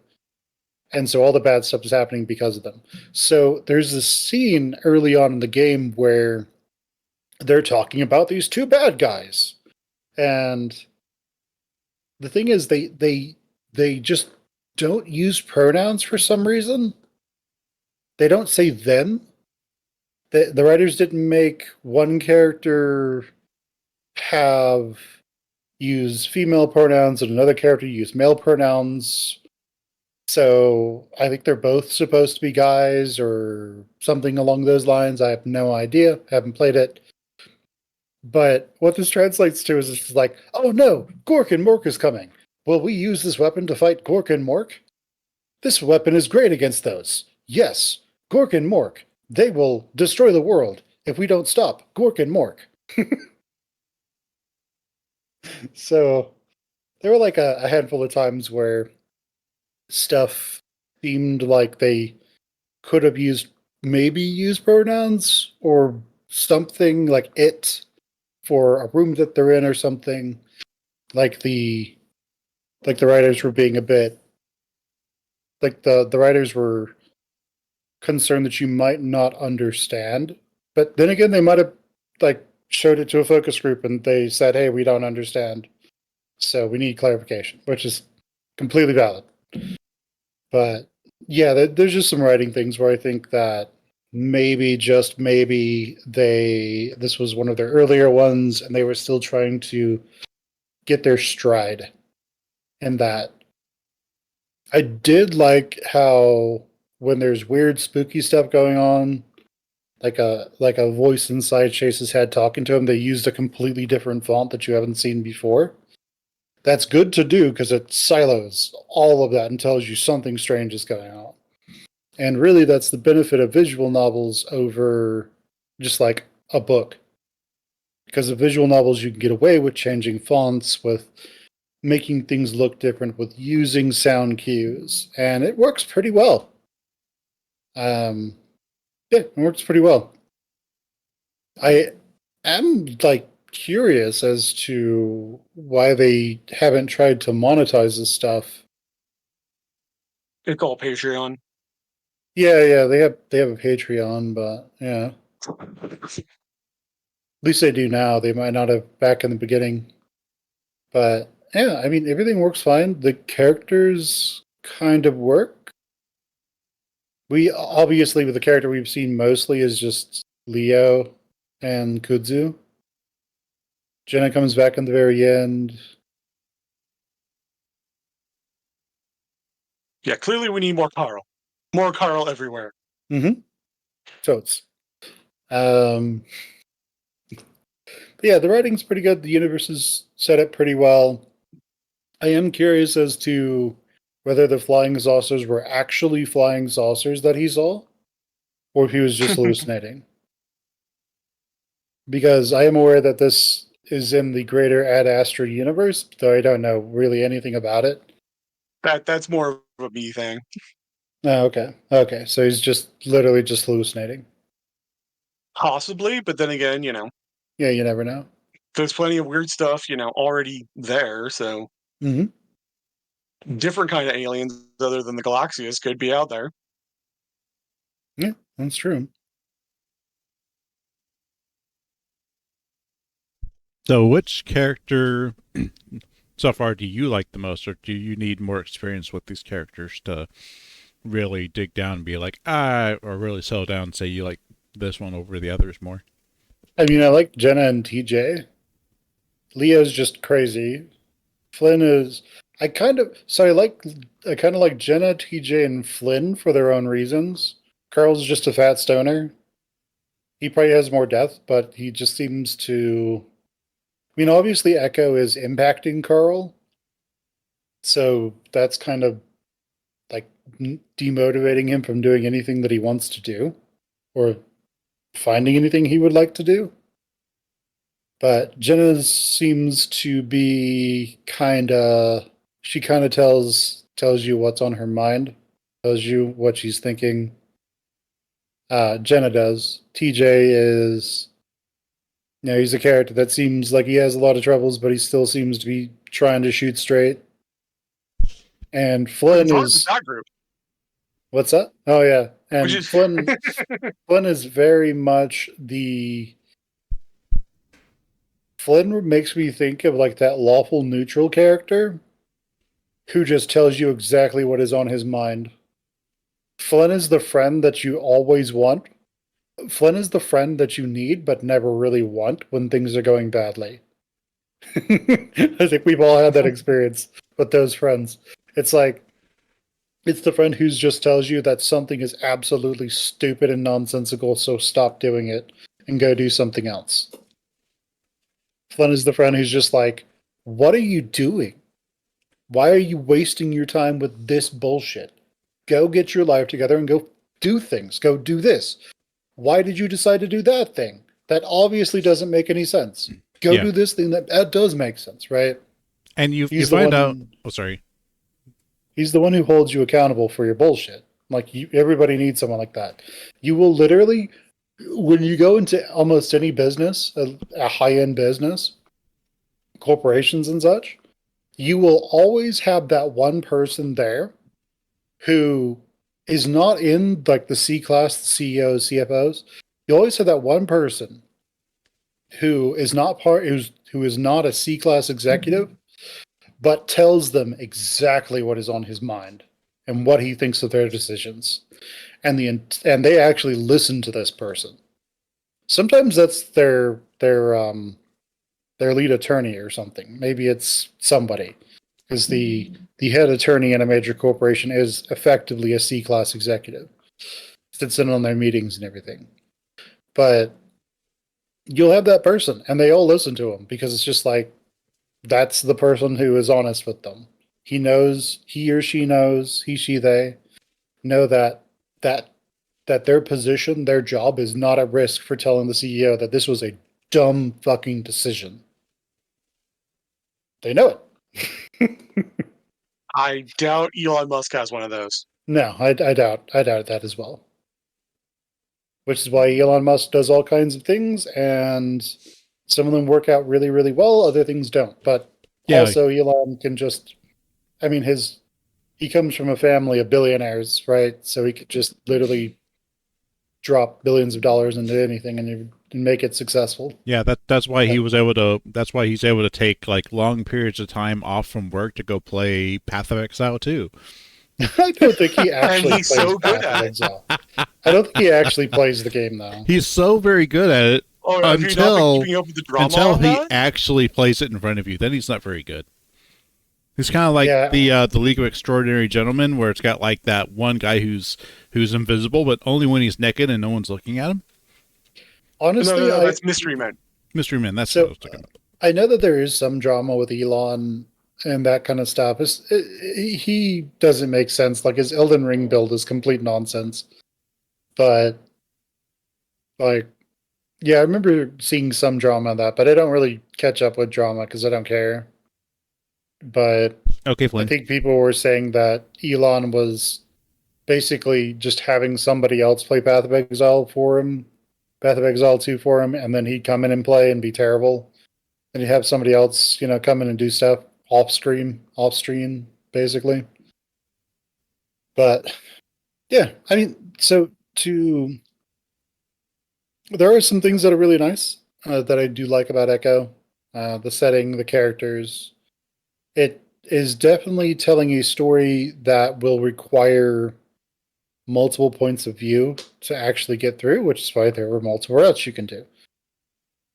And so all the bad stuff is happening because of them. So there's this scene early on in the game where they're talking about these two bad guys. And the thing is they just don't use pronouns for some reason. They don't say them. The writers didn't make one character use female pronouns and another character use male pronouns. So I think they're both supposed to be guys or something along those lines. I have no idea. Haven't played it. But what this translates to is just like, oh no, Gork and Mork is coming. Will we use this weapon to fight Gork and Mork? This weapon is great against those. Yes, Gork and Mork. They will destroy the world if we don't stop Gork and Mork. So there were like a handful of times where stuff seemed like they could have maybe used pronouns or something like it for a room that they're in or something. Like the writers were being a bit like the writers were concerned that you might not understand. But then again, they might have like showed it to a focus group and they said, "Hey, we don't understand, so we need clarification," which is completely valid. But yeah, there's just some writing things where I think that maybe, just maybe, this was one of their earlier ones and they were still trying to get their stride in that. I did like how when there's weird spooky stuff going on, like a voice inside Chase's head talking to him, they used a completely different font that you haven't seen before. That's good to do because it silos all of that and tells you something strange is going on. And really, that's the benefit of visual novels over just like a book. Because of visual novels, you can get away with changing fonts, with making things look different, with using sound cues, and it works pretty well. Yeah, it works pretty well. I am like curious as to why they haven't tried to monetize this stuff. It's all Patreon. Yeah, they have a Patreon, but yeah, at least they do now. They might not have back in the beginning, but yeah, I mean everything works fine. The characters kind of work. We obviously with the character we've seen mostly is just Leo and Kudzu. Jenna comes back in the very end. Yeah, clearly we need more Carl. More Carl everywhere. Mm-hmm. Totes. Um, but yeah, the writing's pretty good. The universe is set up pretty well. I am curious as to whether the flying saucers were actually flying saucers that he saw, or if he was just hallucinating. Because I am aware that this is in the greater Ad Astra universe, though I don't know really anything about it. That's more of a me thing. Oh, okay. Okay, so he's just literally just hallucinating. Possibly, but then again, Yeah, you never know. there's plenty of weird stuff, already there, so Mm-hmm. different kind of aliens other than the Galaxias could be out there. Yeah, that's true. So, which character so far do you like the most, or do you need more experience with these characters to really dig down and be like, or really settle down and say you like this one over the others more? I mean, I like Jenna and TJ. Leo's just crazy. Flynn is. I kind of. So I kind of like Jenna, TJ, and Flynn for their own reasons. Carl's just a fat stoner. He probably has more depth, but he just seems to. I mean, obviously, Echo is impacting Carl. So that's kind of like demotivating him from doing anything that he wants to do or finding anything he would like to do. But Jenna seems to be she kind of tells you what's on her mind, tells you what she's thinking. Jenna does. TJ is, he's a character that seems like he has a lot of troubles, but he still seems to be trying to shoot straight. And Flynn is that group, what's up? Oh yeah, and which is Flynn is very much Flynn makes me think of like that lawful neutral character who just tells you exactly what is on his mind. Flynn is the friend that you always want. Flynn is the friend that you need but never really want when things are going badly. I think we've all had that experience with those friends. It's like, it's the friend who just tells you that something is absolutely stupid and nonsensical, so stop doing it and go do something else. Flynn is the friend who's just like, what are you doing? Why are you wasting your time with this bullshit? Go get your life together and go do things. Go do this. Why did you decide to do that thing? That obviously doesn't make any sense. Go Yeah. do this thing that does make sense, right? And you He's the find one. out. Oh, sorry. He's the one who holds you accountable for your bullshit. Like everybody needs someone like that. You will literally, when you go into almost any business, a high-end business, corporations and such, you will always have that one person there who is not in like the C class, the CEOs, CFOs. You always have that one person who is not who is not a C class executive, but tells them exactly what is on his mind and what he thinks of their decisions. And they actually listen to this person. Sometimes that's their lead attorney or something. Maybe it's somebody, because the head attorney in a major corporation is effectively a C class executive. Sits in on their meetings and everything. But you'll have that person, and they all listen to him because it's just like that's the person who is honest with them. He knows, he or she knows, he, she, they know that their position, their job is not at risk for telling the CEO that this was a dumb fucking decision. They know it. I doubt Elon Musk has one of those. No, I doubt that as well. Which is why Elon Musk does all kinds of things, and some of them work out really, really well. Other things don't. But Yeah. also, Elon can just, I mean, he comes from a family of billionaires, right? So he could just literally drop billions of dollars into anything and make it successful. Yeah, that's why he was able to. That's why he's able to take like long periods of time off from work to go play Path of Exile 2. I don't think he actually he's plays so good Path at of it. Exile. I don't think he actually plays the game though. He's so very good at it Oh, have you not been until keeping up with the drama until on he that? actually plays it in front of you. Then he's not very good. He's kind of like Yeah. the League of Extraordinary Gentlemen, where it's got like that one guy who's invisible, but only when he's naked and no one's looking at him. Honestly, No, that's Mystery Men. Mystery Man. That's So, what I was talking about. I know that there is some drama with Elon and that kind of stuff. He doesn't make sense. Like his Elden Ring build is complete nonsense. But like, yeah, I remember seeing some drama on that, but I don't really catch up with drama because I don't care. But Okay, I Flynn. think people were saying that Elon was basically just having somebody else play Path of Exile for him, Path of Exile 2 for him, and then he'd come in and play and be terrible. And you have somebody else, come in and do stuff off stream, basically. But yeah, I mean, there are some things that are really nice that I do like about Echo. The setting, the characters. It is definitely telling a story that will require multiple points of view to actually get through, which is why there were multiple routes you can do.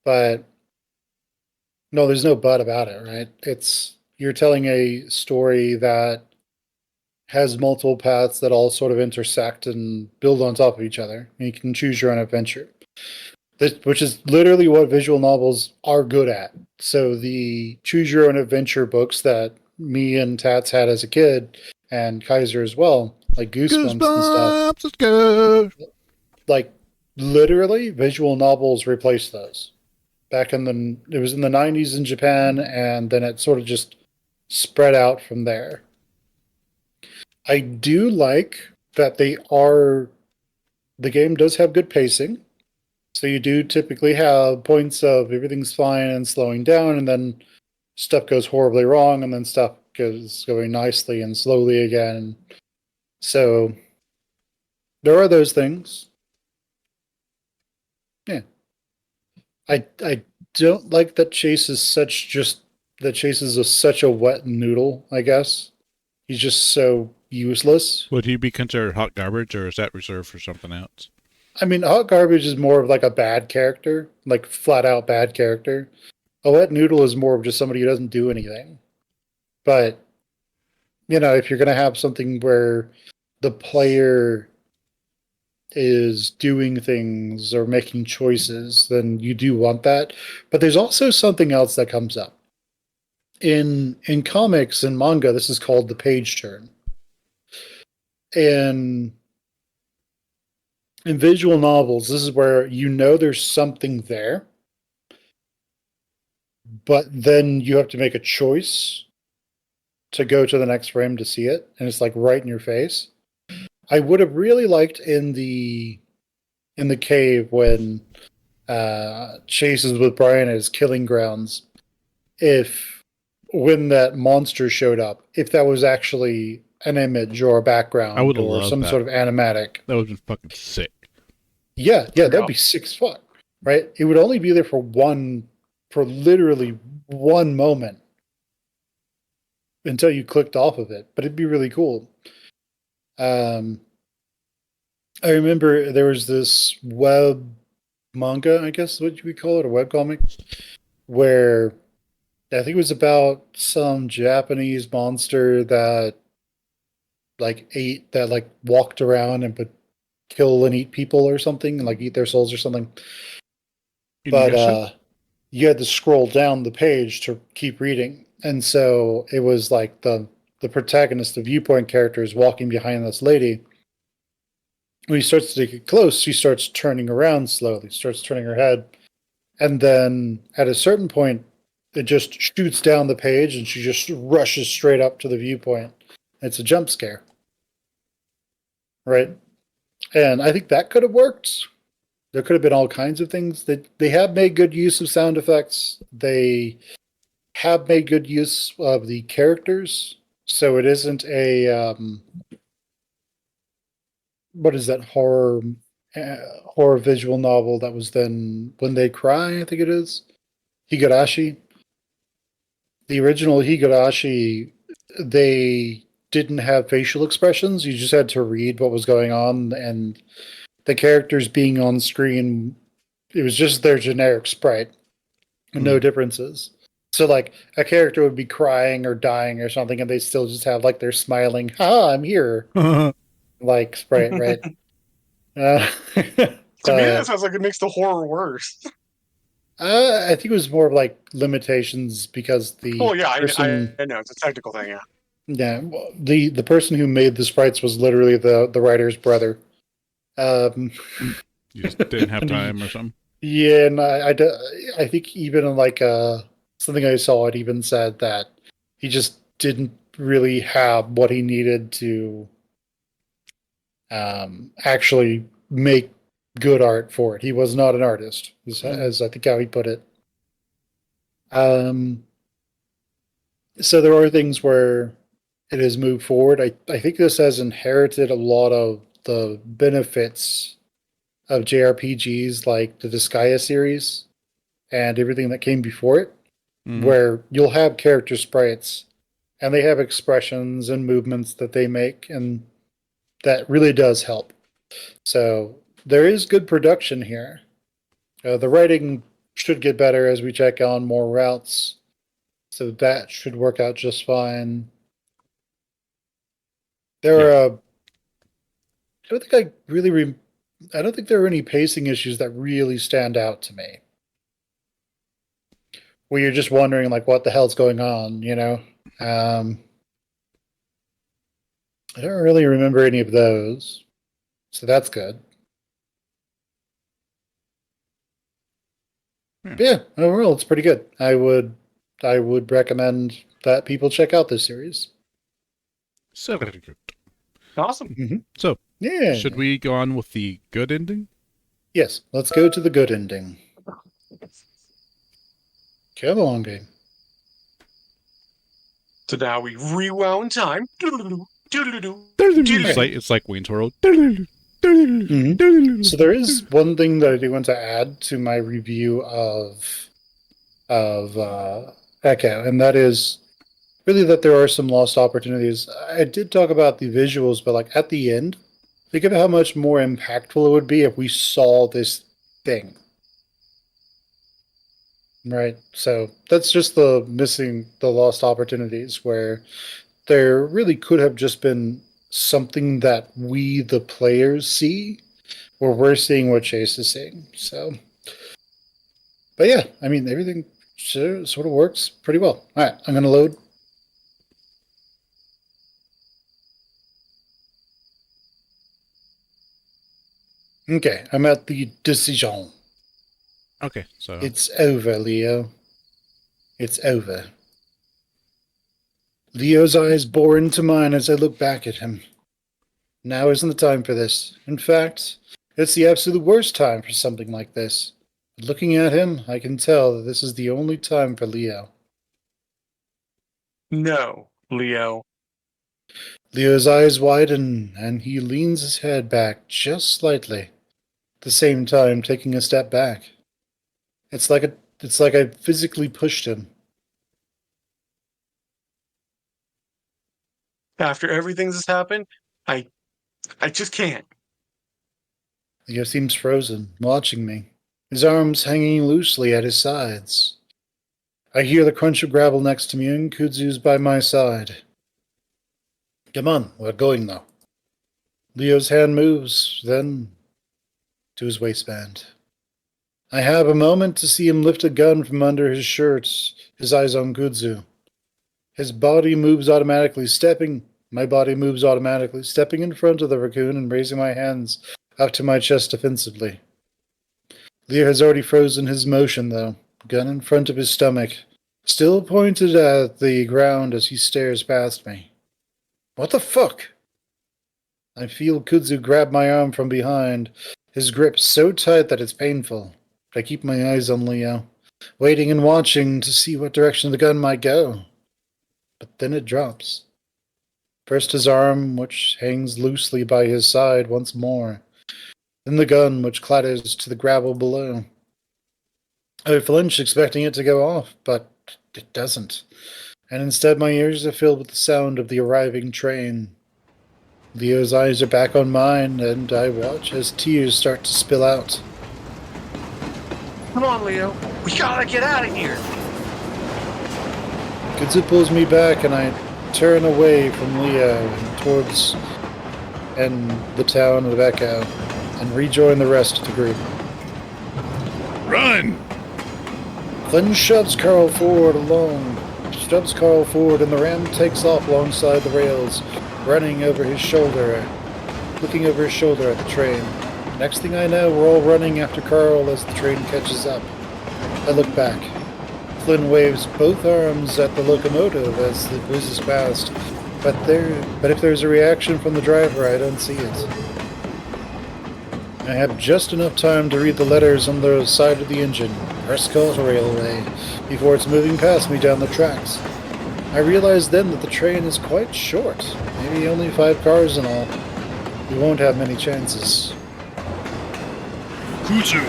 But no, there's no but about it, right? You're telling a story that has multiple paths that all sort of intersect and build on top of each other. And you can choose your own adventure. Which is literally what visual novels are good at. So the choose your own adventure books that me and Tats had as a kid, and Kaiser as well, like Goosebumps and stuff. Let's go. Like literally, visual novels replaced those. It was in the 90s in Japan, and then it sort of just spread out from there. I do like that the game does have good pacing. So you do typically have points of everything's fine and slowing down, and then stuff goes horribly wrong, and then stuff goes going nicely and slowly again. So there are those things. Yeah. I don't like that Chase is such a wet noodle, I guess. He's just so useless. Would he be considered hot garbage, or is that reserved for something else? I mean, Hot Garbage is more of like a bad character, like flat out bad character. A wet noodle is more of just somebody who doesn't do anything. But, if you're going to have something where the player is doing things or making choices, then you do want that. But there's also something else that comes up. In comics and manga, this is called the page turn. In visual novels, this is where you know there's something there, but then you have to make a choice to go to the next frame to see it, and it's like right in your face. I would have really liked in the cave when Chase is with Brian at his killing grounds, if when that monster showed up, if that was actually an image or a I background would've or loved some that. sort of animatic. That would have been fucking sick. Yeah, that'd Yeah. be 6 foot, right? It would only be there for literally one moment until you clicked off of it, but it'd be really cool. I remember there was this web manga, I guess what you would call it, a web comic, where I think it was about some Japanese monster that walked around and would kill and eat people or something, and like eat their souls or something. But Inuyasha? you had to scroll down the page to keep reading, and so it was like the protagonist, the viewpoint character, is walking behind this lady. When he starts to get close, she starts turning around slowly, starts turning her head, and then at a certain point, it just shoots down the page, and she just rushes straight up to the viewpoint. It's a jump scare, right? And I think that could have worked. There could have been all kinds of things. That they have made good use of sound effects. They have made good use of the characters, so it isn't a what is that horror visual novel that was then When They Cry, I think it is Higurashi. The original Higurashi, they didn't have facial expressions. You just had to read what was going on, and the characters being on screen, it was just their generic sprite. No differences. So like a character would be crying or dying or something, and they still just have like their smiling, "Ha, I'm here," like sprite, right? Uh, To me, that sounds like it makes the horror worse. I think it was more of like limitations because Oh yeah, person, I know it's a technical thing. Yeah. yeah, the person who made the sprites was literally the writer's brother. Um, You just didn't have and time or something. yeah, and I think even in like something I saw, it even said that he just didn't really have what he needed to actually make good art for it. He was not an artist, as I think how he put it. So there are things where it has moved forward. I think this has inherited a lot of the benefits of JRPGs like the Disgaea series and everything that came before it, where you'll have character sprites and they have expressions and movements that they make, and that really does help. So there is good production here. The writing should get better as we check on more routes, so that should work out just fine. There are, I don't think I really, I don't think there are any pacing issues that really stand out to me. Where you're just wondering, like, what the hell's going on, you know? I don't really remember any of those, so that's good. Yeah. But yeah, overall, it's pretty good. I would recommend that people check out this series. So very good. Awesome. So, Yeah. should we go on with the good ending? Yes, let's go to the good ending. Come on, game. So now we rewound time. It's like Wayne's World. So there is one thing that I do want to add to my review of Echo, and that is really that there are some lost opportunities. I did talk about the visuals, but like at the end, think of how much more impactful it would be if we saw this thing. Right. So that's just the lost opportunities where there really could have just been something that we, the players, see, we're seeing what Chase is seeing. So, but yeah, I mean, everything sort of works pretty well. All right, I'm going to load. Okay, I'm at the decision. Okay, so It's over, Leo. It's over. Leo's eyes bore into mine as I look back at him. Now isn't the time for this. In fact, it's the absolute worst time for something like this. But looking at him, I can tell that this is the only time for Leo. No, Leo. Leo's eyes widen, and he leans his head back just slightly, at the same time taking a step back. It's like I physically pushed him. After everything that's happened, I just can't. Leo seems frozen, watching me, his arms hanging loosely at his sides. I hear the crunch of gravel next to me, and Kudzu's by my side. Come on, we're going now. Leo's hand moves, then to his waistband. I have a moment to see him lift a gun from under his shirt, his eyes on Kudzu. His body moves automatically, my body moves automatically, stepping in front of the raccoon and raising my hands up to my chest defensively. Leo has already frozen his motion, though, gun in front of his stomach, still pointed at the ground as he stares past me. What the fuck? I feel Kudzu grab my arm from behind, his grip so tight that it's painful. But I keep my eyes on Leo, waiting and watching to see what direction the gun might go. But then it drops. First his arm, which hangs loosely by his side once more, then the gun, which clatters to the gravel below. I flinch, expecting it to go off, but it doesn't, and instead my ears are filled with the sound of the arriving train. Leo's eyes are back on mine, and I watch as tears start to spill out. Come on, Leo. We gotta get out of here. Kudzu pulls me back, and I turn away from Leo and towards the town of Echo, and rejoin the rest of the group. run! Flynn shoves Carl forward, and the ram takes off alongside the rails, looking over his shoulder at the train. Next thing I know, we're all running after Carl as the train catches up. I look back. Flynn waves both arms at the locomotive as it whizzes past, but if there's a reaction from the driver, I don't see it. I have just enough time to read the letters on the side of the engine, Prescott Railway, before it's moving past me down the tracks. I realize then that the train is quite short, maybe only 5 cars in all. We won't have many chances. Kudzu!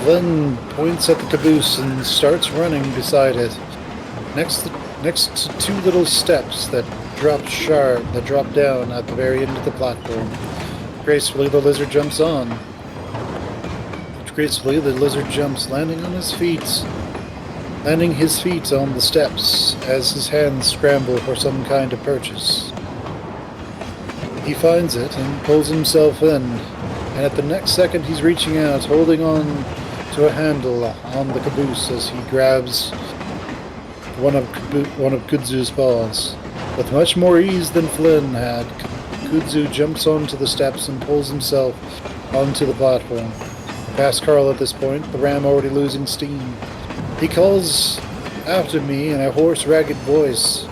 Flynn points at the caboose and starts running beside it, next to 2 little steps that drop down at the very end of the platform. Gracefully, the lizard jumps on. Gracefully, the lizard jumps, landing his feet on the steps as his hands scramble for some kind of purchase. He finds it and pulls himself in, and at the next second he's reaching out, holding on to a handle on the caboose as he grabs one of Kudzu's paws. With much more ease than Flynn had, Kudzu jumps onto the steps and pulls himself onto the platform. Past Carl at this point, the ram already losing steam. He calls after me in a hoarse, ragged voice.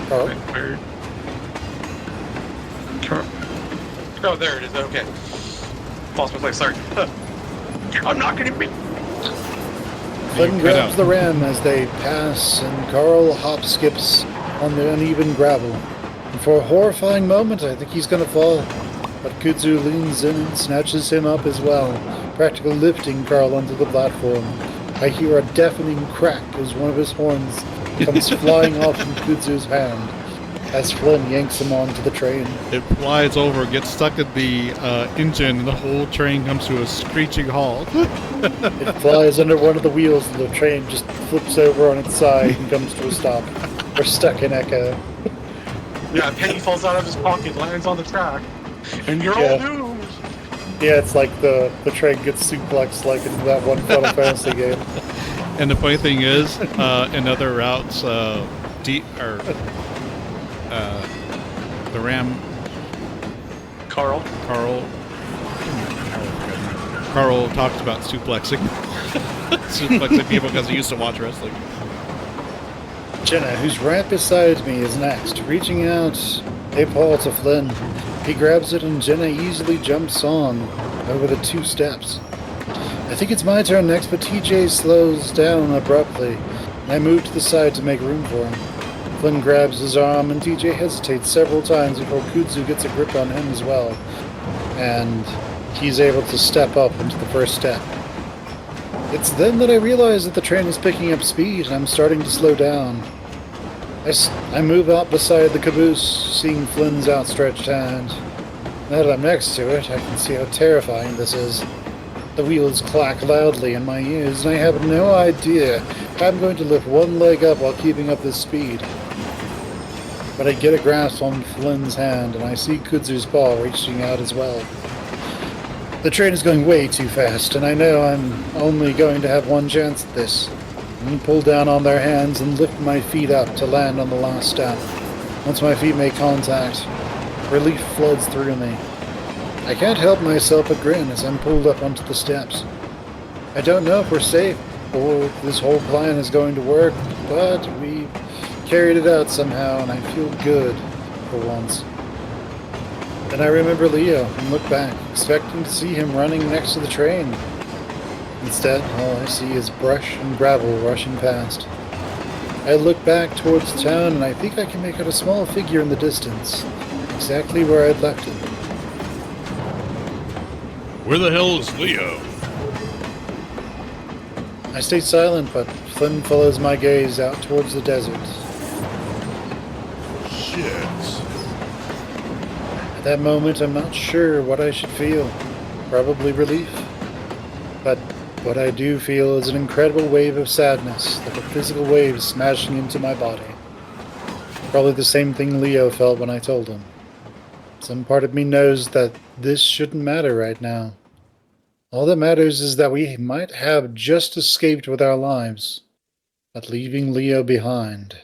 Carl? Where? Oh, there it is. Okay. Lost my place. Sorry. I'm not gonna be. Flynn grabs the ram as they pass, and Carl hop-skips on the uneven gravel. And for a horrifying moment, I think he's gonna fall. But Kudzu leans in and snatches him up as well, practically lifting Carl onto the platform. I hear a deafening crack as one of his horns comes flying off from Kudzu's hand, as Flynn yanks him onto the train. It flies over, gets stuck in the engine, and the whole train comes to a screeching halt. It flies under one of the wheels, and the train just flips over on its side and comes to a stop. We're stuck in Echo. Yeah, Penny falls out of his pocket, lands on the track, and you're Yeah. all doomed. Yeah, it's like the train gets suplexed like in that one Final Fantasy game. And the funny thing is, in other routes, the Ram Carl. Carl talked about suplexing suplexing people because he used to watch wrestling. Jenna, who's right beside me, is next, reaching out a paw to Flynn. He grabs it and Jenna easily jumps on over the 2 steps. I think it's my turn next, but TJ slows down abruptly, and I move to the side to make room for him. Flynn grabs his arm, and TJ hesitates several times before Kudzu gets a grip on him as well, and he's able to step up into the first step. It's then that I realize that the train is picking up speed, and I'm starting to slow down. I move out beside the caboose, seeing Flynn's outstretched hand. Now that I'm next to it, I can see how terrifying this is. The wheels clack loudly in my ears, and I have no idea how I'm going to lift one leg up while keeping up this speed. But I get a grasp on Flynn's hand, and I see Kudzu's paw reaching out as well. The train is going way too fast, and I know I'm only going to have one chance at this. I pull down on their hands and lift my feet up to land on the last step. Once my feet make contact, relief floods through me. I can't help myself but grin as I'm pulled up onto the steps. I don't know if we're safe or if this whole plan is going to work, but we carried it out somehow, and I feel good for once. Then I remember Leo and look back, expecting to see him running next to the train. Instead, all I see is brush and gravel rushing past. I look back towards town, and I think I can make out a small figure in the distance, exactly where I'd left him. Where the hell is Leo? I stay silent, but Flynn follows my gaze out towards the desert. Shit. At that moment, I'm not sure what I should feel. Probably relief. But what I do feel is an incredible wave of sadness, like a physical wave smashing into my body. Probably the same thing Leo felt when I told him. Some part of me knows that this shouldn't matter right now. All that matters is that we might have just escaped with our lives, but leaving Leo behind.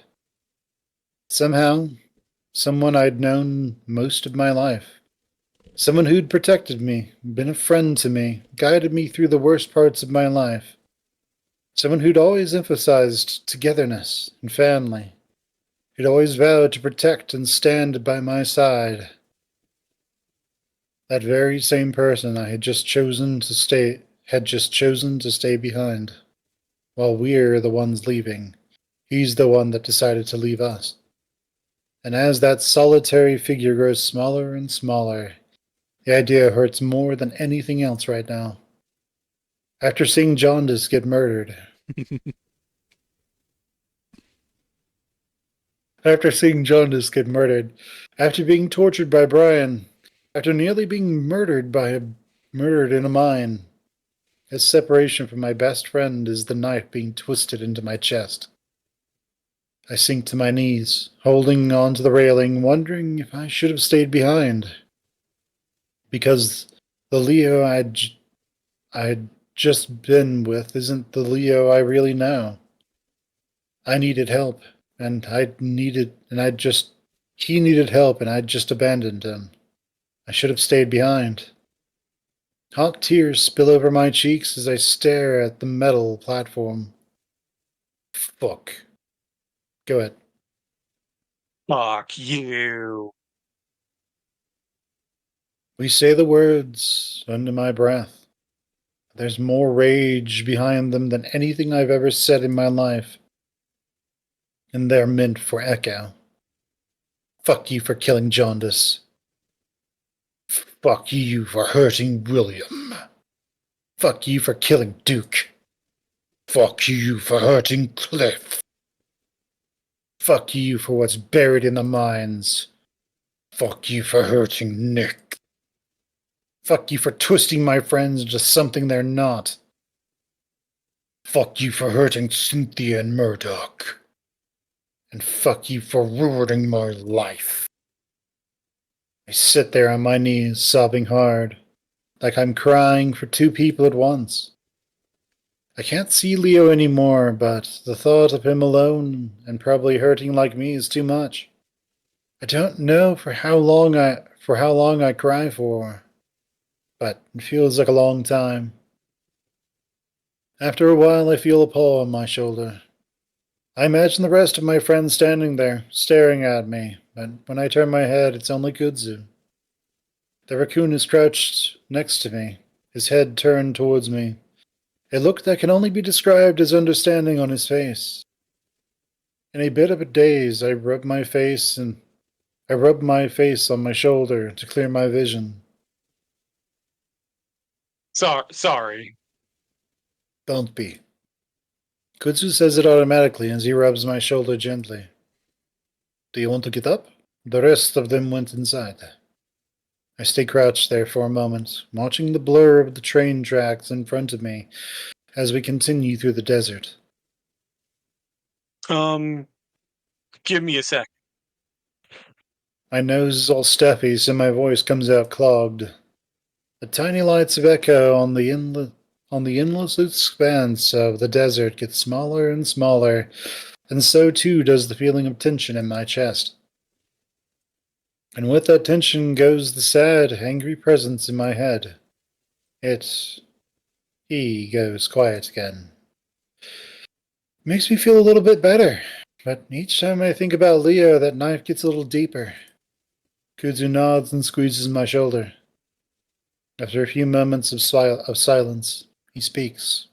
Somehow, someone I'd known most of my life. Someone who'd protected me, been a friend to me, guided me through the worst parts of my life. Someone who'd always emphasized togetherness and family. Who'd always vowed to protect and stand by my side. That very same person I had just chosen to stay behind. While we're the ones leaving, he's the one that decided to leave us. And as that solitary figure grows smaller and smaller, the idea hurts more than anything else right now. After seeing Jaundice get murdered, after being tortured by Brian, after nearly being murdered in a mine, his separation from my best friend is the knife being twisted into my chest. I sink to my knees, holding onto the railing, wondering if I should have stayed behind. Because the Leo I'd just been with isn't the Leo I really know. I needed help, and he needed help, and I'd just abandoned him. I should have stayed behind. Hot tears spill over my cheeks as I stare at the metal platform. Fuck. Go ahead. Fuck you. We say the words under my breath. There's more rage behind them than anything I've ever said in my life. And they're meant for Echo. Fuck you for killing Jaundice. Fuck you for hurting William. Fuck you for killing Duke. Fuck you for hurting Cliff. Fuck you for what's buried in the mines. Fuck you for hurting Nick. Fuck you for twisting my friends into something they're not. Fuck you for hurting Cynthia and Murdoch. And fuck you for ruining my life. I sit there on my knees, sobbing hard, like I'm crying for two people at once. I can't see Leo anymore, but the thought of him alone and probably hurting like me is too much. I don't know for how long I cry for, but it feels like a long time. After a while, I feel a paw on my shoulder. I imagine the rest of my friends standing there, staring at me, but when I turn my head, it's only Kudzu. The raccoon is crouched next to me, his head turned towards me, a look that can only be described as understanding on his face. In a bit of a daze, I rub my face on my shoulder to clear my vision. Sorry. Don't be. Kudzu says it automatically as he rubs my shoulder gently. Do you want to get up? The rest of them went inside. I stay crouched there for a moment, watching the blur of the train tracks in front of me as we continue through the desert. Give me a sec. My nose is all stuffy, so my voice comes out clogged. The tiny lights of echo on the endless expanse of the desert get smaller and smaller, and so too does the feeling of tension in my chest. And with that tension goes the sad, angry presence in my head. He goes quiet again. Makes me feel a little bit better, but each time I think about Leo, that knife gets a little deeper. Kudzu nods and squeezes my shoulder. After a few moments of silence, he speaks.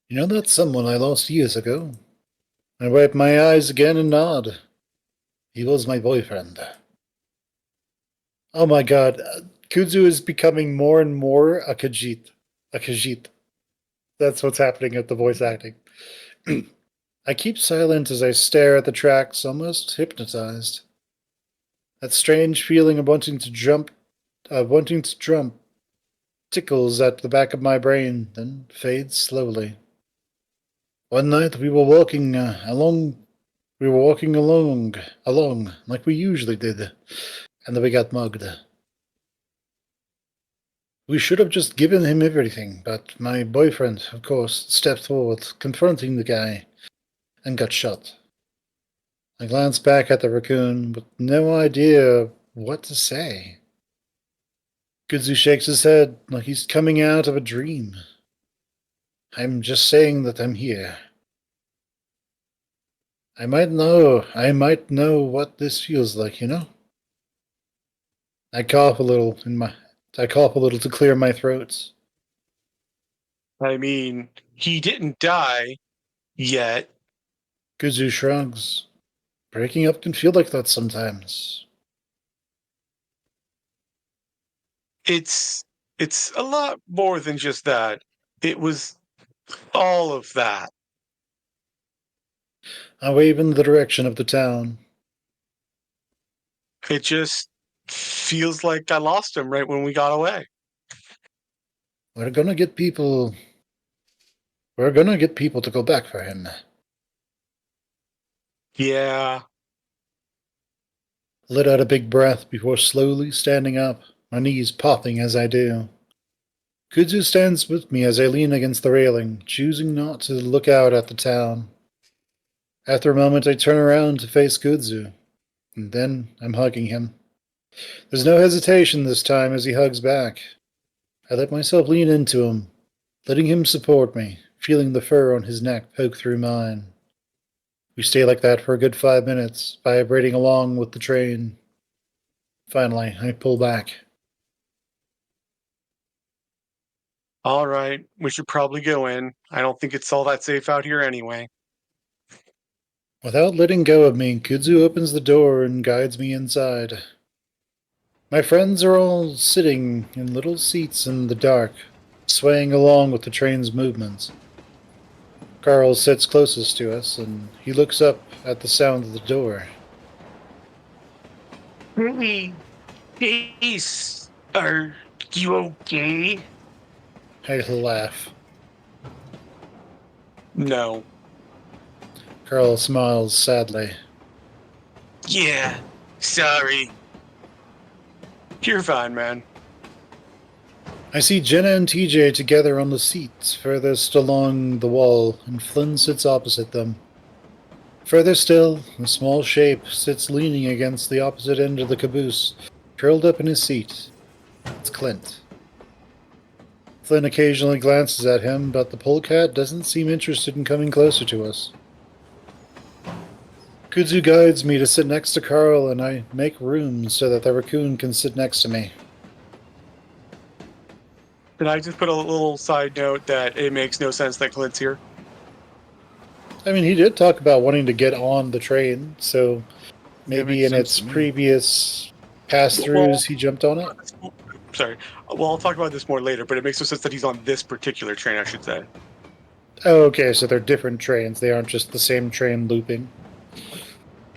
You know that someone I lost years ago? I wipe my eyes again and nod. He was my boyfriend. Oh my god, Kudzu is becoming more and more a Khajiit. A Khajiit. That's what's happening at the voice acting. I keep silent as I stare at the tracks, almost hypnotized. That strange feeling of wanting to jump tickles at the back of my brain, then fades slowly. One night we were walking along like we usually did, and then we got mugged. We should have just given him everything, but my boyfriend, of course, stepped forward, confronting the guy, and got shot. I glanced back at the raccoon, with no idea what to say. Kudzu shakes his head like he's coming out of a dream. I'm just saying that I'm here. I might know what this feels like, you know? I cough a little to clear my throat. I mean, he didn't die yet. Kudzu shrugs. Breaking up can feel like that sometimes. It's a lot more than just that. It was all of that. I wave in the direction of the town. It just feels like I lost him right when we got away. We're gonna get people. We're gonna get people to go back for him. Yeah. Let out a big breath before slowly standing up, my knees popping as I do. Kudzu stands with me as I lean against the railing, choosing not to look out at the town. After a moment, I turn around to face Kudzu, and then I'm hugging him. There's no hesitation this time as he hugs back. I let myself lean into him, letting him support me, feeling the fur on his neck poke through mine. We stay like that for a good 5 minutes, vibrating along with the train. Finally, I pull back. All right. We should probably go in. I don't think it's all that safe out here anyway. Without letting go of me, Kudzu opens the door and guides me inside. My friends are all sitting in little seats in the dark, swaying along with the train's movements. Carl sits closest to us, and he looks up at the sound of the door. Hey, Ace, are you okay? I laugh. No. Carl smiles sadly. Yeah, sorry. You're fine, man. I see Jenna and TJ together on the seats furthest along the wall, and Flynn sits opposite them. Further still, a small shape sits leaning against the opposite end of the caboose, curled up in his seat. It's Clint. Flynn occasionally glances at him, but the polecat doesn't seem interested in coming closer to us. Kudzu guides me to sit next to Carl, and I make room so that the raccoon can sit next to me. Can I just put a little side note that it makes no sense that Clint's here? I mean, he did talk about wanting to get on the train, so Yeah, maybe makes in sense its to me. previous pass-throughs he jumped on it. Sorry. Well, I'll talk about this more later, but it makes no sense that he's on this particular train, I should say. Oh, okay, so they're different trains. They aren't just the same train looping.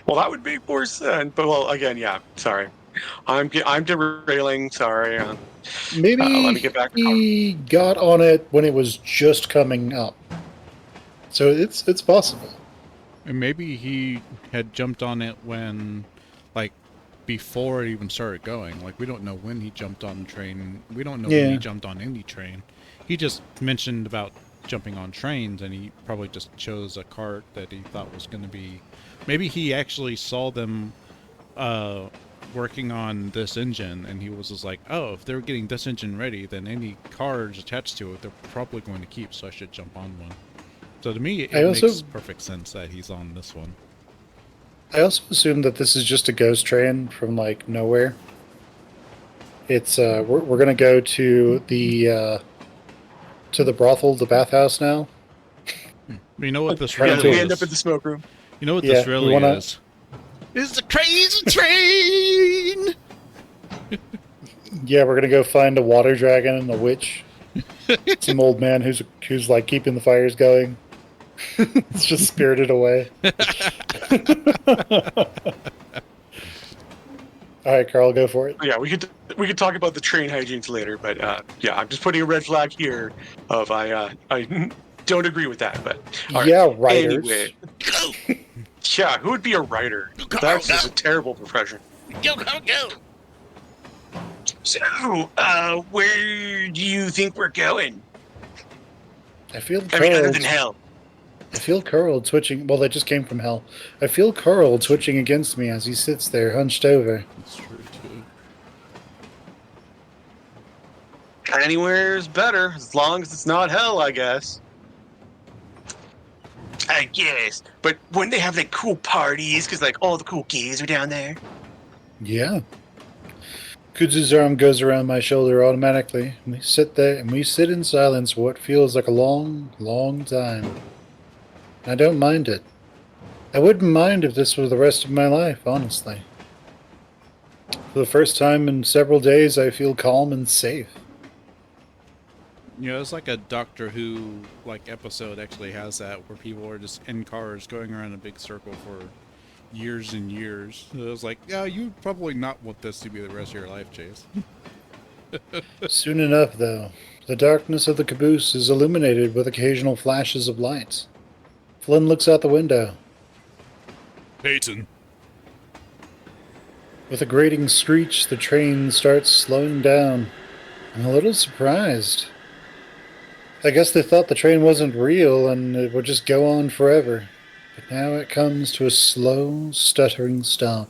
Well, that would make more sense. But well, again, yeah. Sorry, I'm derailing. Sorry. Let Maybe me get back. he got on it when it was just coming up. So it's possible. And maybe he had jumped on it when, like, before it even started going. Like, we don't know when he jumped on the train. We don't know when he Yeah. jumped on any train. He just mentioned about jumping on trains, and he probably just chose a cart that he thought was going to be. Maybe he actually saw them working on this engine, and he was just like, oh, if they're getting this engine ready, then any cars attached to it, they're probably going to keep, so I should jump on one. So to me, I it also- makes perfect sense that he's on this one. I also assume that this is just a ghost train from like nowhere. It's we're gonna go to the brothel, the bathhouse now. You know what this Trying Yeah, really to- we end up is? in the smoke room. You know what Yeah, this we really wanna- is? It's the crazy train! Yeah, we're gonna go find a water dragon and a witch. Some old man who's like keeping the fires going. It's just spirited away. All right, Carl, go for it. Yeah, we could talk about the train hijinks later, but yeah, I'm just putting a red flag here of I don't agree with that. But all right. Yeah, writers. Anyway, yeah, who would be a writer? That's just a terrible profession. Go, go, go! So, where do you think we're going? I feel I mean, other Carl. than hell. I feel Carl twitching. Well, they just came from hell. I feel Carl twitching against me as he sits there, hunched over. That's true, too. Anywhere's better, as long as it's not hell, I guess. I guess. But wouldn't they have like cool parties? Because like all the cool gays are down there. Yeah. Kudzu's arm goes around my shoulder automatically, and we sit there and we sit in silence for what feels like a long, long time. I don't mind it. I wouldn't mind if this were the rest of my life, honestly. For the first time in several days, I feel calm and safe. You know, it's like a Doctor Who like episode actually has that where people are just in cars going around a big circle for years and years. It was like, yeah, you probably not want this to be the rest of your life, Chase. Soon enough, though, the darkness of the caboose is illuminated with occasional flashes of light. Flynn looks out the window. Peyton. With a grating screech, the train starts slowing down. I'm a little surprised. I guess they thought the train wasn't real and it would just go on forever. But now it comes to a slow, stuttering stop.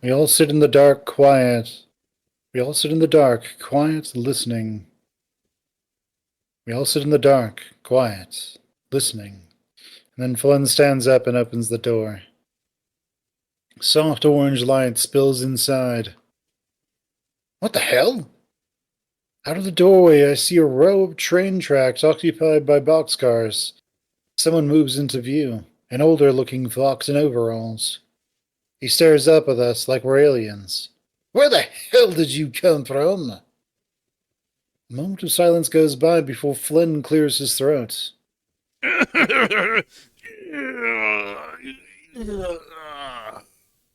We all sit in the dark, quiet. We all sit in the dark, quiet, listening. We all sit in the dark, quiet, listening. And then Flynn stands up and opens the door. Soft orange light spills inside. What the hell? Out of the doorway, I see a row of train tracks occupied by boxcars. Someone moves into view, an older-looking fox in overalls. He stares up at us like we're aliens. Where the hell did you come from? A moment of silence goes by before Flynn clears his throat.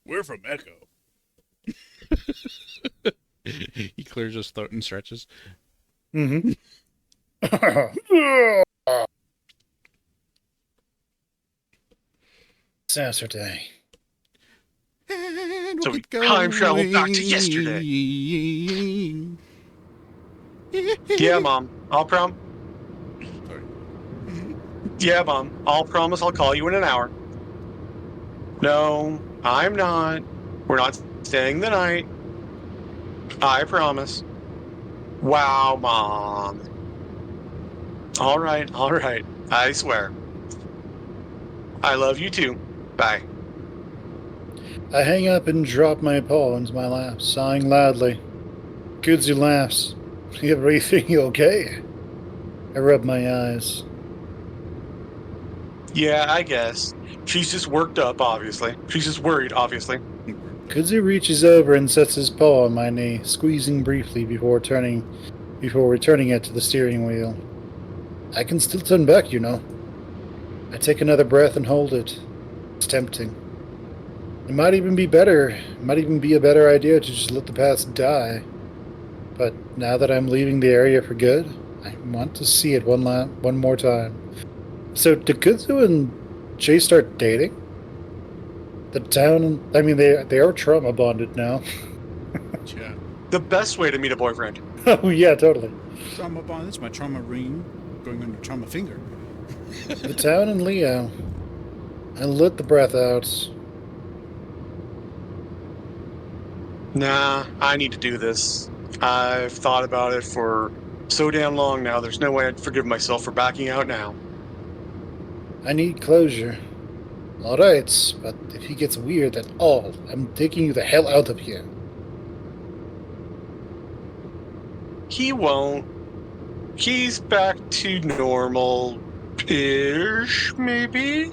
We're from Echo. He clears his throat and stretches. Mm-hmm. Saturday. And So we'll we get time traveled back to going. yesterday. Yeah, Mom. Sorry. Yeah, Mom. I'll promise I'll call you in an hour. No, I'm not. We're not staying the night. I promise. Wow, Mom. All right, all right. I swear. I love you too. Bye. I hang up and drop my paw into my lap, sighing loudly. Kudzu laughs. Everything okay? I rub my eyes. Yeah, I guess. She's just worked up, obviously. She's just worried, obviously. Kudzu reaches over and sets his paw on my knee, squeezing briefly before returning it to the steering wheel. I can still turn back, you know. I take another breath and hold it. It's tempting. It might even be a better idea to just let the past die. But now that I'm leaving the area for good, I want to see it one more time. So did Kudzu and Jay start dating? They are trauma bonded now. Yeah. The best way to meet a boyfriend. Oh yeah, totally. Trauma bond. This is my trauma ring going under trauma finger. The town and Leo. I let the breath out. Nah, I need to do this. I've thought about it for so damn long now. There's no way I'd forgive myself for backing out now. I need closure. Alright, but if he gets weird at all, I'm taking you the hell out of here. He won't. He's back to normal-ish, maybe?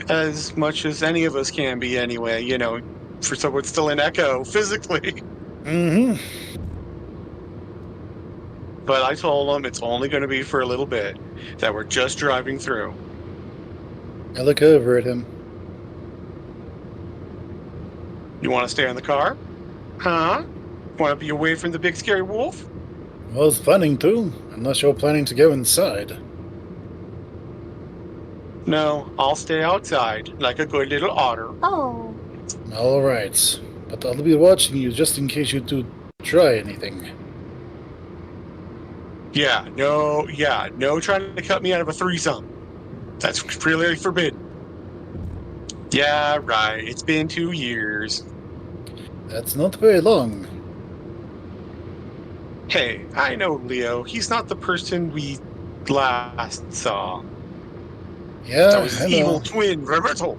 As much as any of us can be anyway, for someone still in Echo physically. Mm-hmm. But I told him it's only going to be for a little bit, that we're just driving through. I look over at him. You want to stay in the car? Huh? Want to be away from the big scary wolf? Well, it's planning to, unless you're planning to go inside. No, I'll stay outside like a good little otter. Oh. Alright, but I'll be watching you just in case you do try anything. Yeah, no trying to cut me out of a threesome. That's clearly forbidden. Yeah, right. It's been 2 years. That's not very long. Hey, I know Leo. He's not the person we last saw. Yeah, That was his I know. evil twin, Roberto.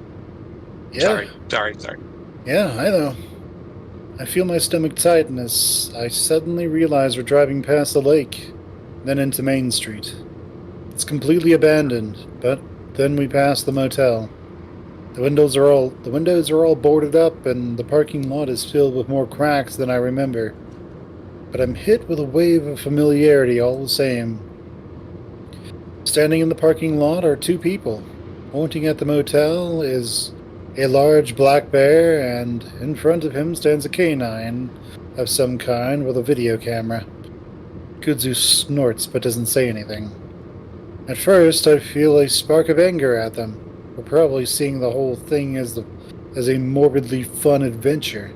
Yeah, Sorry. yeah, I know. I feel my stomach tighten as I suddenly realize we're driving past the lake, then into Main Street. It's completely abandoned, but then we pass the motel. The windows are all boarded up and the parking lot is filled with more cracks than I remember. But I'm hit with a wave of familiarity all the same. Standing in the parking lot are two people. Pointing at the motel is a large black bear, and in front of him stands a canine of some kind with a video camera. Kudzu snorts but doesn't say anything. At first, I feel a spark of anger at them for probably seeing the whole thing as a morbidly fun adventure,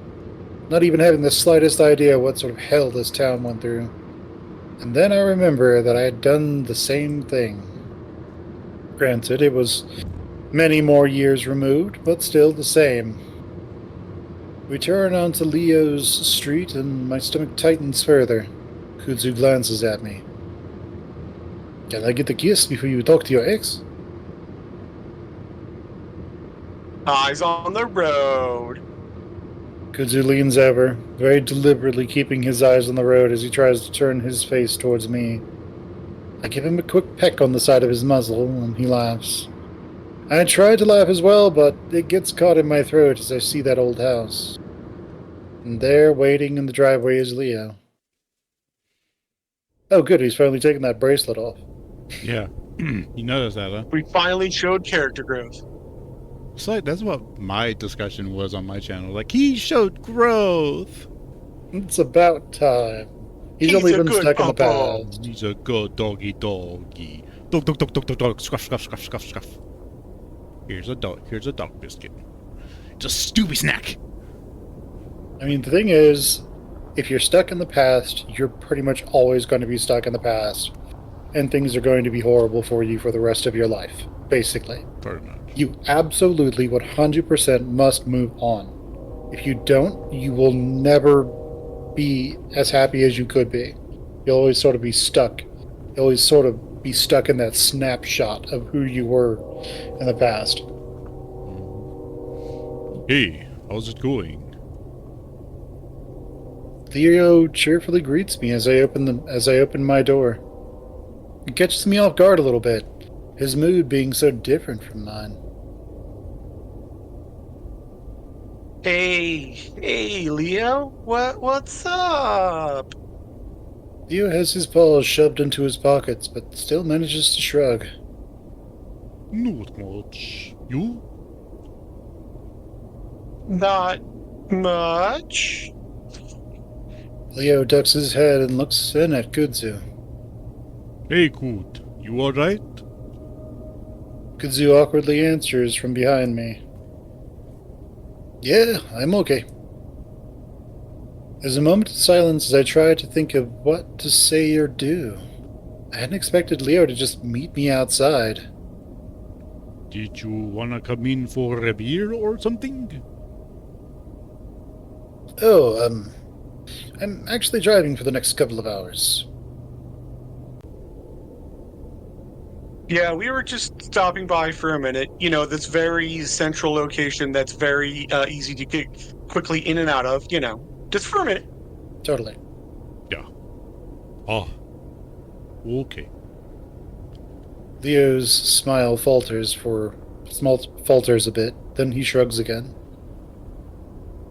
not even having the slightest idea what sort of hell this town went through. And then I remember that I had done the same thing. Granted, it was many more years removed, but still the same. We turn onto Leo's street, and my stomach tightens further. Kudzu glances at me. Can I get a kiss before you talk to your ex? Eyes on the road. Kudzu leans over, very deliberately keeping his eyes on the road as he tries to turn his face towards me. I give him a quick peck on the side of his muzzle, and he laughs. I try to laugh as well, but it gets caught in my throat as I see that old house. And there, waiting in the driveway, is Leo. Oh, good, he's finally taken that bracelet off. Yeah. You noticed that, huh? We finally showed character growth. It's like, that's what my discussion was on my channel. Like, he showed growth. It's about time. He's only a been good stuck in the puppo. past. He's a good doggy. Dog, dog, dog, dog, dog, dog, scruff, scruff, scruff, scruff, scruff. Here's a dog biscuit. It's a stupid snack. I mean, the thing is, if you're stuck in the past, you're pretty much always going to be stuck in the past. And things are going to be horrible for you for the rest of your life, basically. Very much. You absolutely 100% must move on. If you don't, you will never be as happy as you could be. You'll always sort of be stuck. You'll always sort of be stuck in that snapshot of who you were in the past. Hey, how's it going? Theo cheerfully greets me as I open my door. It catches me off guard a little bit, his mood being so different from mine. Hey, Leo. What's up? Theo has his paws shoved into his pockets, but still manages to shrug. Not much. You? Not much. Leo ducks his head and looks in at Kudzu. Hey, good. You alright? Kudzu awkwardly answers from behind me. Yeah, I'm okay. There's a moment of silence as I try to think of what to say or do. I hadn't expected Leo to just meet me outside. Did you wanna come in for a beer or something? Oh, I'm actually driving for the next couple of hours. Yeah, we were just stopping by for a minute. You know, this very central location that's very easy to get quickly in and out of, just for a minute. Totally. Yeah. Ah. Okay. Leo's smile falters a bit, then he shrugs again.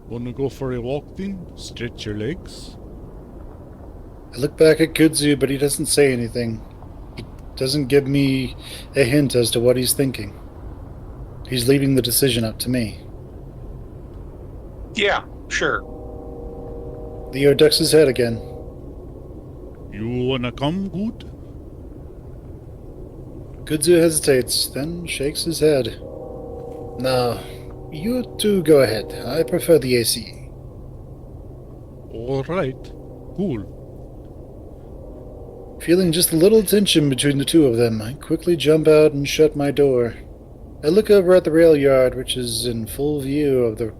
Wanna go for a walk then? Stretch your legs? I look back at Kudzu, but he doesn't say anything. He doesn't give me a hint as to what he's thinking. He's leaving the decision up to me. Yeah, sure. Leo ducks his head again. You wanna come, good? Kudzu hesitates, then shakes his head. No, you two go ahead. I prefer the AC. Alright. Cool. Feeling just a little tension between the two of them, I quickly jump out and shut my door. I look over at the rail yard, which is in full view of the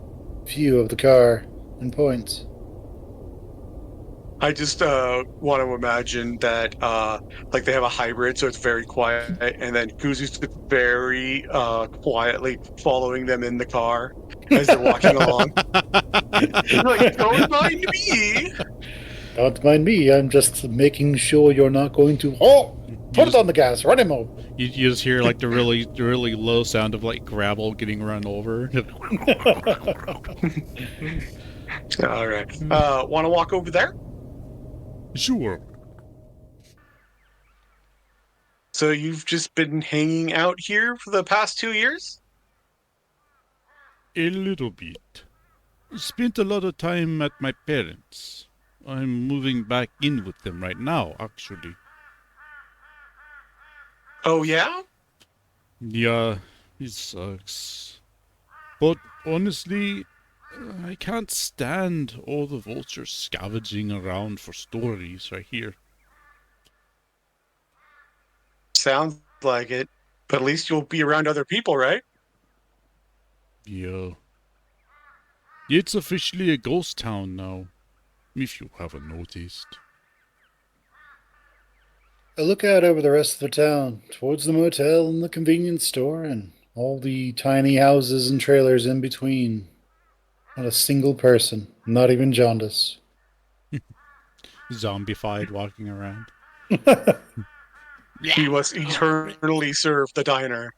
car, and point. I just want to imagine that like they have a hybrid, so it's very quiet, and then Kuzu's just very quietly following them in the car as they're walking along. Like, don't mind me. Don't mind me, I'm just making sure you're not going to... Oh! Put it on the gas, run him over! You just hear like the really low sound of like gravel getting run over. All right. Want to walk over there? Sure. So you've just been hanging out here for the past 2 years? A little bit. Spent a lot of time at my parents'. I'm moving back in with them right now, actually. Oh, yeah? Yeah, it sucks. But honestly, I can't stand all the vultures scavenging around for stories right here. Sounds like it. But at least you'll be around other people, right? Yeah. It's officially a ghost town now, if you haven't noticed. I look out over the rest of the town, towards the motel and the convenience store, and all the tiny houses and trailers in between. Not a single person, not even Jaundice. Zombified walking around. He was eternally served the diner.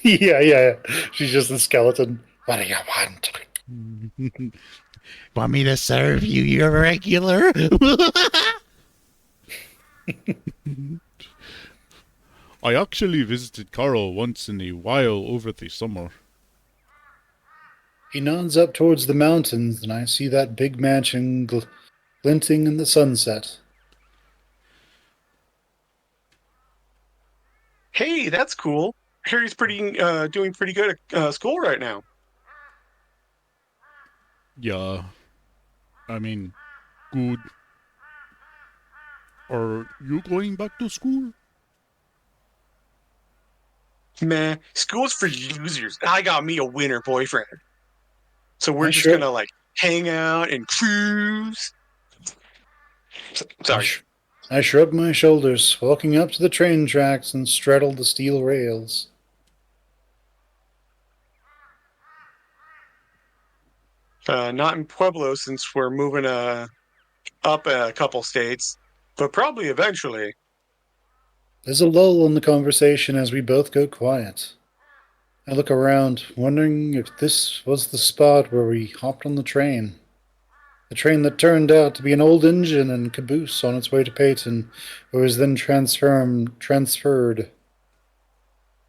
Yeah. She's just a skeleton. What do you want? Want me to serve you your regular? I actually visited Carl once in a while over the summer. He nods up towards the mountains, and I see that big mansion glinting in the sunset. Hey, that's cool. hear he's doing pretty good at school right now. Yeah, I mean, good. Are you going back to school? Meh, school's for losers. I got me a winner boyfriend, so we're I just shrug, gonna like hang out and cruise. I, Sorry. sh- I shrugged my shoulders, walking up to the train tracks and straddled the steel rails. Not in Pueblo since we're moving up a couple states, but probably eventually. There's a lull in the conversation as we both go quiet. I look around, wondering if this was the spot where we hopped on the train. The train that turned out to be an old engine and caboose on its way to Peyton, where it was then transferred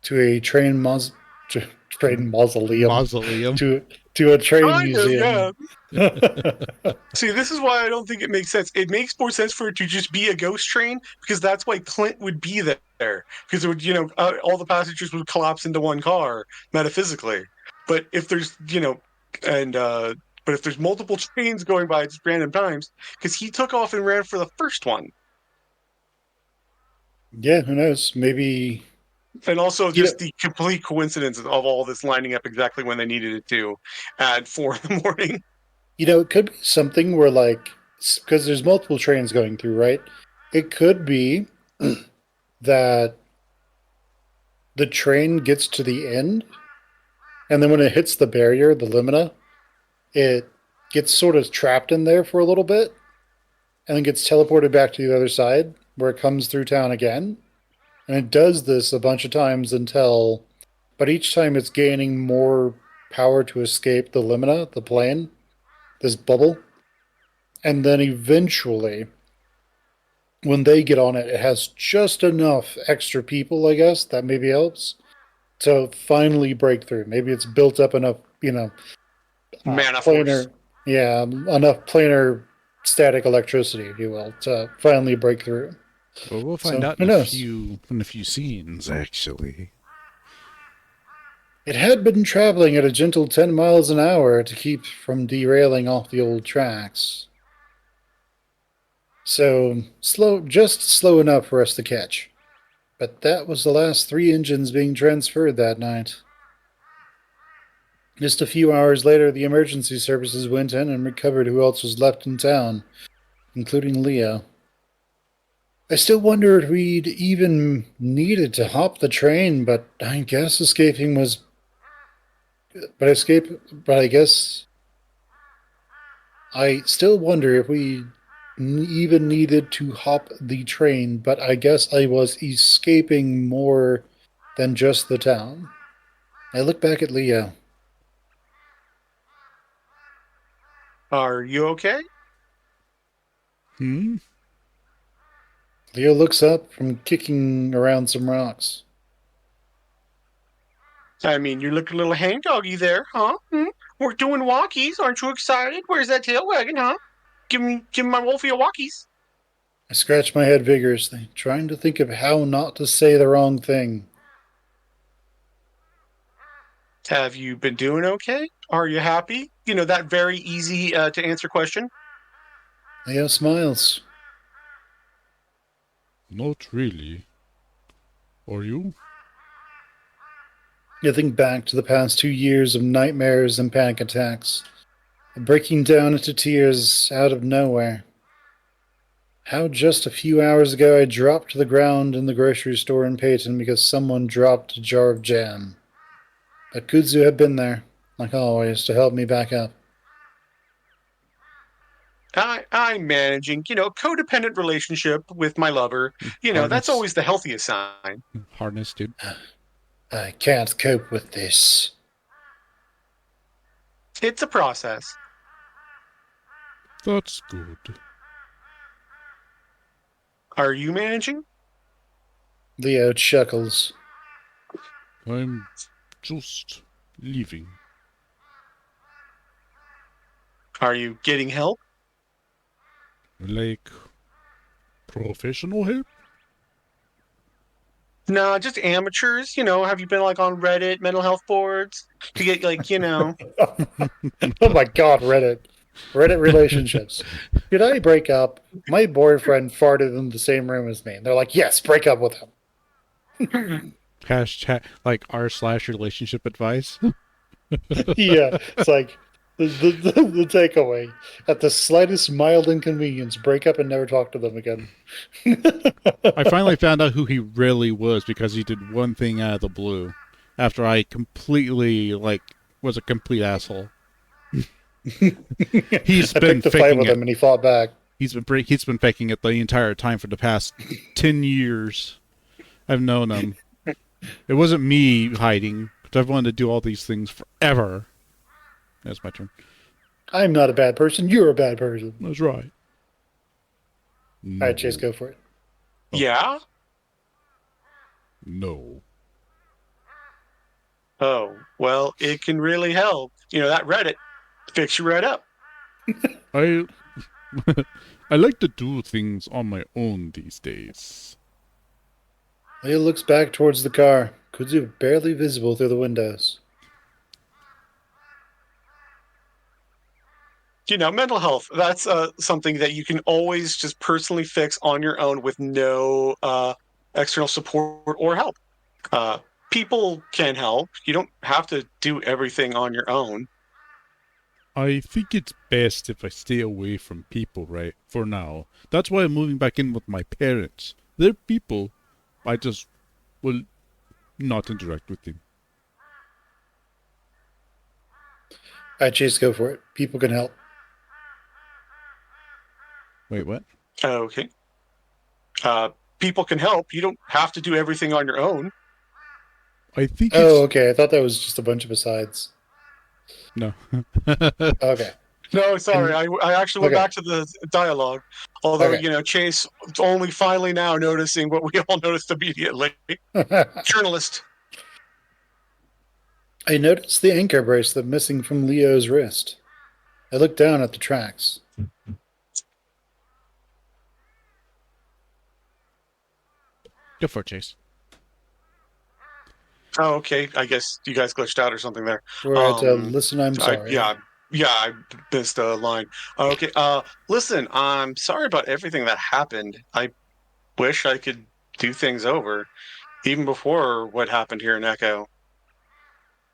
to a train mausoleum, Mausoleum. to a train Kind of, yeah. museum. See, this is why I don't think it makes sense. It makes more sense for it to just be a ghost train because that's why Clint would be there because it would, all the passengers would collapse into one car metaphysically. But if there's, and but if there's multiple trains going by at just random times, because he took off and ran for the first one, Yeah, who knows? Maybe and also you know, just the complete coincidence of all this lining up exactly when they needed it to at 4 in the morning. it could be something where like because there's multiple trains going through, right? It could be that the train gets to the end, and then when it hits the barrier, the limina, it gets sort of trapped in there for a little bit, and then gets teleported back to the other side, where it comes through town again. And it does this a bunch of times but each time it's gaining more power to escape the limina, the plane, this bubble. And then eventually, when they get on it, it has just enough extra people, I guess, that maybe helps to finally break through. Maybe it's built up enough, Mana force. planar, yeah, enough planar static electricity, if you will, to finally break through. Well, we'll find So out who knows? in a few scenes, actually. It had been traveling at a gentle 10 miles an hour to keep from derailing off the old tracks. So slow, just slow enough for us to catch. But that was the last three engines being transferred that night. Just a few hours later, the emergency services went in and recovered who else was left in town, including Leo. I still wonder if we'd even needed to hop the train, but I guess escaping was. But escape. But I guess. I still wonder if we even needed to hop the train, but I guess I was escaping more than just the town. I look back at Leo. Are you okay? Hmm? Leo looks up from kicking around some rocks. I mean, you look a little hang doggy there, huh? Hmm? We're doing walkies. Aren't you excited? Where's that tail wagging, huh? Give me my Wolfie a walkies. I scratch my head vigorously, trying to think of how not to say the wrong thing. Have you been doing okay? Are you happy? That very easy to answer question. Leo smiles. Not really. Are you? I think back to the past 2 years of nightmares and panic attacks, breaking down into tears out of nowhere. How just a few hours ago I dropped to the ground in the grocery store in Peyton because someone dropped a jar of jam. But Kudzu had been there, like always, to help me back up. I'm managing, codependent relationship with my lover. That's Harness. always the healthiest sign. Harness, dude. I can't cope with this. It's a process. That's good. Are you managing? Leo chuckles. I'm just leaving. Are you getting help? Like, professional help? No, just amateurs. Have you been like on Reddit mental health boards to get like. Oh my god, Reddit. Reddit relationships. Should I break up? My boyfriend farted in the same room as me. And they're like, yes, break up with him. Hashtag like r/relationship advice. Yeah, it's like the takeaway. At the slightest mild inconvenience, break up and never talk to them again. I finally found out who he really was because he did one thing out of the blue. After I completely was a complete asshole. He's I been picked a fight faking with it. him and he fought back. He's been faking it the entire time for the past 10 years. I've known him. It wasn't me hiding, but I've wanted to do all these things forever. That's my turn. I'm not a bad person. You're a bad person. That's right. All No. right, Chase, go for it. Yeah. No. Oh, well, it can really help. That Reddit fix you right up. I I like to do things on my own these days. Leah looks back towards the car. Kudzu barely visible through the windows. Mental health, that's something that you can always just personally fix on your own with no external support or help. Uh, People can help. You don't have to do everything on your own. I think it's best if I stay away from people, right? For now. That's why I'm moving back in with my parents. They're people. I just will not interact with them. All right, Chase, go for it. People can help. Wait, what? Okay. Uh, People can help. You don't have to do everything on your own. I think Oh, it's okay. I thought that was just a bunch of asides. no. Okay. No, sorry. And I actually went okay. back to the dialogue. Although, Okay. Chase only finally now noticing what we all noticed immediately. Journalist. I noticed the anchor bracelet missing from Leo's wrist. I looked down at the tracks. Go for it, Chase. Oh, okay. I guess you guys glitched out or something there. We're at Um, listen, I'm sorry. I missed a line. Okay. Listen, I'm sorry about everything that happened. I wish I could do things over, even before what happened here in Echo.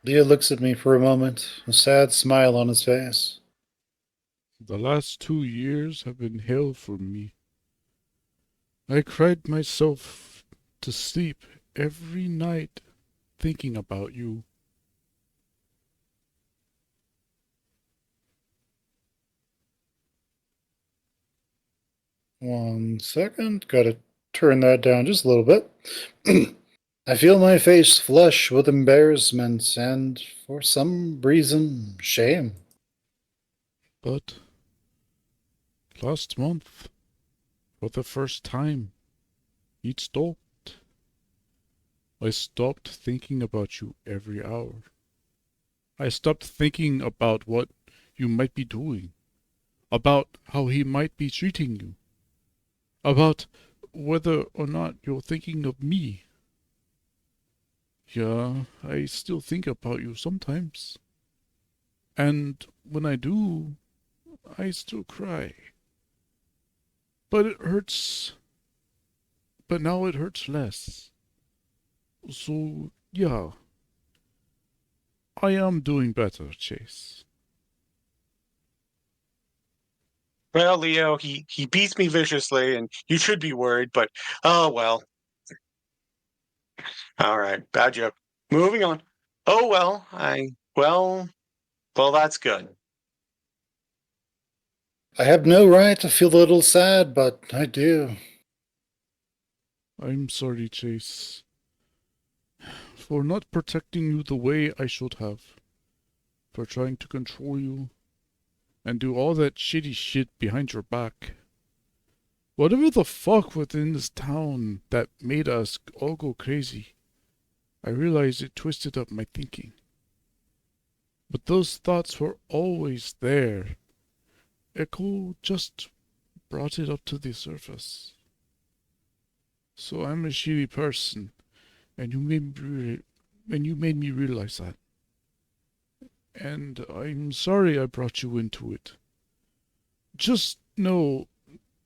Leo looks at me for a moment, a sad smile on his face. The last 2 years have been hell for me. I cried myself to sleep every night thinking about you. One second, gotta turn that down just a little bit. I feel my face flush with embarrassment and, for some reason, shame. But last month, for the first time, it stopped. I stopped thinking about you every hour. I stopped thinking about what you might be doing, about how he might be treating you, about whether or not you're thinking of me. Yeah, I still think about you sometimes. And when I do, I still cry. But it hurts. But now it hurts less. So, yeah. I am doing better, Chase. Well, Leo, he beats me viciously, and you should be worried. But oh well. All right, bad joke. Moving on. Oh well, well, that's good. I have no right to feel a little sad, but I do. I'm sorry, Chase, for not protecting you the way I should have, for trying to control you and do all that shitty shit behind your back. Whatever the fuck within this town that made us all go crazy, I realize it twisted up my thinking. But those thoughts were always there. Echo just brought it up to the surface. So I'm a shitty person, and you made me realize that. And I'm sorry I brought you into it. Just know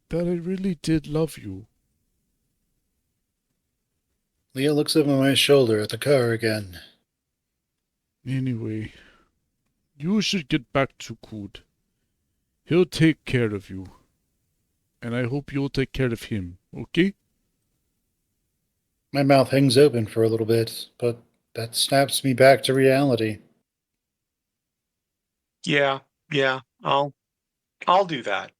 that I really did love you. Leo looks over my shoulder at the car again. Anyway, you should get back to Kud. He'll take care of you. And I hope you'll take care of him, okay? My mouth hangs open for a little bit, but that snaps me back to reality. Yeah, I'll do that.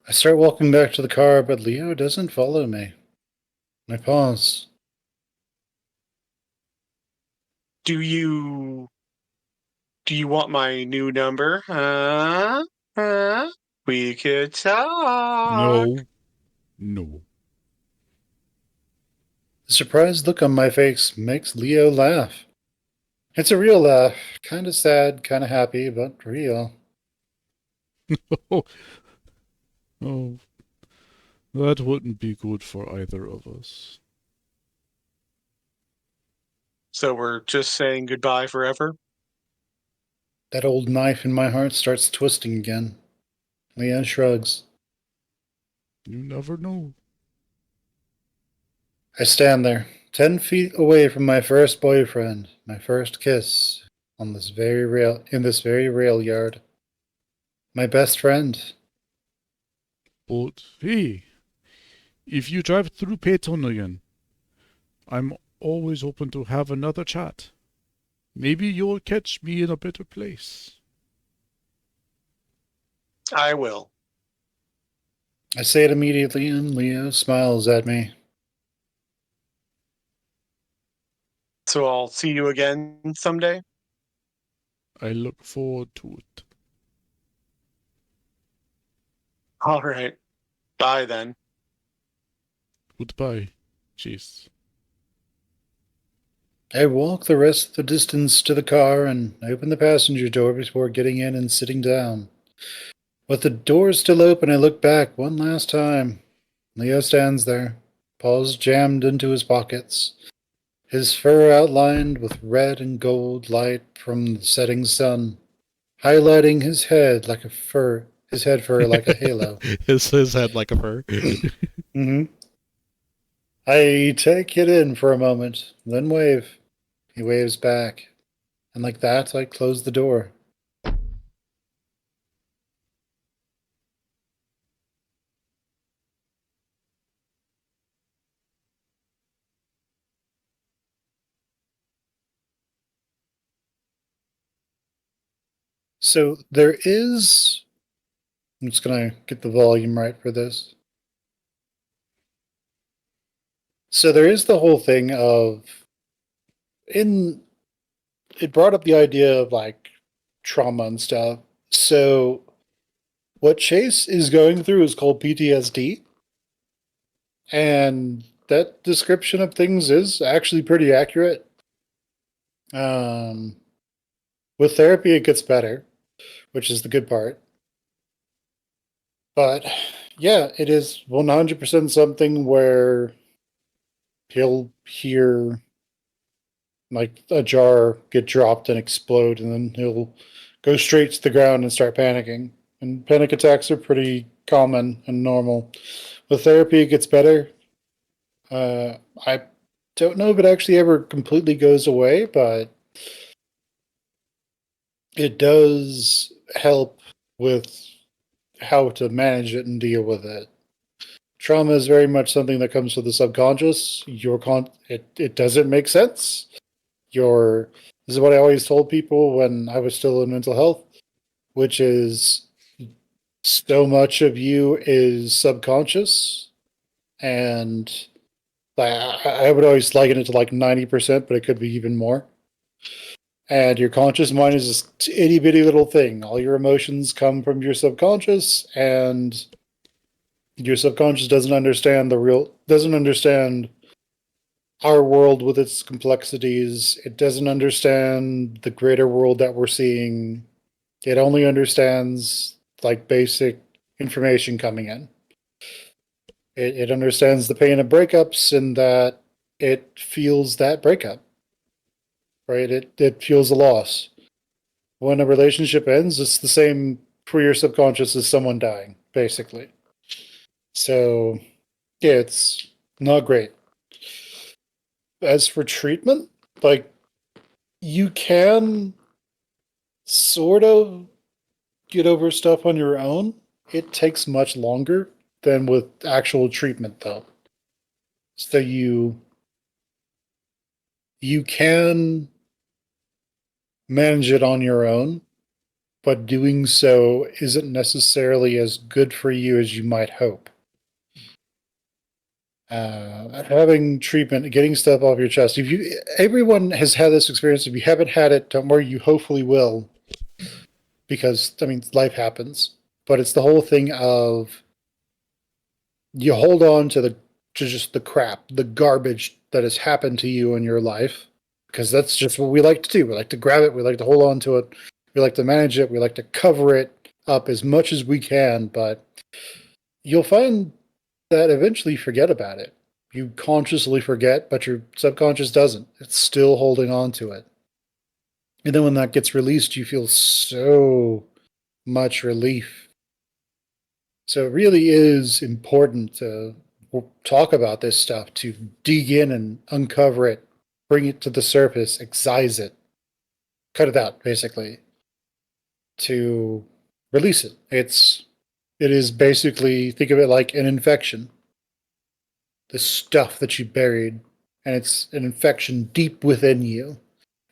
I start walking back to the car, but Leo doesn't follow me. I pause. Do you want my new number? Huh? Huh? We could talk. No. The surprised look on my face makes Leo laugh. It's a real laugh, kind of sad, kind of happy, but real. Oh, that wouldn't be good for either of us. So we're just saying goodbye forever? That old knife in my heart starts twisting again. Leo shrugs. You never know. I stand there, 10 feet away from my first boyfriend, my first kiss, in this very rail yard. My best friend. But hey, if you drive through Peyton again, I'm always open to have another chat. Maybe you'll catch me in a better place. I will. I say it immediately, and Leo smiles at me. So I'll see you again someday? I look forward to it. All right. Bye then. Goodbye, Chase. I walk the rest of the distance to the car and open the passenger door before getting in and sitting down. With the door still open, I look back one last time. Leo stands there, paws jammed into his pockets, his fur outlined with red and gold light from the setting sun, highlighting his head fur like a halo. his head like a fur. Mm-hmm. I take it in for a moment, then wave. He waves back, and like that, I close the door. So there is. I'm just going to get the volume right for this. So there is the whole thing of. It brought up the idea of like trauma and stuff. So what Chase is going through is called PTSD. And that description of things is actually pretty accurate. Um, with therapy, it gets better, which is the good part. But yeah, it is 100% something where he'll hear like a jar get dropped and explode, and then he'll go straight to the ground and start panicking. And panic attacks are pretty common and normal. With therapy, it gets better. I don't know if it actually ever completely goes away, but it does help with how to manage it and deal with it. Trauma is very much something that comes from the subconscious. It doesn't make sense. This is what I always told people when I was still in mental health, which is so much of you is subconscious, and I would always liken it to like 90%, but it could be even more. And your conscious mind is this itty bitty little thing. All your emotions come from your subconscious, and your subconscious doesn't understand our world with its complexities. It doesn't understand the greater world that we're seeing. It only understands like basic information coming in. It understands the pain of breakups and that it feels that breakup, right? It feels a loss. When a relationship ends, it's the same for your subconscious as someone dying, basically. So, yeah, it's not great. As for treatment, like, you can sort of get over stuff on your own. It takes much longer than with actual treatment, though. So you can manage it on your own, but doing so isn't necessarily as good for you as you might hope. Having treatment, getting stuff off your chest. If you, everyone has had this experience. If you haven't had it, don't worry. You hopefully will, because I mean, life happens. But it's the whole thing of you hold on to just the crap, the garbage that has happened to you in your life, because that's just what we like to do. We like to grab it. We like to hold on to it. We like to manage it. We like to cover it up as much as we can. But you'll find that eventually you forget about it. You consciously forget, but your subconscious doesn't. It's still holding on to it. And then when that gets released, you feel so much relief. So it really is important to talk about this stuff, to dig in and uncover it, bring it to the surface, excise it, cut it out, basically, to release it. It is basically, think of it like an infection. The stuff that you buried, and it's an infection deep within you,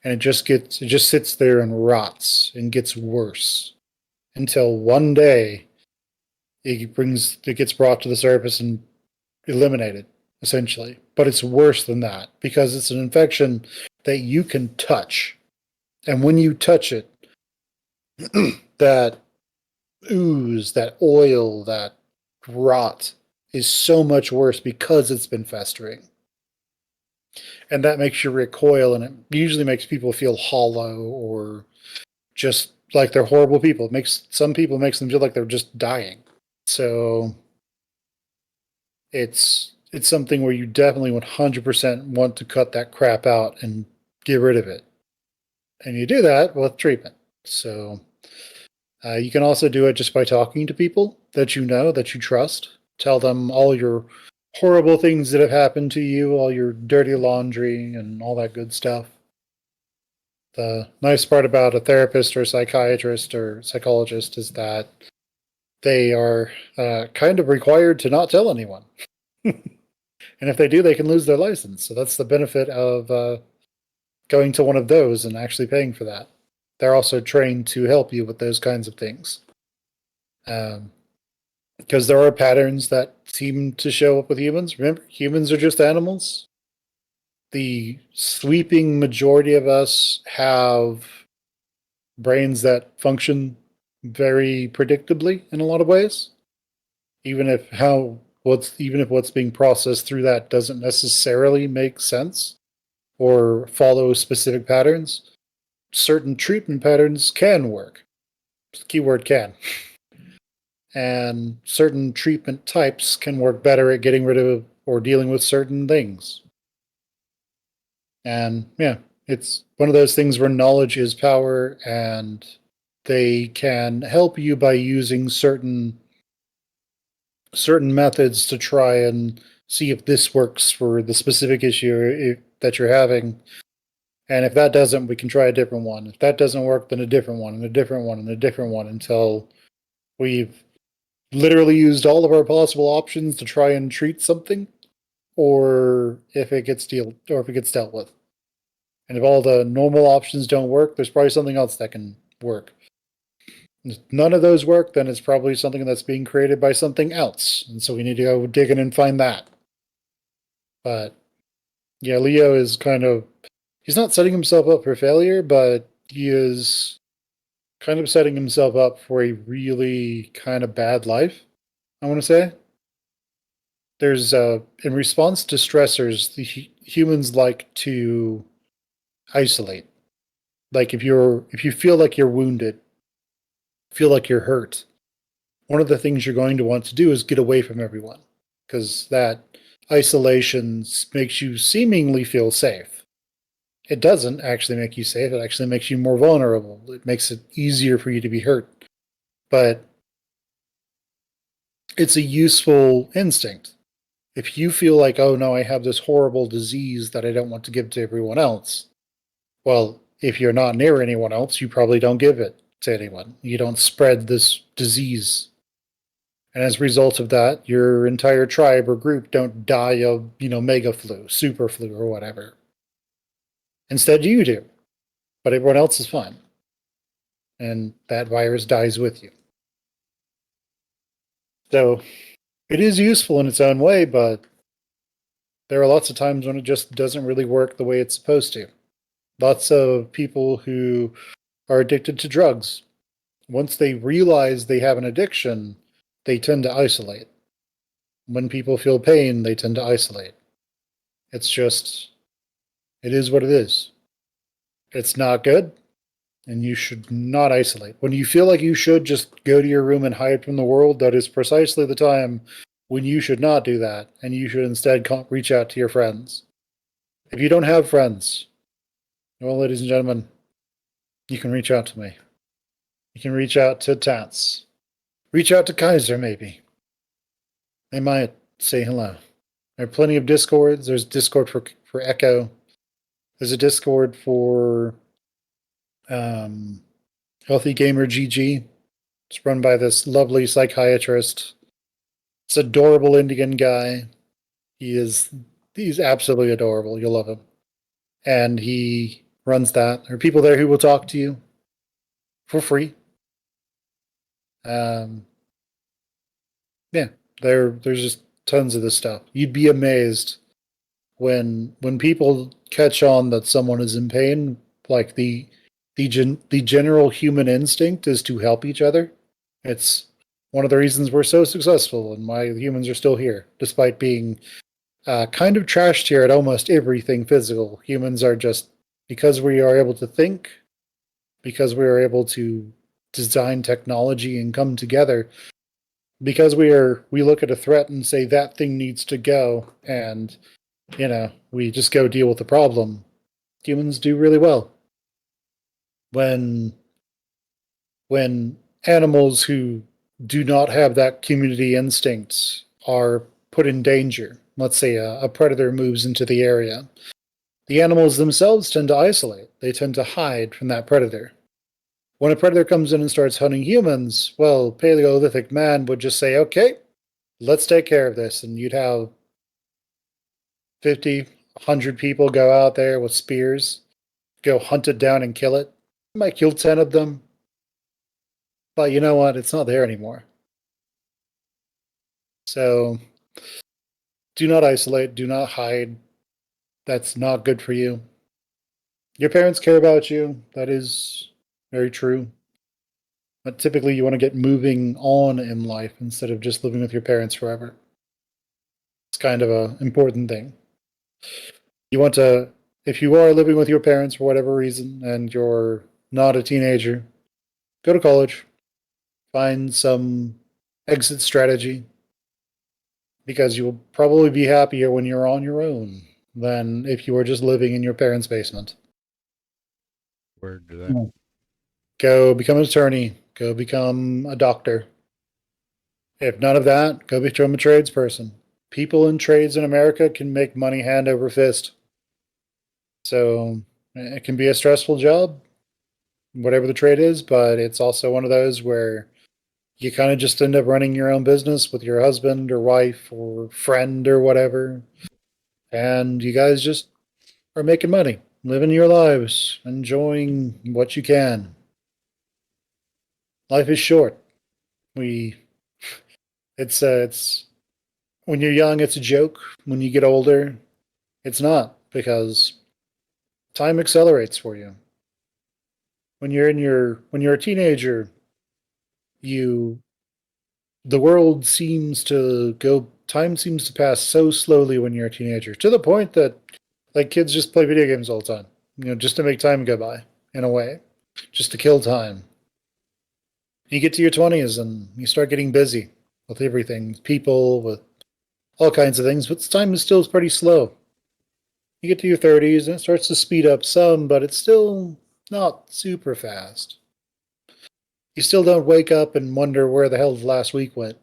and it just sits there and rots and gets worse until one day it gets brought to the surface and eliminated, essentially. But it's worse than that because it's an infection that you can touch, and when you touch it, that ooze, that oil, that rot is so much worse because it's been festering. And that makes you recoil, and it usually makes people feel hollow or just like they're horrible people. It makes some people makes them feel like they're just dying. So it's something where you definitely 100% want to cut that crap out and get rid of it. And you do that with treatment. So you can also do it just by talking to people that you know, that you trust. Tell them all your horrible things that have happened to you, all your dirty laundry, and all that good stuff. The nice part about a therapist or a psychiatrist or psychologist is that they are kind of required to not tell anyone. And if they do, they can lose their license. So that's the benefit of going to one of those and actually paying for that. They're also trained to help you with those kinds of things. Because there are patterns that seem to show up with humans. Remember, humans are just animals. The sweeping majority of us have brains that function very predictably in a lot of ways. Even if what's being processed through that doesn't necessarily make sense or follow specific patterns, certain treatment patterns can work. Keyword can. And certain treatment types can work better at getting rid of or dealing with certain things. And yeah, it's one of those things where knowledge is power, and they can help you by using certain methods to try and see if this works for the specific issue that you're having. And if that doesn't, we can try a different one. If that doesn't work, then a different one, and a different one, and a different one, until we've literally used all of our possible options to try and treat something, or if it gets dealt with. And if all the normal options don't work, there's probably something else that can work. If none of those work, then it's probably something that's being created by something else. And so we need to go dig in and find that. But yeah, Leo is he's not setting himself up for failure, but he is kind of setting himself up for a really kind of bad life, I want to say. There's in response to stressors, the humans like to isolate. Like if you feel like you're wounded, feel like you're hurt, one of the things you're going to want to do is get away from everyone, because that isolation makes you seemingly feel safe. It doesn't actually make you safe. It actually makes you more vulnerable. It makes it easier for you to be hurt. But it's a useful instinct. If you feel like, oh no, I have this horrible disease that I don't want to give to everyone else, well, if you're not near anyone else, you probably don't give it to anyone. You don't spread this disease. And as a result of that, your entire tribe or group don't die of, mega flu, super flu, or whatever. Instead, you do. But everyone else is fine. And that virus dies with you. So it is useful in its own way, but there are lots of times when it just doesn't really work the way it's supposed to. Lots of people who are addicted to drugs, once they realize they have an addiction, they tend to isolate. When people feel pain, they tend to isolate. It's just, it is what it is. It's not good, and you should not isolate. When you feel like you should just go to your room and hide from the world, that is precisely the time when you should not do that, and you should instead reach out to your friends. If you don't have friends, well, ladies and gentlemen, you can reach out to me. You can reach out to Tats. Reach out to Kaiser, maybe. They might say hello. There are plenty of Discords. There's Discord for Echo. There's a Discord for Healthy Gamer GG. It's run by this lovely psychiatrist. It's an adorable Indian guy. He's absolutely adorable. You'll love him. And he runs that. There are people there who will talk to you for free. Yeah, there's just tons of this stuff. You'd be amazed when people catch on that someone is in pain. Like the general human instinct is to help each other. It's one of the reasons we're so successful and why humans are still here, despite being kind of trashed here at almost everything physical. Humans are just, because we are able to think, because we are able to design technology and come together, because we look at a threat and say that thing needs to go, and we just go deal with the problem. Humans do really well. When animals who do not have that community instinct are put in danger, let's say a predator moves into the area, the animals themselves tend to isolate. They tend to hide from that predator. When a predator comes in and starts hunting humans, well, Paleolithic man would just say, okay, let's take care of this. And you'd have 50, 100 people go out there with spears, go hunt it down and kill it. You might kill 10 of them. But you know what? It's not there anymore. So do not isolate. Do not hide. That's not good for you. Your parents care about you. That is very true. But typically you want to get moving on in life instead of just living with your parents forever. It's kind of an important thing. You want to, if you are living with your parents for whatever reason and you're not a teenager, go to college. Find some exit strategy, because you will probably be happier when you're on your own than if you were just living in your parents' basement. Word to that. Go become an attorney. Go become a doctor. If none of that, go become a tradesperson. People in trades in America can make money hand over fist. So it can be a stressful job, whatever the trade is, but it's also one of those where you kind of just end up running your own business with your husband or wife or friend or whatever. And you guys just are making money, living your lives, enjoying what you can. Life is short. It's when you're young, it's a joke. When you get older, it's not, because time accelerates for you. When you're a teenager, the world seems to go, time seems to pass so slowly when you're a teenager, to the point that like kids just play video games all the time, just to make time go by, in a way, just to kill time. You get to your 20s and you start getting busy with everything, people, with all kinds of things, but time is still pretty slow. You get to your 30s and it starts to speed up some, but it's still not super fast. You still don't wake up and wonder where the hell the last week went.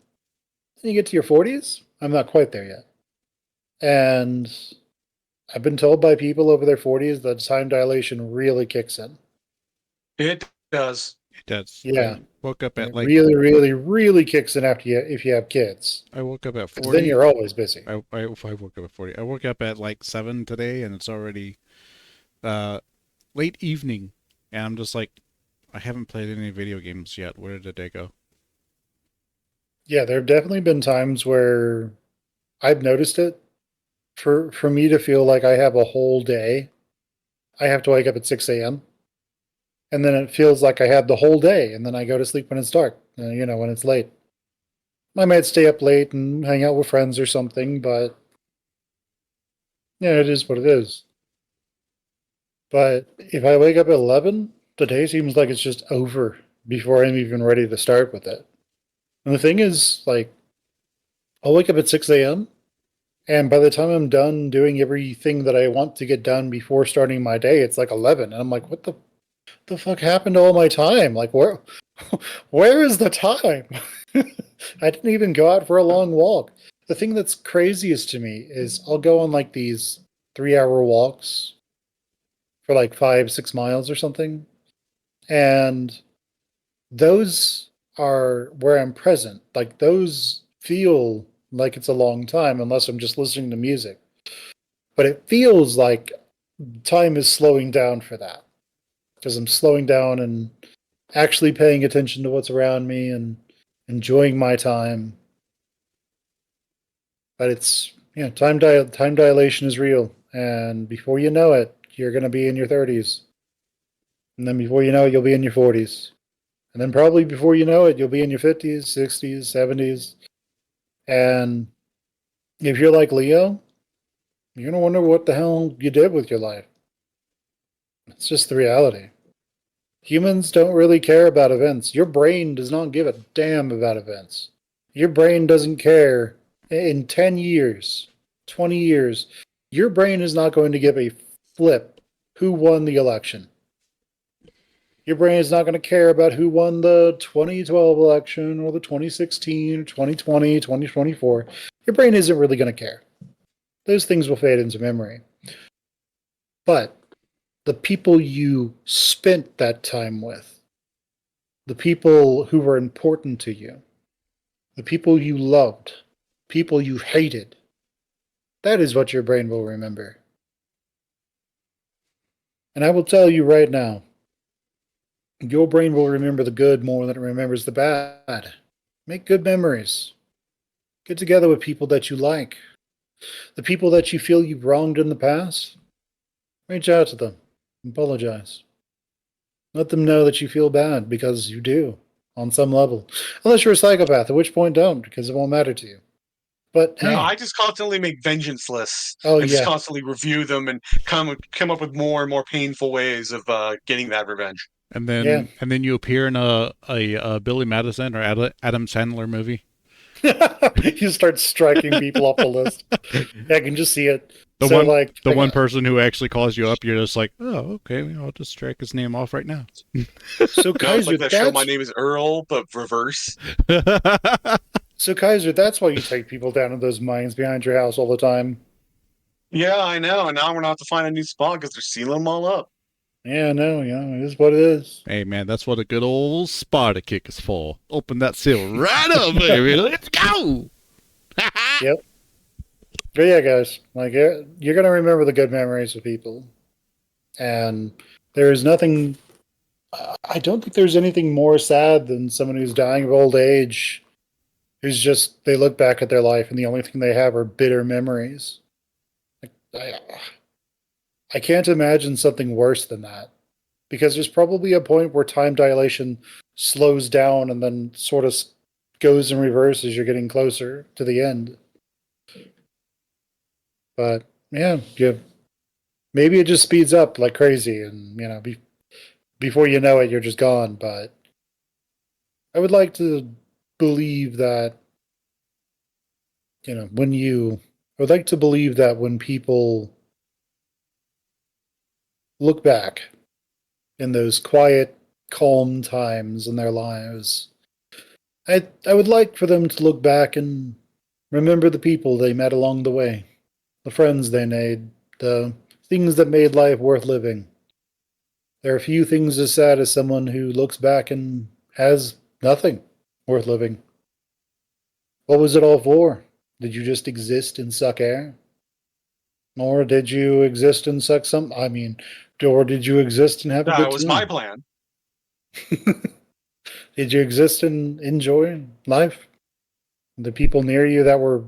Then you get to your 40s, I'm not quite there yet. And I've been told by people over their 40s that time dilation really kicks in. It does. It does. Yeah. I woke up And at it like really, really, really kicks in after if you have kids. I woke up at 'Cause 40. then you're always busy. I woke up at 40. I woke up at like 7 today, and it's already uh late evening, and I'm just like, I haven't played any video games yet. Where did the day go? Yeah, there have definitely been times where I've noticed it. For me to feel like I have a whole day, I have to wake up at 6 a.m. And then it feels like I had the whole day, and then I go to sleep when it's dark, when it's late. I might stay up late and hang out with friends or something, but yeah, it is what it is. But if I wake up at 11, the day seems like it's just over before I'm even ready to start with it. And the thing is, like, I'll wake up at 6 a.m., and by the time I'm done doing everything that I want to get done before starting my day, it's like 11. And I'm like, what the fuck happened to all my time? Like, where is the time? I didn't even go out for a long walk. The thing that's craziest to me is I'll go on like these 3 hour walks for like 5, 6 miles or something. And those are where I'm present. Like, those feel like it's a long time unless I'm just listening to music. But it feels like time is slowing down for that because I'm slowing down and actually paying attention to what's around me and enjoying my time. But it's time dilation is real, and before you know it, you're going to be in your 30s, and then before you know it, you'll be in your 40s, and then probably before you know it, you'll be in your 50s, 60s, 70s, and if you're like Leo, you're going to wonder what the hell you did with your life. It's just the reality. Humans don't really care about events. Your brain does not give a damn about events. Your brain doesn't care. In 10 years, 20 years, your brain is not going to give a flip who won the election. Your brain is not going to care about who won the 2012 election or the 2016, 2020, 2024. Your brain isn't really going to care. Those things will fade into memory. But the people you spent that time with, the people who were important to you, the people you loved, people you hated, that is what your brain will remember. And I will tell you right now, your brain will remember the good more than it remembers the bad. Make good memories. Get together with people that you like. The people that you feel you've wronged in the past, reach out to them. Apologize. Let them know that you feel bad, because you do, on some level. Unless you're a psychopath, at which point don't, because it won't matter to you. But hey, No, I just constantly make vengeance lists oh and just yeah, constantly review them and come up with more and more painful ways of getting that revenge. yeah. And then you appear in a Billy Madison or Adam Sandler movie. You start striking people off the list. I can just see it. The So one like, the one person who actually calls you up, you're just like, oh, okay, I'll just strike his name off right now. so No, it's Kaiser, like that show. My name is Earl, but reverse. That's why you take people down to those mines behind your house all the time. Yeah, I know. And now we're gonna have to find a new spot because they're sealing them all up. Yeah, no, it is what it is. Hey man, that's what a good old Sparta kick is for. Open that seal right up, baby. Let's go. Yep. But yeah, guys, like, you're gonna remember the good memories of people, and there is nothing. I don't think there's anything more sad than someone who's dying of old age, who's just they look back at their life and the only thing they have are bitter memories. Like, I can't imagine something worse than that, because there's probably a point where time dilation slows down and then sort of goes in reverse as you're getting closer to the end. But yeah, maybe it just speeds up like crazy, and before you know it, you're just gone. But I would like to believe that I would like to believe that when people look back in those quiet, calm times in their lives, I would like for them to look back and remember the people they met along the way, the friends they made, the things that made life worth living. There are few things as sad as someone who looks back and has nothing worth living. What was it all for? Did you just exist and suck air? Or did you exist and suck some? I mean, or did you exist and have a That good was my time? plan. Did you exist and enjoy life? The people near you that were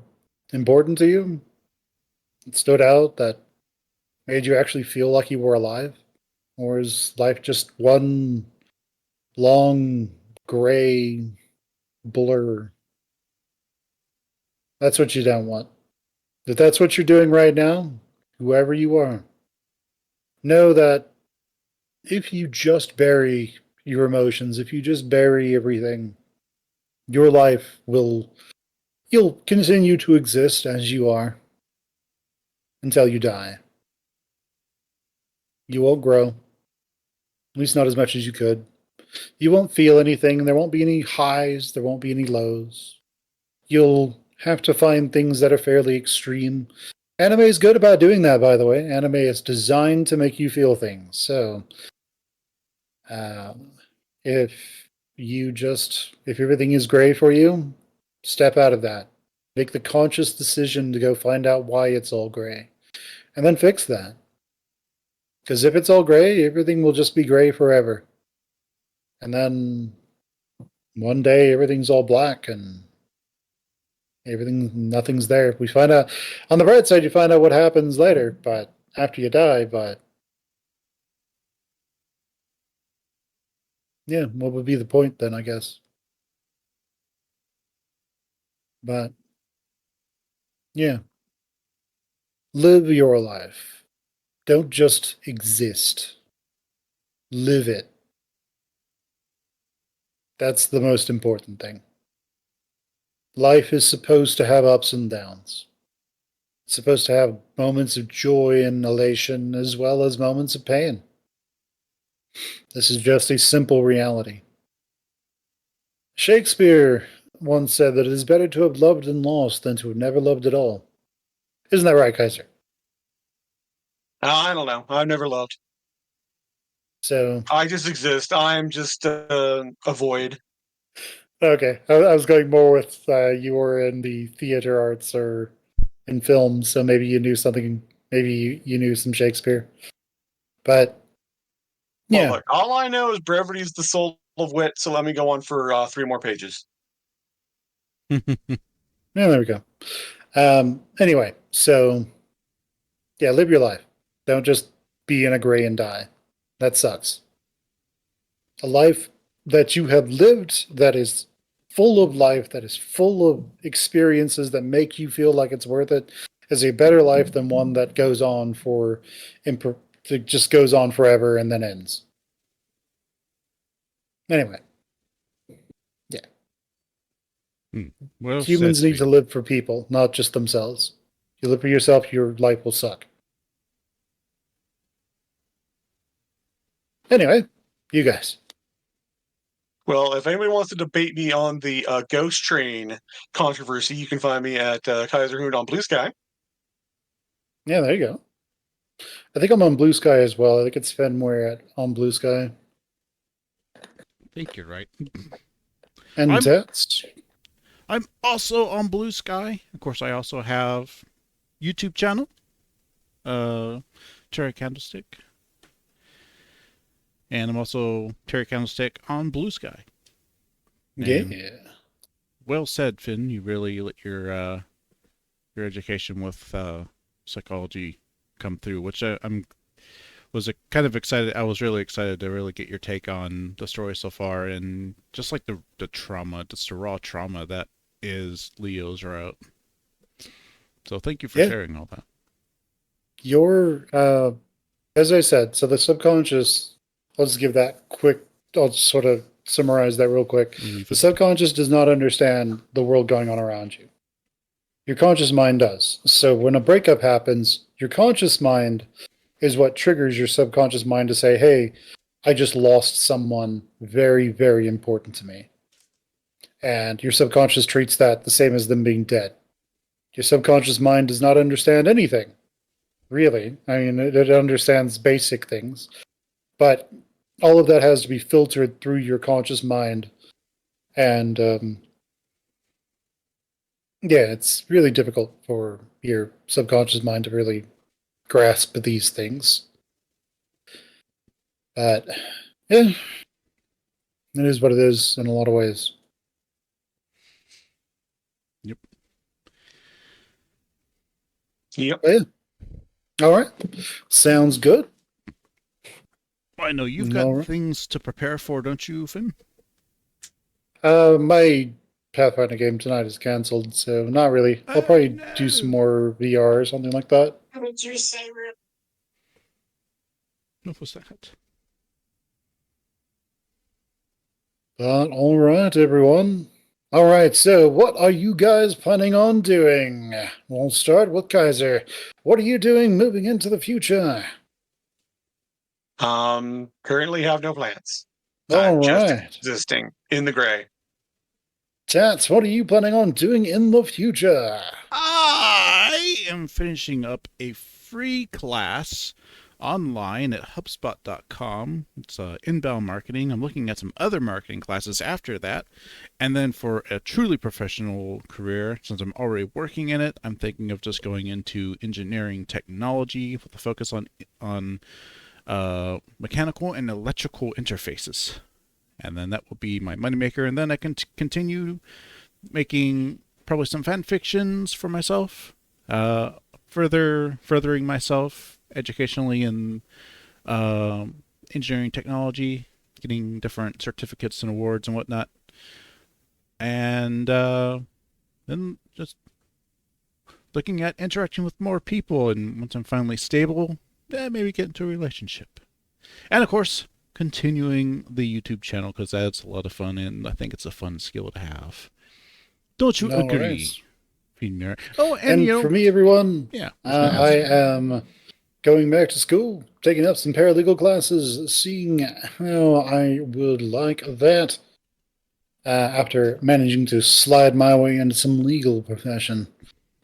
important to you, that stood out, that made you actually feel like you were alive? Or is life just one long gray blur? That's what you don't want. If that's what you're doing right now, whoever you are, know that if you just bury your emotions, if you just bury everything, your life you'll continue to exist as you are until you die. You won't grow, at least not as much as you could. You won't feel anything. There won't be any highs. There won't be any lows. You'll have to find things that are fairly extreme. Anime is good about doing that, by the way. Anime is designed to make you feel things. So, um, if if everything is gray for you, step out of that. Make the conscious decision to go find out why it's all gray. And then fix that. Because if it's all gray, everything will just be gray forever. And then one day everything's all black and nothing's there. We find out on the bright side, you find out what happens later, but after you die, but yeah, what would be the point then, I guess? But yeah, live your life. Don't just exist. Live it. That's the most important thing. Life is supposed to have ups and downs. It's supposed to have moments of joy and elation as well as moments of pain. This is just a simple reality. Shakespeare once said that it is better to have loved and lost than to have never loved at all. Isn't that right, Kaiser? I don't know. I've never loved. So, I just exist. I'm just a void. okay. I was going more with you were in the theater arts or in film, so maybe you knew something, maybe you knew some Shakespeare. But, Well, yeah. look, all I know is brevity is the soul of wit. So let me go on for 3 more pages. Yeah, there we go. Anyway, so yeah, live your life. Don't just be in a gray and die. That sucks. A life that you have lived that is full of life, that is full of experiences that make you feel like it's worth it, is a better life than one that goes on it just goes on forever and then ends. Anyway, yeah. Well Humans said, need to Finn. live for people, not just themselves. If you live for yourself, your life will suck. Anyway, you guys. Well, if anybody wants to debate me on the Ghost Train controversy, you can find me at Kaiser Hood on Blue Sky. Yeah, there you go. I think I'm on Blue Sky as well. I think it's Fen Muir on Blue Sky. I think you're right. And I'm- Tets. I'm also on Blue Sky. Of course, I also have YouTube channel, Cherry Candlestick, and I'm also Terry Candlestick on Blue Sky. And Yeah. well said, Finn. You really let your education with psychology come through, which I'm was kind of excited. I was really excited to really get your take on the story so far, and just like the trauma, just the raw trauma that is Leo's route. So thank you for Yeah. sharing all that. As I said, so the subconscious, I'll just give that quick, I'll just sort of summarize that real quick. The subconscious does not understand the world going on around you. Your conscious mind does. So when a breakup happens, your conscious mind is what triggers your subconscious mind to say, hey, I just lost someone very, very important to me. And your subconscious treats that the same as them being dead. Your subconscious mind does not understand anything, really. I mean, it understands basic things, but all of that has to be filtered through your conscious mind. And yeah, it's really difficult for your subconscious mind to really grasp these things. But yeah, it is what it is in a lot of ways. Yep. But yeah. All right. Sounds good. I know you've All got right. things to prepare for, don't you, Finn? My Pathfinder game tonight is cancelled, so not really. I'll probably do some more VR or something like that. What did you say, Rip? What was that? But all right, everyone. All right, so what are you guys planning on doing? We'll start with Kaiser. What are you doing moving into the future? Currently have no plans. All Just right. existing in the gray. Tats, what are you planning on doing in the future? I am finishing up a free class online at HubSpot.com. It's inbound marketing. I'm looking at some other marketing classes after that. And then for a truly professional career, since I'm already working in it, I'm thinking of just going into engineering technology with a focus on mechanical and electrical interfaces. And then that will be my moneymaker. And then I can continue making probably some fan fictions for myself, furthering myself educationally in engineering technology, getting different certificates and awards and whatnot. And then just looking at interacting with more people. And once I'm finally stable, maybe get into a relationship. And of course, continuing the YouTube channel, because that's a lot of fun, and I think it's a fun skill to have. Don't you All agree, right. Fen Muir? Oh, And you know, for me, everyone, yeah, I am going back to school, taking up some paralegal classes, seeing how I would like that after managing to slide my way into some legal profession.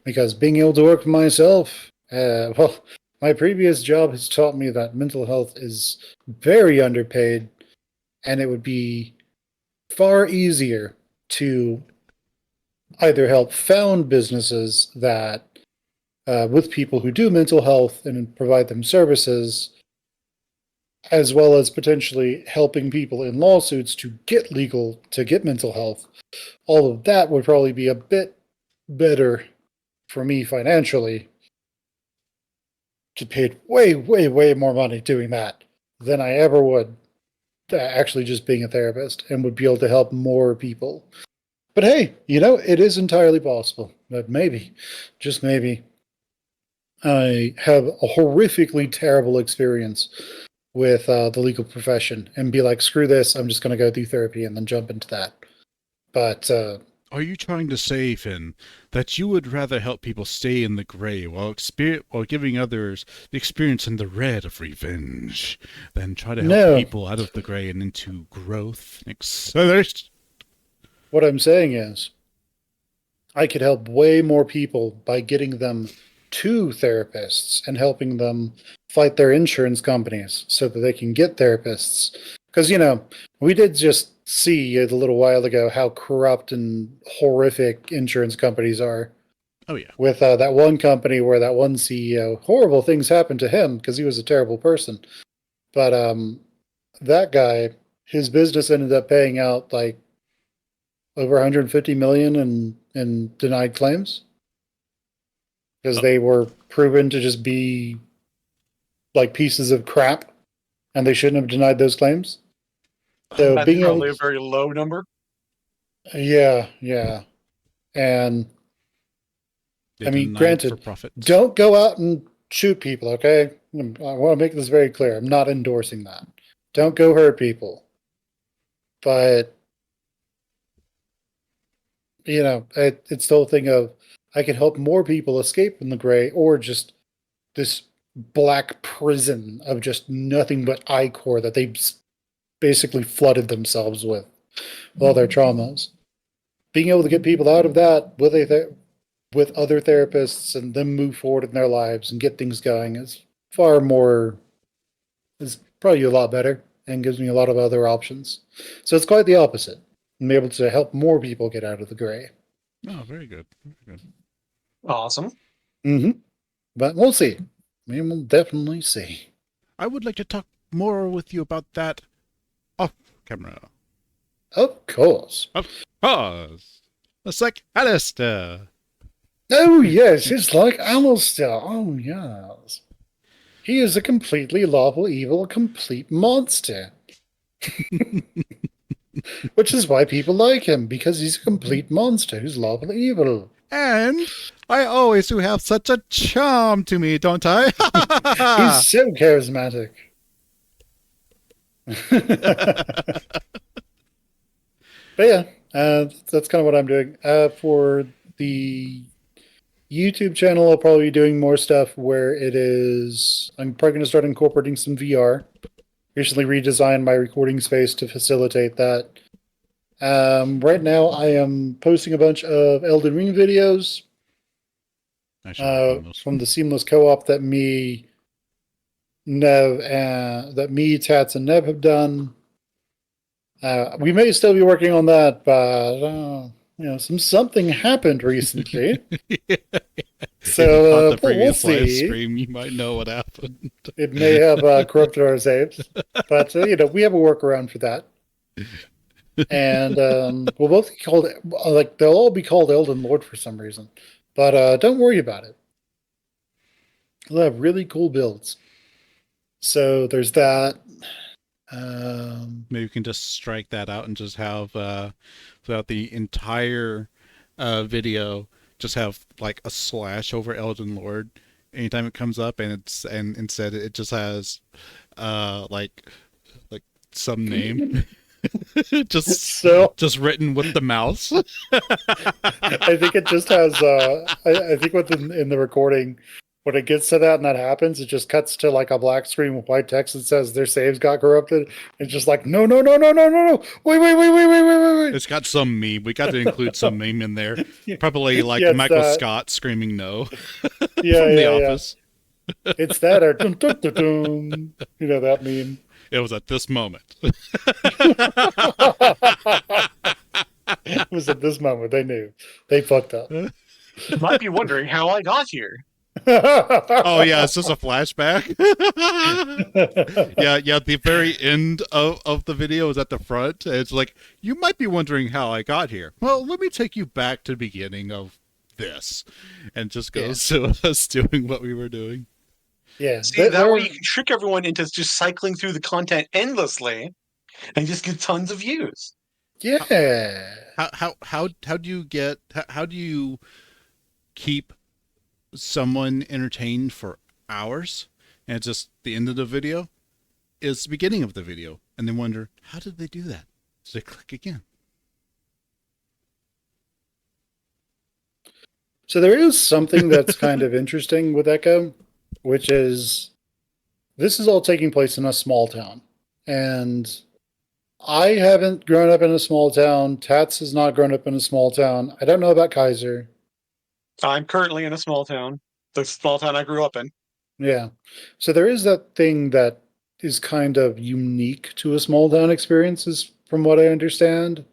Because being able to work for myself, well, my previous job has taught me that mental health is very underpaid, and it would be far easier to either help found businesses that with people who do mental health and provide them services, as well as potentially helping people in lawsuits to get mental health. All of that would probably be a bit better for me financially. To paid way, way, way more money doing that than I ever would actually just being a therapist, and would be able to help more people. But hey, it is entirely possible that maybe, just maybe, I have a horrifically terrible experience with the legal profession and be like, screw this, I'm just going to go do therapy and then jump into that. But are you trying to say, Finn, that you would rather help people stay in the gray while giving others the experience in the red of revenge than try to help no, people out of the gray and into growth and acceleration? what I'm saying is I could help way more people by getting them to therapists and helping them fight their insurance companies so that they can get therapists. Because, we did just see a little while ago how corrupt and horrific insurance companies are. Oh, yeah. With that one company where that one CEO, horrible things happened to him because he was a terrible person. But that guy, his business ended up paying out like over 150 million in denied claims because they were proven to just be like pieces of crap, and they shouldn't have denied those claims. So That's being able probably a very low number. yeah. And They I mean, denied for granted, profit. don't go out and shoot people, okay? I want to make this very clear. I'm not endorsing that. Don't go hurt people. But, it's the whole thing of, I can help more people escape from the gray, or just this black prison of just nothing but ichor that they've basically flooded themselves with all their traumas. Being able to get people out of that with other therapists and them move forward in their lives and get things going is probably a lot better and gives me a lot of other options. So it's quite the opposite. I'm able to help more people get out of the gray. Oh, very good. Very good. Awesome. Mm-hmm. But we'll see. We will definitely see. I would like to talk more with you about that off camera. Of course. Pause. It's like Alistair. Oh, yes, it's like Alistair. Oh, yes. He is a completely lawful evil, a complete monster. Which is why people like him, because he's a complete monster who's lawful evil. And I always do have such a charm to me, don't I? He's so charismatic. But yeah, that's kind of what I'm doing. For the YouTube channel, I'll probably be doing more stuff where I'm probably going to start incorporating some VR. Recently redesigned my recording space to facilitate that. Right now, I am posting a bunch of Elden Ring videos from the Seamless Co-op that Tats, and Nev have done. We may still be working on that, but something happened recently. So the previous we'll live see. stream, you might know what happened. It may have corrupted our saves, but we have a workaround for that. And we'll both be called they'll all be called Elden Lord for some reason, but don't worry about it. They'll have really cool builds. So there's that. Maybe we can just strike that out and just have throughout the entire video, just have like a slash over Elden Lord anytime it comes up, and instead it just has like some name. just written with the mouse. I think it just has I think in the recording, when it gets to that and that happens, it just cuts to like a black screen with white text that says their saves got corrupted. It's just like no. Wait. It's got some meme. We got to include some meme in there. Probably like Yeah, Michael Scott screaming no from Yeah, The Office. Yeah. It's that or dun, dun, dun, dun. That meme. It was at this moment. It was at this moment they knew they fucked up. You might be wondering how I got here. Oh yeah, it's just a flashback. yeah. The very end of the video is at the front. It's like, you might be wondering how I got here. Well, let me take you back to the beginning of this, and just goes to us doing what we were doing. Yeah. See, that way you can trick everyone into just cycling through the content endlessly and just get tons of views. Yeah. How do you keep someone entertained for hours, and it's just the end of the video is the beginning of the video, and they wonder, how did they do that? So they click again. So there is something that's kind of interesting with Echo, which is this is all taking place in a small town. And I haven't grown up in a small town. Tats has not grown up in a small town. I don't know about Kaiser. I'm currently in a small town, the small town I grew up in. Yeah. So there is that thing that is kind of unique to a small town experiences, from what I understand,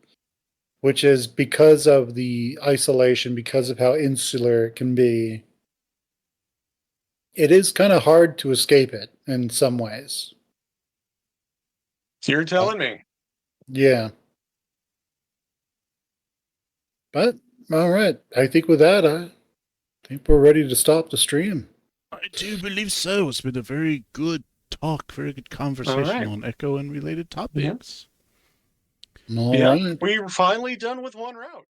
which is because of the isolation, because of how insular it can be. It is kind of hard to escape it in some ways. You're telling me. Yeah. But, all right. I think with that, I think we're ready to stop the stream. I do believe so. It's been a very good talk, very good conversation on Echo and related topics. All right. We're finally done with one route.